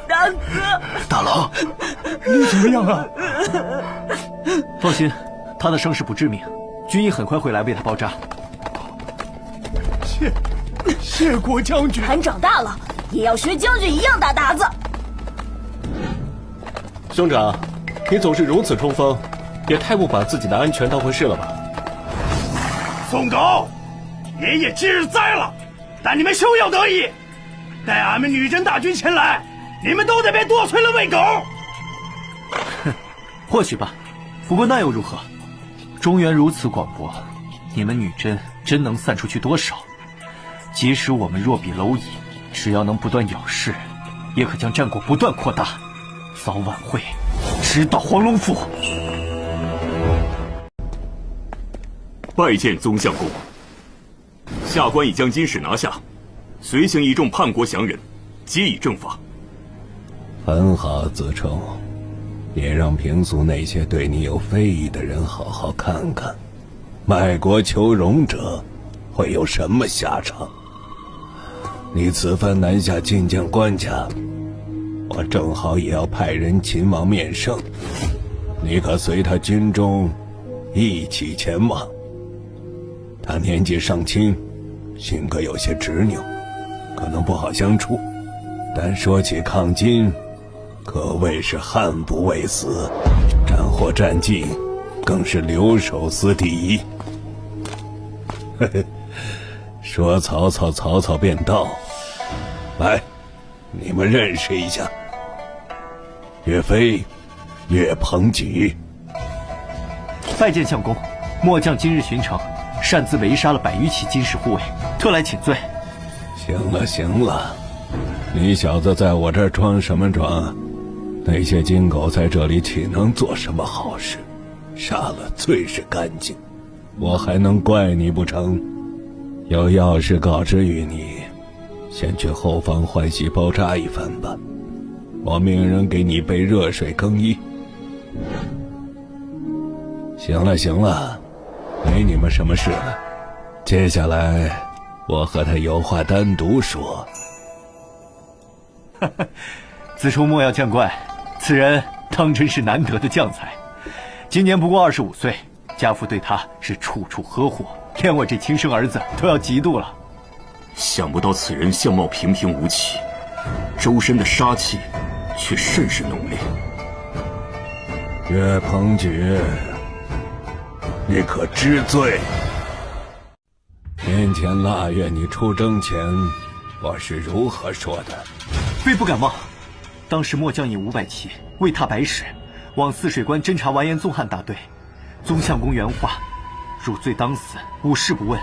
大哥，大郎，你怎么样啊？放心，他的伤势不致命，军医很快会来为他包扎。谢过将军。俺长大了也要学将军一样打鞑子。兄长，你总是如此冲锋，也太不把自己的安全当回事了吧？宋狗，爷爷今日栽了，但你们休要得意。待俺们女真大军前来，你们都得被剁碎了喂狗。哼，或许吧，不过那又如何？中原如此广博，你们女真能散出去多少？即使我们弱比蝼蚁，只要能不断咬噬，也可将战果不断扩大，早晚会直捣黄龙府。拜见宗相公。下官已将金使拿下，随行一众叛国降人，皆已正法。很好，子冲，也让平素那些对你有非议的人好好看看，卖国求荣者会有什么下场。你此番南下觐见官家，我正好也要派人秦王面圣，你可随他军中一起前往。他年纪尚轻，性格有些执拗，可能不好相处，但说起抗金，可谓是悍不畏死，斩获战绩更是留守司第一。嘿嘿，说曹操便到。来，你们认识一下，岳飞，岳鹏举。拜见相公，末将今日巡城，擅自围杀了100余起金使护卫，特来请罪。行了，你小子在我这儿装什么装？那些金狗在这里岂能做什么好事？杀了最是干净，我还能怪你不成？有要事告知于你，先去后方换洗包扎一番吧。我命人给你备热水更衣。行了，没你们什么事了。接下来我和他有话单独说。子冲莫要见怪，此人当真是难得的将才。今年不过25岁，家父对他是处处呵护，连我这亲生儿子都要嫉妒了。想不到此人相貌平平无奇，周身的杀气却甚是浓烈。岳鹏举，你可知罪？年前腊月你出征前，我是如何说的？非不敢忘。当时末将以500骑为他白使，往泗水关侦察完颜宗翰大队。宗相公原话：汝罪当死，无事不问。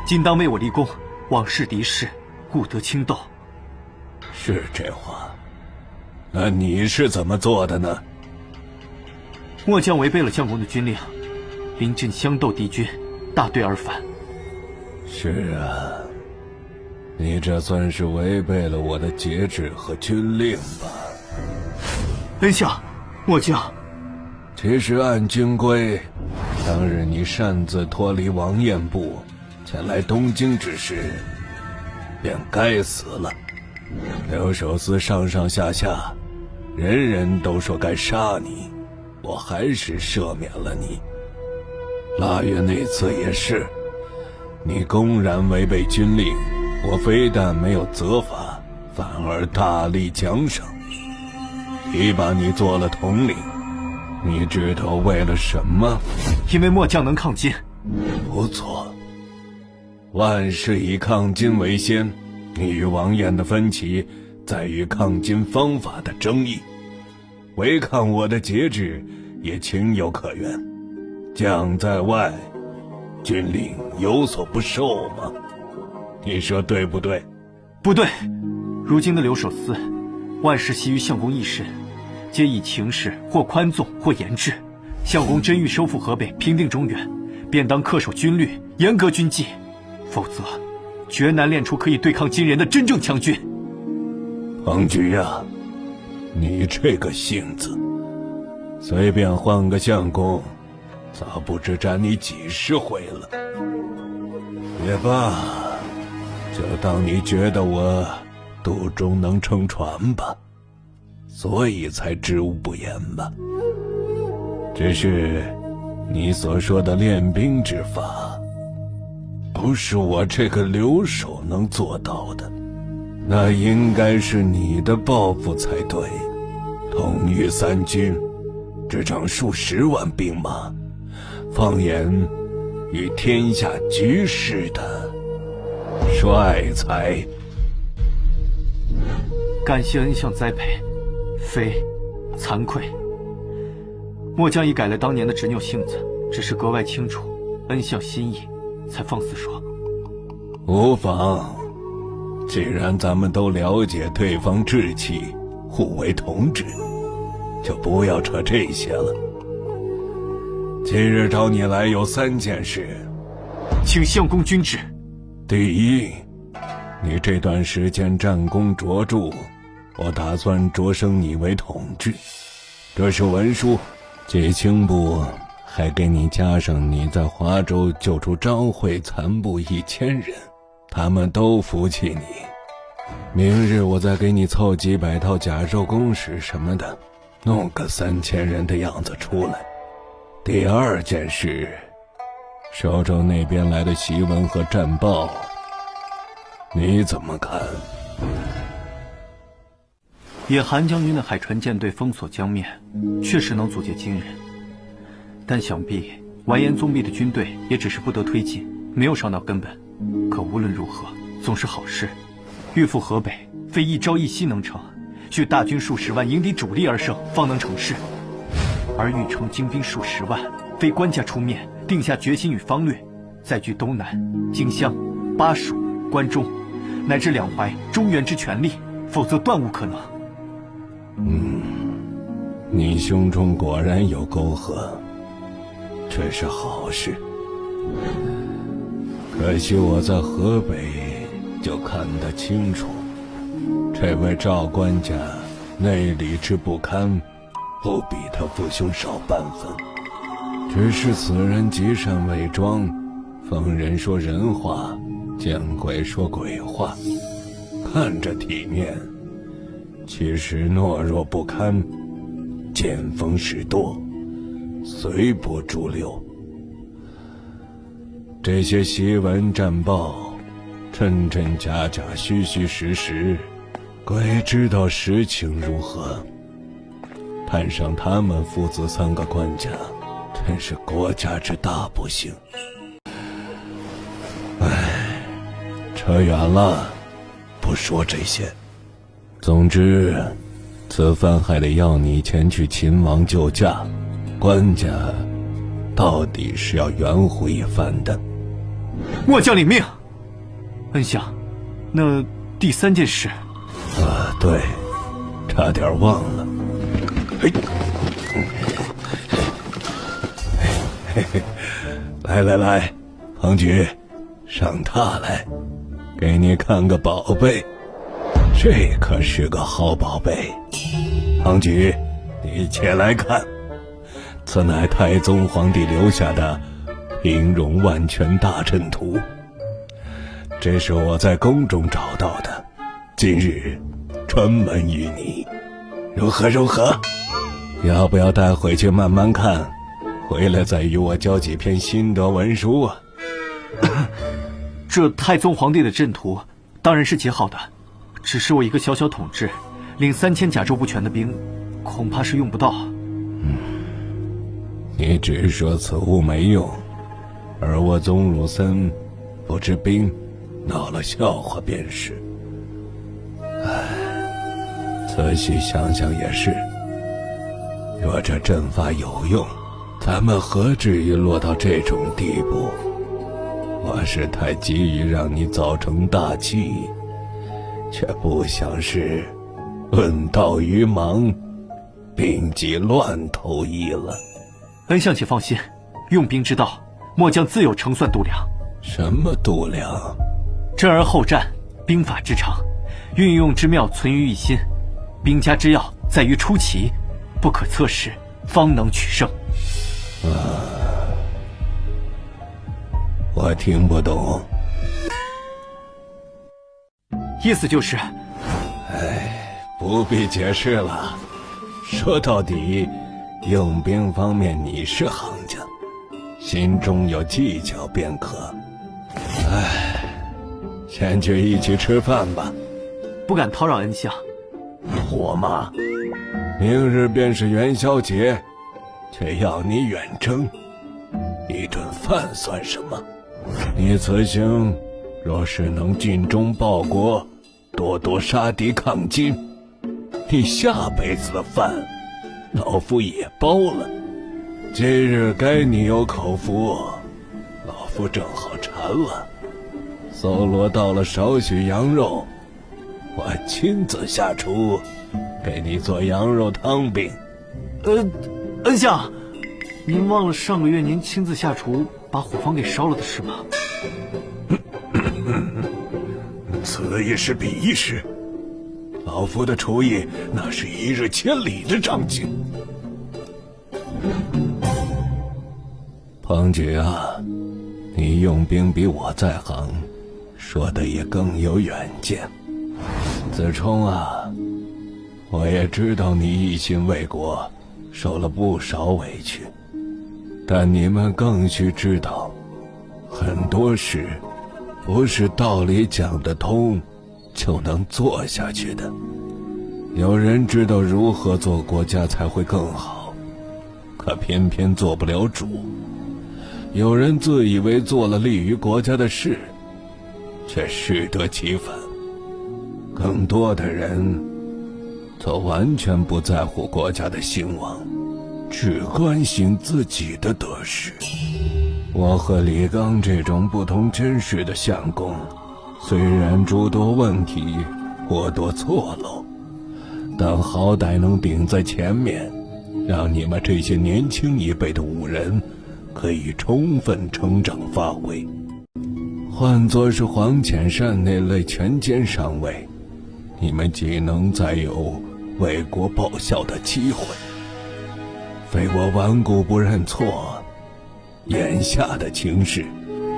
今当为我立功，往事敌视，故得轻斗。是这话。那你是怎么做的呢？末将违背了相公的军令，临阵相斗敌军，大队而返。是啊，你这算是违背了我的节制和军令吧？恩相，末将。其实按军规，当日你擅自脱离王彦部，前来东京之时，便该死了。留守司上上下下，人人都说该杀你，我还是赦免了你。腊月那次也是，你公然违背军令，我非但没有责罚，反而大力奖赏，提拔你做了统领。你知道为了什么？因为末将能抗金。不错，万事以抗金为先。你与王彦的分歧在于抗金方法的争议，违抗我的节制也情有可原。将在外，军令有所不受吗？你说对不对？不对。如今的留守司，万事系于相公一身，皆以情势或宽纵或严制。相公真欲收复河北，平定中原，便当恪守军律，严格军纪，否则绝难练出可以对抗金人的真正强军。彭举呀，你这个性子，随便换个相公，早不知斩你几十回了。也罢，就当你觉得我肚中能撑船吧，所以才知无不言吧。只是你所说的练兵之法，不是我这个留守能做到的，那应该是你的抱负才对。统御三军，执掌数十万兵马，放眼与天下局势的帅才。感谢恩相栽培，非惭愧。末将已改了当年的执拗性子，只是格外清楚恩相心意，才放肆说。无妨，既然咱们都了解对方志气，互为同志，就不要扯这些了。今日找你来有3件事，请相公君旨。第一，你这段时间战功卓著，我打算擢升你为统治。这是文书，季青部还给你加上你在华州救出张会残部1000人，他们都服气你。明日我再给你凑几百套甲胄弓矢什么的，弄个3000人的样子出来。第二件事，收州那边来的檄文和战报，你怎么看？野韩将军的海船舰队封锁江面，确实能阻截金人，但想必完颜宗弼的军队也只是不得推进，没有伤到根本。可无论如何，总是好事。欲复河北，非一朝一夕能成，需大军数十万迎敌主力而胜，方能成事。而欲成精兵数十万，非官家出面定下决心与方略，再据东南、荆襄、巴蜀、关中，乃至两淮、中原之权力，否则断无可能。你胸中果然有沟壑，这是好事。可惜我在河北就看得清楚，这位赵官家内里之不堪，不比他父兄少半分。只是此人极善伪装，逢人说人话，见鬼说鬼话，看着体面，其实懦弱不堪，见风使舵，随波逐流。这些檄文战报真真假假，虚虚实实，鬼知道实情如何。摊上他们父子3个官家，真是国家之大不幸。唉，扯远了，不说这些。总之，此番还得要你前去秦王救驾，官家到底是要圆乎一番的。末将领命。恩相，那第3件事。对，差点忘了。来，庞举，上榻来，给你看个宝贝。这可是个好宝贝。庞举，你且来看，此乃太宗皇帝留下的平戎万全大阵图，这是我在宫中找到的，今日专门与你，如何？要不要带回去慢慢看，回来再与我交几篇心得文书啊？这太宗皇帝的阵图当然是极好的，只是我一个小小统治，领3000甲胄不全的兵，恐怕是用不到。你只说此物没用，而我宗鲁森不知兵，闹了笑话便是。仔细想想也是，若这阵法有用，咱们何至于落到这种地步？我是太急于让你早成大器，却不想是论道于盲，兵计乱投医了。恩相且放心，用兵之道，末将自有成算度量。什么度量？战而后战，兵法之长，运用之妙存于一心，兵家之要在于出奇，不可测试，方能取胜。我听不懂。意思就是，不必解释了。说到底，用兵方面你是行家，心中有计较便可。先去一起吃饭吧。不敢叨扰恩相。我嘛，明日便是元宵节，却要你远征，一顿饭算什么？你此行若是能尽忠报国，多多杀敌抗金，你下辈子的饭老夫也包了。今日该你有口福，老夫正好馋了，搜罗到了少许羊肉，我亲自下厨给你做羊肉汤饼。恩相，您忘了上个月您亲自下厨把伙房给烧了的事吗？此一时彼一时，老夫的厨艺那是一日千里的长进。庞举啊，你用兵比我在行，说的也更有远见。子冲啊，我也知道你一心为国，受了不少委屈，但你们更需知道，很多事不是道理讲得通就能做下去的。有人知道如何做国家才会更好，可偏偏做不了主。有人自以为做了利于国家的事，却适得其反。更多的人则完全不在乎国家的兴亡，只关心自己的得失。我和李纲这种不通军事的相公，虽然诸多问题，颇多错漏，但好歹能顶在前面，让你们这些年轻一辈的武人可以充分成长发挥。换作是黄潜善那类全歼上尉，你们岂能再有为国报效的机会？非我顽固不认错，眼下的情势，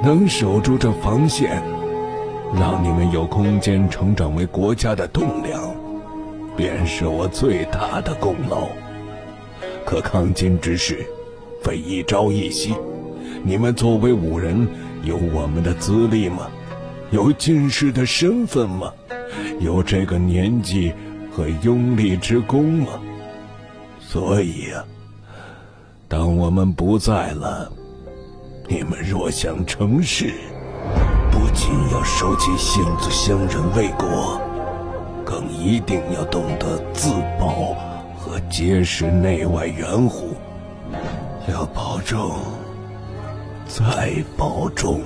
能守住这防线，让你们有空间成长为国家的栋梁，便是我最大的功劳。可抗金之事，非一朝一夕，你们作为武人，有我们的资历吗？有进士的身份吗？有这个年纪和拥立之功吗？所以啊，当我们不在了，你们若想成事，不仅要收起性子相忍为国，更一定要懂得自保和结识内外援护，要保重，再保重。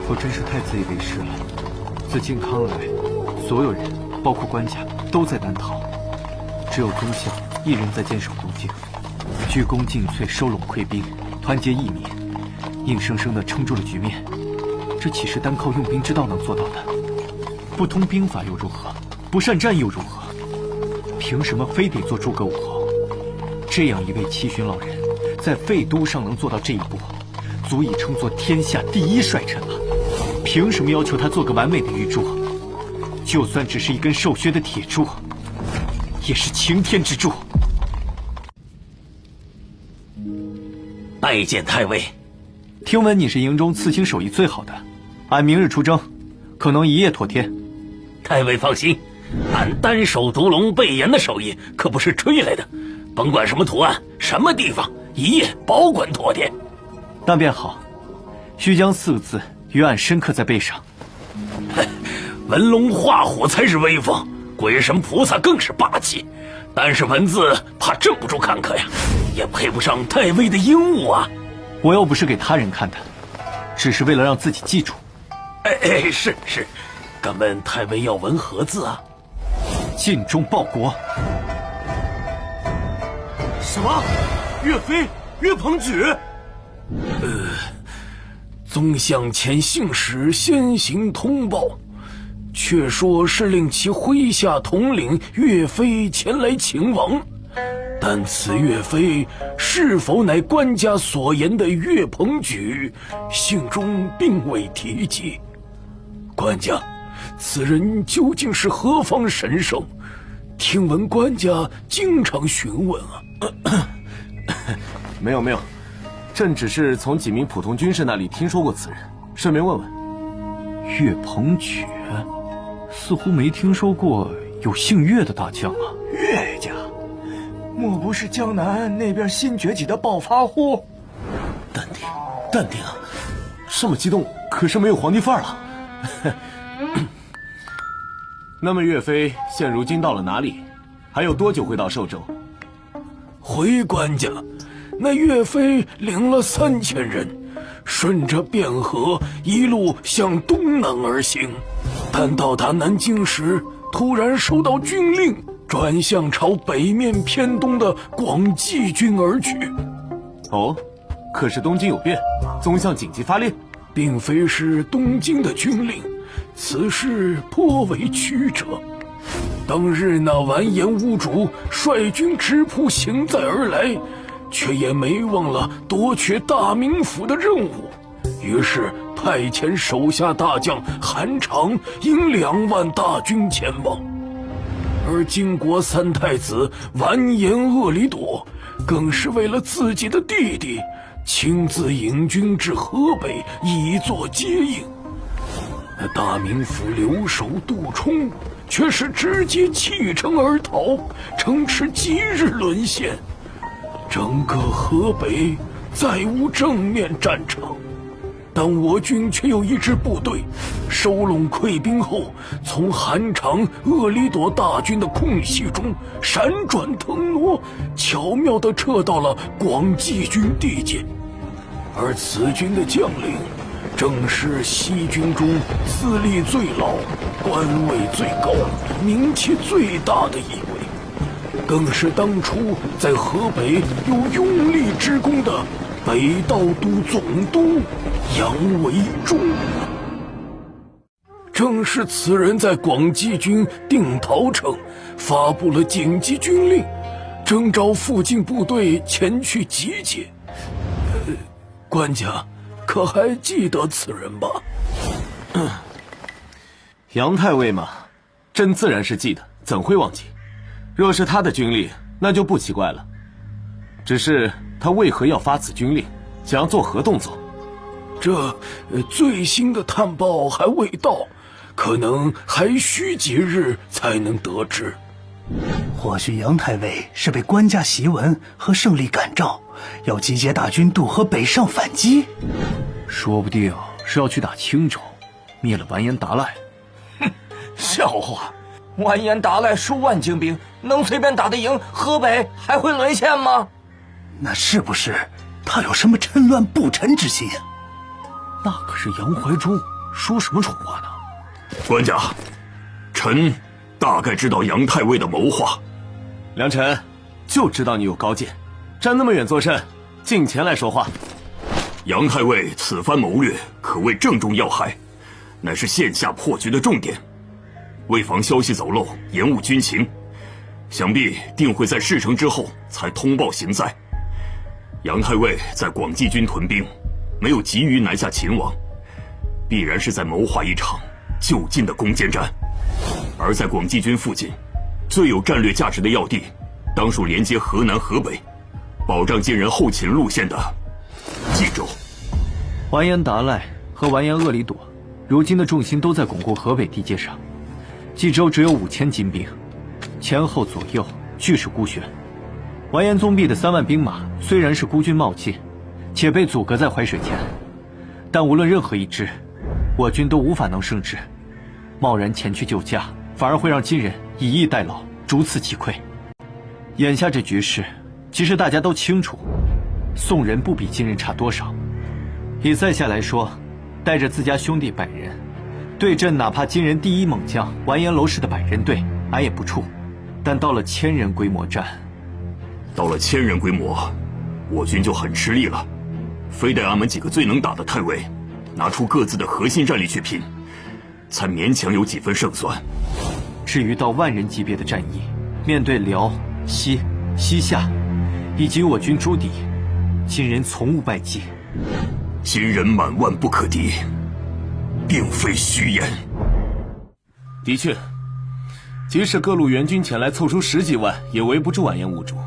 我真是太自以为是了。自靖康来，所有人，包括官家，都在难逃，只有宗相一人在坚守东京，鞠躬尽瘁，收拢溃兵，团结义民，硬生生地撑住了局面。这岂是单靠用兵之道能做到的？不通兵法又如何？不善战又如何？凭什么非得做诸葛武侯？这样一位七旬老人，在废都上能做到这一步，足以称作天下第一帅臣了。凭什么要求他做个完美的玉柱？就算只是一根瘦削的铁柱，也是擎天之柱。拜见太尉。听闻你是营中刺青手艺最好的，俺明日出征，可能一夜妥帖。太尉放心，俺单手独龙背岩的手艺可不是吹来的，甭管什么图案、什么地方，一夜保管妥帖。那便好，须将4个字与俺深刻在背上。文龙画虎才是威风，鬼神菩萨更是霸气，单是文字怕镇不住看客呀，也配不上太尉的鹦鹉啊。我又不是给他人看的，只是为了让自己记住。是，敢问太尉要文何字啊？尽忠报国。什么？岳飞、岳鹏举？宗相遣信使先行通报，却说是令其麾下统领岳飞前来请王，但此岳飞是否乃官家所言的岳鹏举，信中并未提及。官家，此人究竟是何方神圣？听闻官家经常询问啊。没有，朕只是从几名普通军士那里听说过此人，顺便问问。岳鹏举，似乎没听说过有姓岳的大将啊。岳家，莫不是江南那边新崛起的暴发户？淡定啊，这么激动可是没有皇帝范儿了。那么岳飞现如今到了哪里？还有多久会到寿州？回官家，那岳飞领了3000人，顺着汴河一路向东南而行，但到达南京时，突然收到军令，转向朝北面偏东的广济军而去。哦，可是东京有变，宗相紧急发令，并非是东京的军令，此事颇为曲折。当日那完颜兀主率军直扑行在而来，却也没忘了夺取大名府的任务，于是派遣手下大将韩常引2万大军前往。而金国3太子完颜鄂里朵更是为了自己的弟弟，亲自引军至河北以作接应。那大名府留守杜充却是直接弃城而逃，城池即日沦陷，整个河北再无正面战场。但我军却有一支部队，收拢溃兵后，从韩常、鄂里朵大军的空隙中闪转腾挪，巧妙地撤到了广济军地界。而此军的将领，正是西军中资历最老、官位最高、名气最大的一位，更是当初在河北有拥立之功的北道都总督杨维忠。正是此人在广济军定陶城发布了紧急军令，征召附近部队前去集结。官家可还记得此人吧？杨太尉嘛，朕自然是记得，怎会忘记？若是他的军令，那就不奇怪了。只是他为何要发此军令，想要做何动作？这最新的探报还未到，可能还需几日才能得知。或许杨太尉是被官家檄文和胜利感召，要集结大军渡河北上反击。说不定是要去打青州，灭了完颜达赖。哼，笑话！完颜达赖数万精兵，能随便打得赢河北，还会沦陷吗？那是不是他有什么趁乱不臣之心啊？那可是杨怀忠，说什么蠢话呢？官家，臣大概知道杨太尉的谋划。良臣就知道你有高见，站那么远做甚？近前来说话。杨太尉此番谋略可谓正中要害，乃是线下破局的重点。为防消息走漏，延误军情，想必定会在事成之后才通报行在。杨太尉在广济军屯兵，没有急于南下秦王，必然是在谋划一场就近的攻坚战。而在广济军附近，最有战略价值的要地，当属连接河南、河北，保障金人后勤路线的冀州。完颜达赖和完颜鄂里朵，如今的重心都在巩固河北地界上。冀州只有5000精兵，前后左右俱是孤悬。完颜宗弼的3万兵马虽然是孤军冒进，且被阻隔在淮水田，但无论任何一支，我军都无法能胜之。贸然前去救驾，反而会让金人以逸待劳，逐次击溃。眼下这局势，其实大家都清楚，宋人不比金人差多少。以在下来说，带着自家兄弟100人，对阵哪怕金人第一猛将完颜娄氏的100人队，俺也不怵。但到了1000人规模战，到了1000人规模，我军就很吃力了。非得俺们几个最能打的太尉，拿出各自的核心战力去拼，才勉强有几分胜算。至于到万人级别的战役，面对辽、西、西夏，以及我军诸敌，金人从无败绩。金人满万不可敌，并非虚言。的确，即使各路援军前来凑出10几万，也围不住完颜兀术。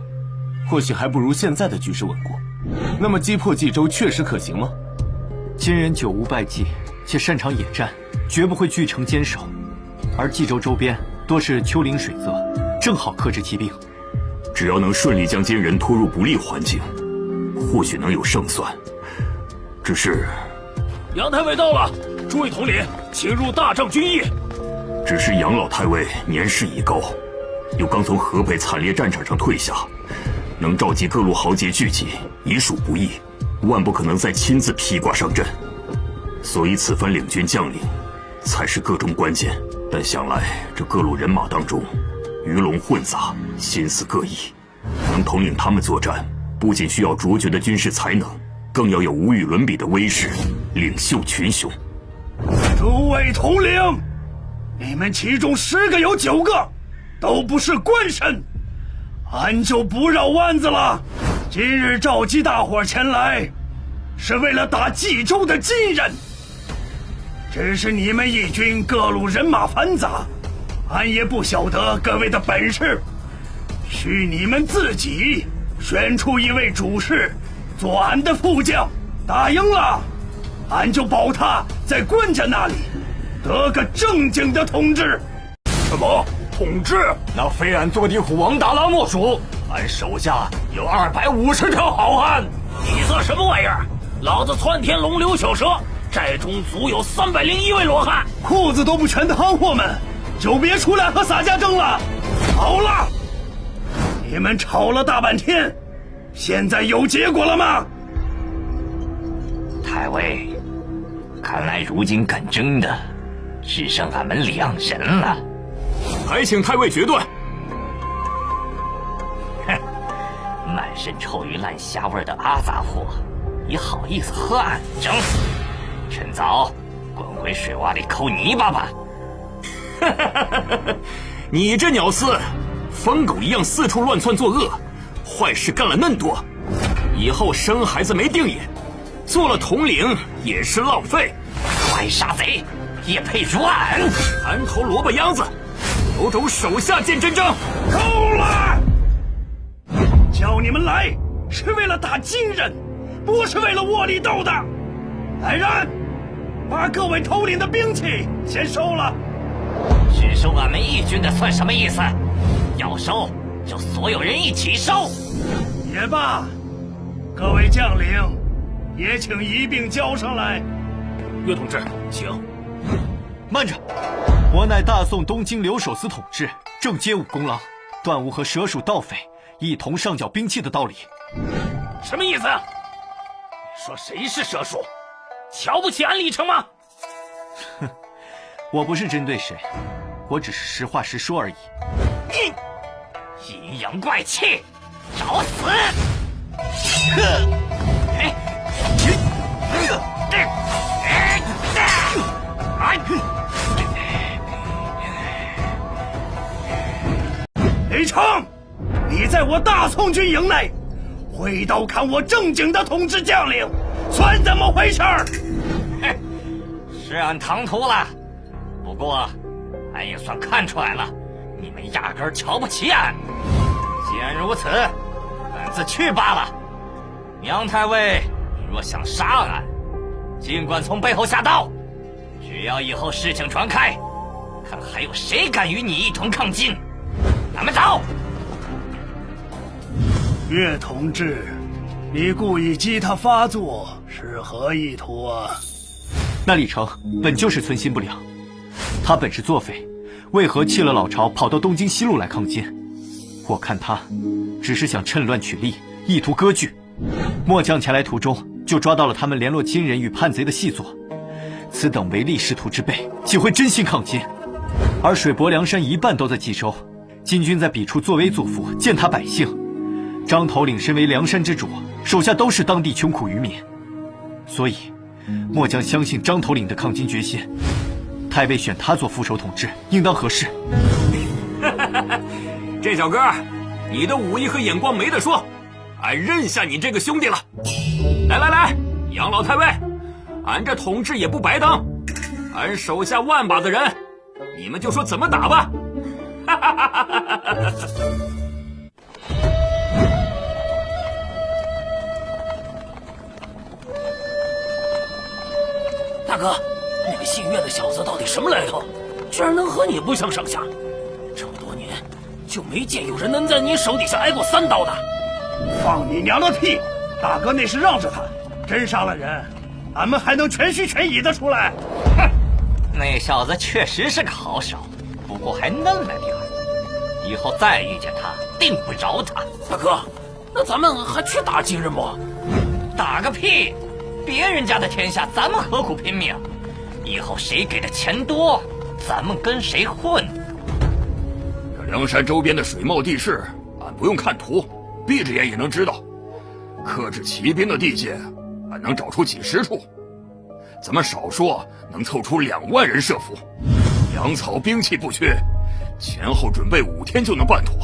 或许还不如现在的局势稳固。那么击破冀州确实可行吗？金人久无败绩，且擅长野战，绝不会据城坚守。而冀州周边多是丘陵水泽，正好克制骑兵。只要能顺利将金人拖入不利环境，或许能有胜算。只是杨太尉到了，诸位统领，请入大帐军议。只是杨老太尉年事已高，又刚从河北惨烈战场上退下，能召集各路豪杰聚集，已属不易，万不可能再亲自披挂上阵。所以此番领军将领才是个中关键。但想来这各路人马当中，鱼龙混杂，心思各异，能统领他们作战，不仅需要卓绝的军事才能，更要有无与伦比的威势，领袖群雄。诸位统领，你们其中10个有9个都不是官绅，俺就不绕弯子了。今日召集大伙前来，是为了打冀州的金人。只是你们义军各路人马繁杂，俺也不晓得各位的本事，需你们自己选出一位主事，做俺的副将。打赢了，俺就保他在官家那里得个正经的统治。什么统治？那非俺坐地虎王大郎莫属，俺手下有250条好汉。你算什么玩意儿？老子窜天龙刘小蛇，寨中足有301位裸汉，裤子都不全的行货们，就别出来和洒家争了。好了，你们吵了大半天，现在有结果了吗？太尉，看来如今敢争的只剩俺们2人了。还请太尉决断。哼，满身臭鱼烂虾味的阿杂货，也好意思和俺争？趁早滚回水洼里抠泥巴吧！你这鸟厮，疯狗一样四处乱窜作恶，坏事干了嫩多，以后生孩子没定眼，做了统领也是浪费。坏杀贼，也配如俺？盘头萝卜秧子，有种手下见真章。够了！叫你们来是为了打金人，不是为了窝里斗的。来人，把各位头领的兵器先收了。只收俺们义军的算什么意思？要收就所有人一起收。也罢，各位将领也请一并交上来。岳同志，请。慢着，我乃大宋东京留守司统制，正街武功郎，断无和蛇鼠盗匪一同上缴兵器的道理。什么意思？你说谁是蛇鼠？瞧不起安历城吗？哼，我不是针对谁，我只是实话实说而已。阴阳怪气，找死！哼！李成，你在我大宋军营内回头看我正经的统治将领，算怎么回事？哼，是俺唐突了，不过俺也算看出来了，你们压根儿瞧不起俺。既然如此，俺自去罢了。杨太尉，你若想杀俺，尽管从背后下刀，只要以后事情传开，看还有谁敢与你一同抗金。咱们走。岳同志，你故意激他发作，是何意图啊？那李成本就是存心不良，他本是作匪，为何弃了老巢，跑到东京西路来抗金？我看他只是想趁乱取利，意图割据。末将前来途中，就抓到了他们联络金人与叛贼的细作。此等唯利是图之辈，岂会真心抗金？而水泊梁山一半都在冀州，金军在彼处作威作福，践踏百姓。张头领身为梁山之主，手下都是当地穷苦渔民，所以末将相信张头领的抗金决心。太尉选他做副手统治，应当合适。这小哥，你的武艺和眼光没得说，俺认下你这个兄弟了。来来来，杨老太尉，俺这统治也不白当，俺手下万把子人，你们就说怎么打吧。大哥，那个姓岳的小子到底什么来头？居然能和你不相上下？这么多年，就没见有人能在你手底下挨过3刀的。放你娘的屁！大哥那是让着他，真杀了人，俺们还能全虚全倚的出来。哼，那小子确实是个好手，不过还嫩了点儿，以后再遇见他，定不饶他。大哥，那咱们还去打金人不？打个屁！别人家的天下，咱们何苦拼命？以后谁给的钱多，咱们跟谁混。这梁山周边的水貌地势，俺不用看图，闭着眼也能知道。克制骑兵的地界，俺能找出几10处。咱们少说能凑出2万人设伏，粮草兵器不缺，前后准备5天就能办妥。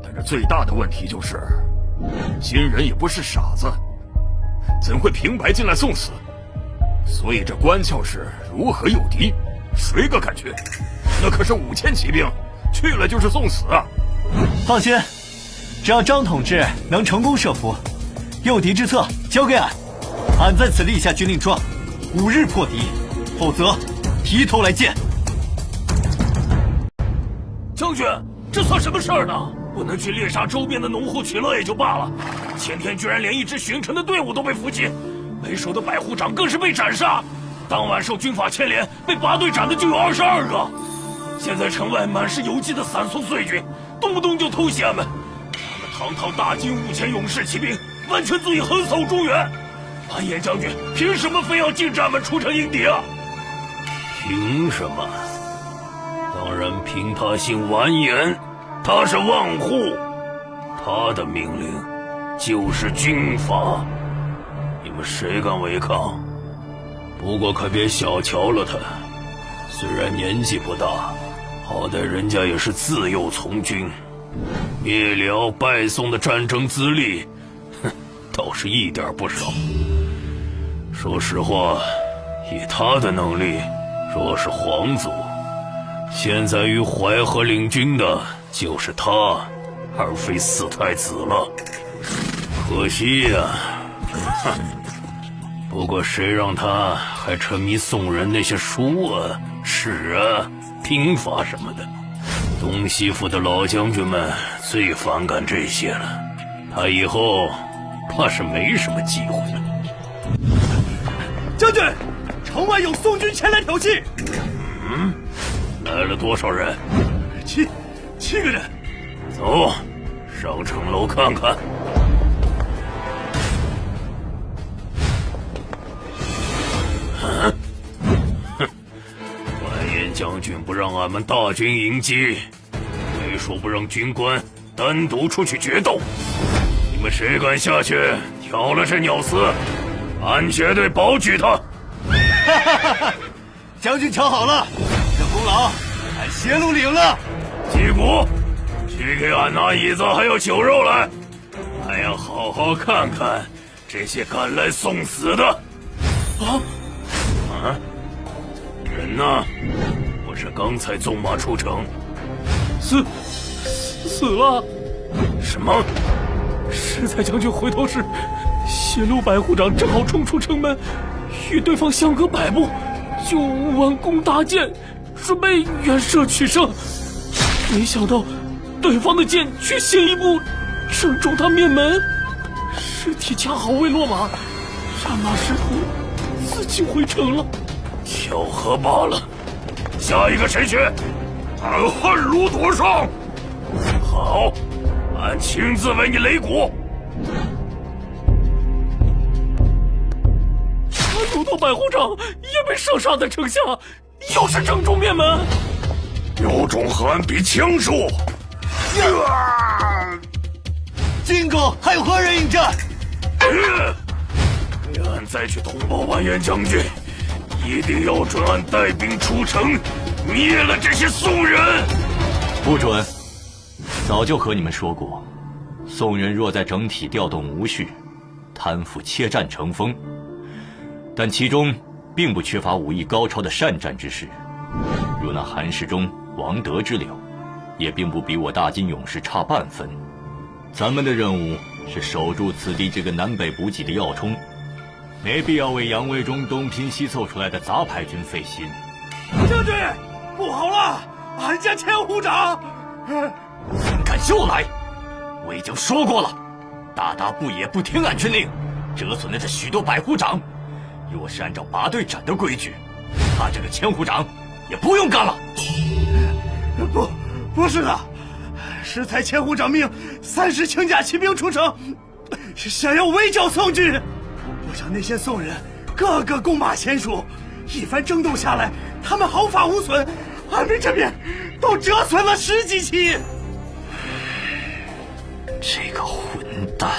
但是最大的问题就是，金人也不是傻子，怎会平白进来送死？所以这关窍是如何诱敌，谁个敢去？那可是5000骑兵，去了就是送死啊！放心，只要张统治能成功设伏，诱敌之策交给俺，俺在此立下军令状，5日破敌，否则提头来见。将军，这算什么事儿呢？不能去猎杀周边的农户取乐也就罢了，前天居然连一支巡城的队伍都被伏击，为首的百户长更是被斩杀。当晚受军法牵连被拔队斩的就有22个。现在城外满是游击的散苏碎军，动不动就偷袭俺们。他们堂堂大金5000勇士骑兵，完全足以横扫中原。完颜将军凭什么非要禁止俺们出城迎敌啊？凭什么？当然凭他姓完颜，他是万户，他的命令就是军法。你们谁敢违抗？不过可别小瞧了他，虽然年纪不大，好歹人家也是自幼从军，灭辽败宋的战争资历，倒是一点不少。说实话，以他的能力，若是皇族，现在与淮河领军的就是他，而非四太子了。可惜呀，不过谁让他还沉迷宋人那些书啊、史啊、兵法什么的。东西府的老将军们最反感这些了，他以后怕是没什么机会了。将军，城外有宋军前来挑衅。来了多少人？7个人。走，上城楼看看。完颜将军不让俺们大军迎击，没说不让军官单独出去决斗。你们谁敢下去挑了这鸟丝，俺绝对保举他。将军瞧好了，这功劳俺邪路领了。击鼓，去给俺拿椅子还有酒肉来，俺要好好看看这些赶来送死的。人呢？不是刚才纵马出城？死了？什么？石才将军回头时，血路百户长正好冲出城门，与对方相隔100步，就弯弓搭箭，准备远射取胜。没想到对方的箭却先一步正中他面门，尸体恰好未落马，杀马师徒自己回城了。巧合罢了。下一个谁去？俺汉如夺上。好，俺亲自为你擂鼓。鲁道百户长也被射杀在城下，又是正中面门。有种和俺比枪术。金狗还有何人应战？给俺再去通报完颜将军，一定要准俺带兵出城，灭了这些宋人。不准！早就和你们说过，宋人若在整体调动无序，贪腐窃占成风，但其中并不缺乏武艺高超的善战之士，如那韩世忠、王德之流，也并不比我大金勇士差半分。咱们的任务是守住此地这个南北补给的要冲，没必要为杨卫忠东拼西凑出来的杂牌军费心。将军，不好了，俺家千户长！竟敢又来！我已经说过了，大大不也不听俺军令，折损了这许多百户长。若是按照拔队斩的规矩，他这个千户长也不用干了。不是的，石才千户长命30轻甲骑兵出城，是想要围剿宋军。我想那些宋人个个弓马娴熟，一番争斗下来，他们毫发无损，俺们这边都折损了10几骑。这个混蛋！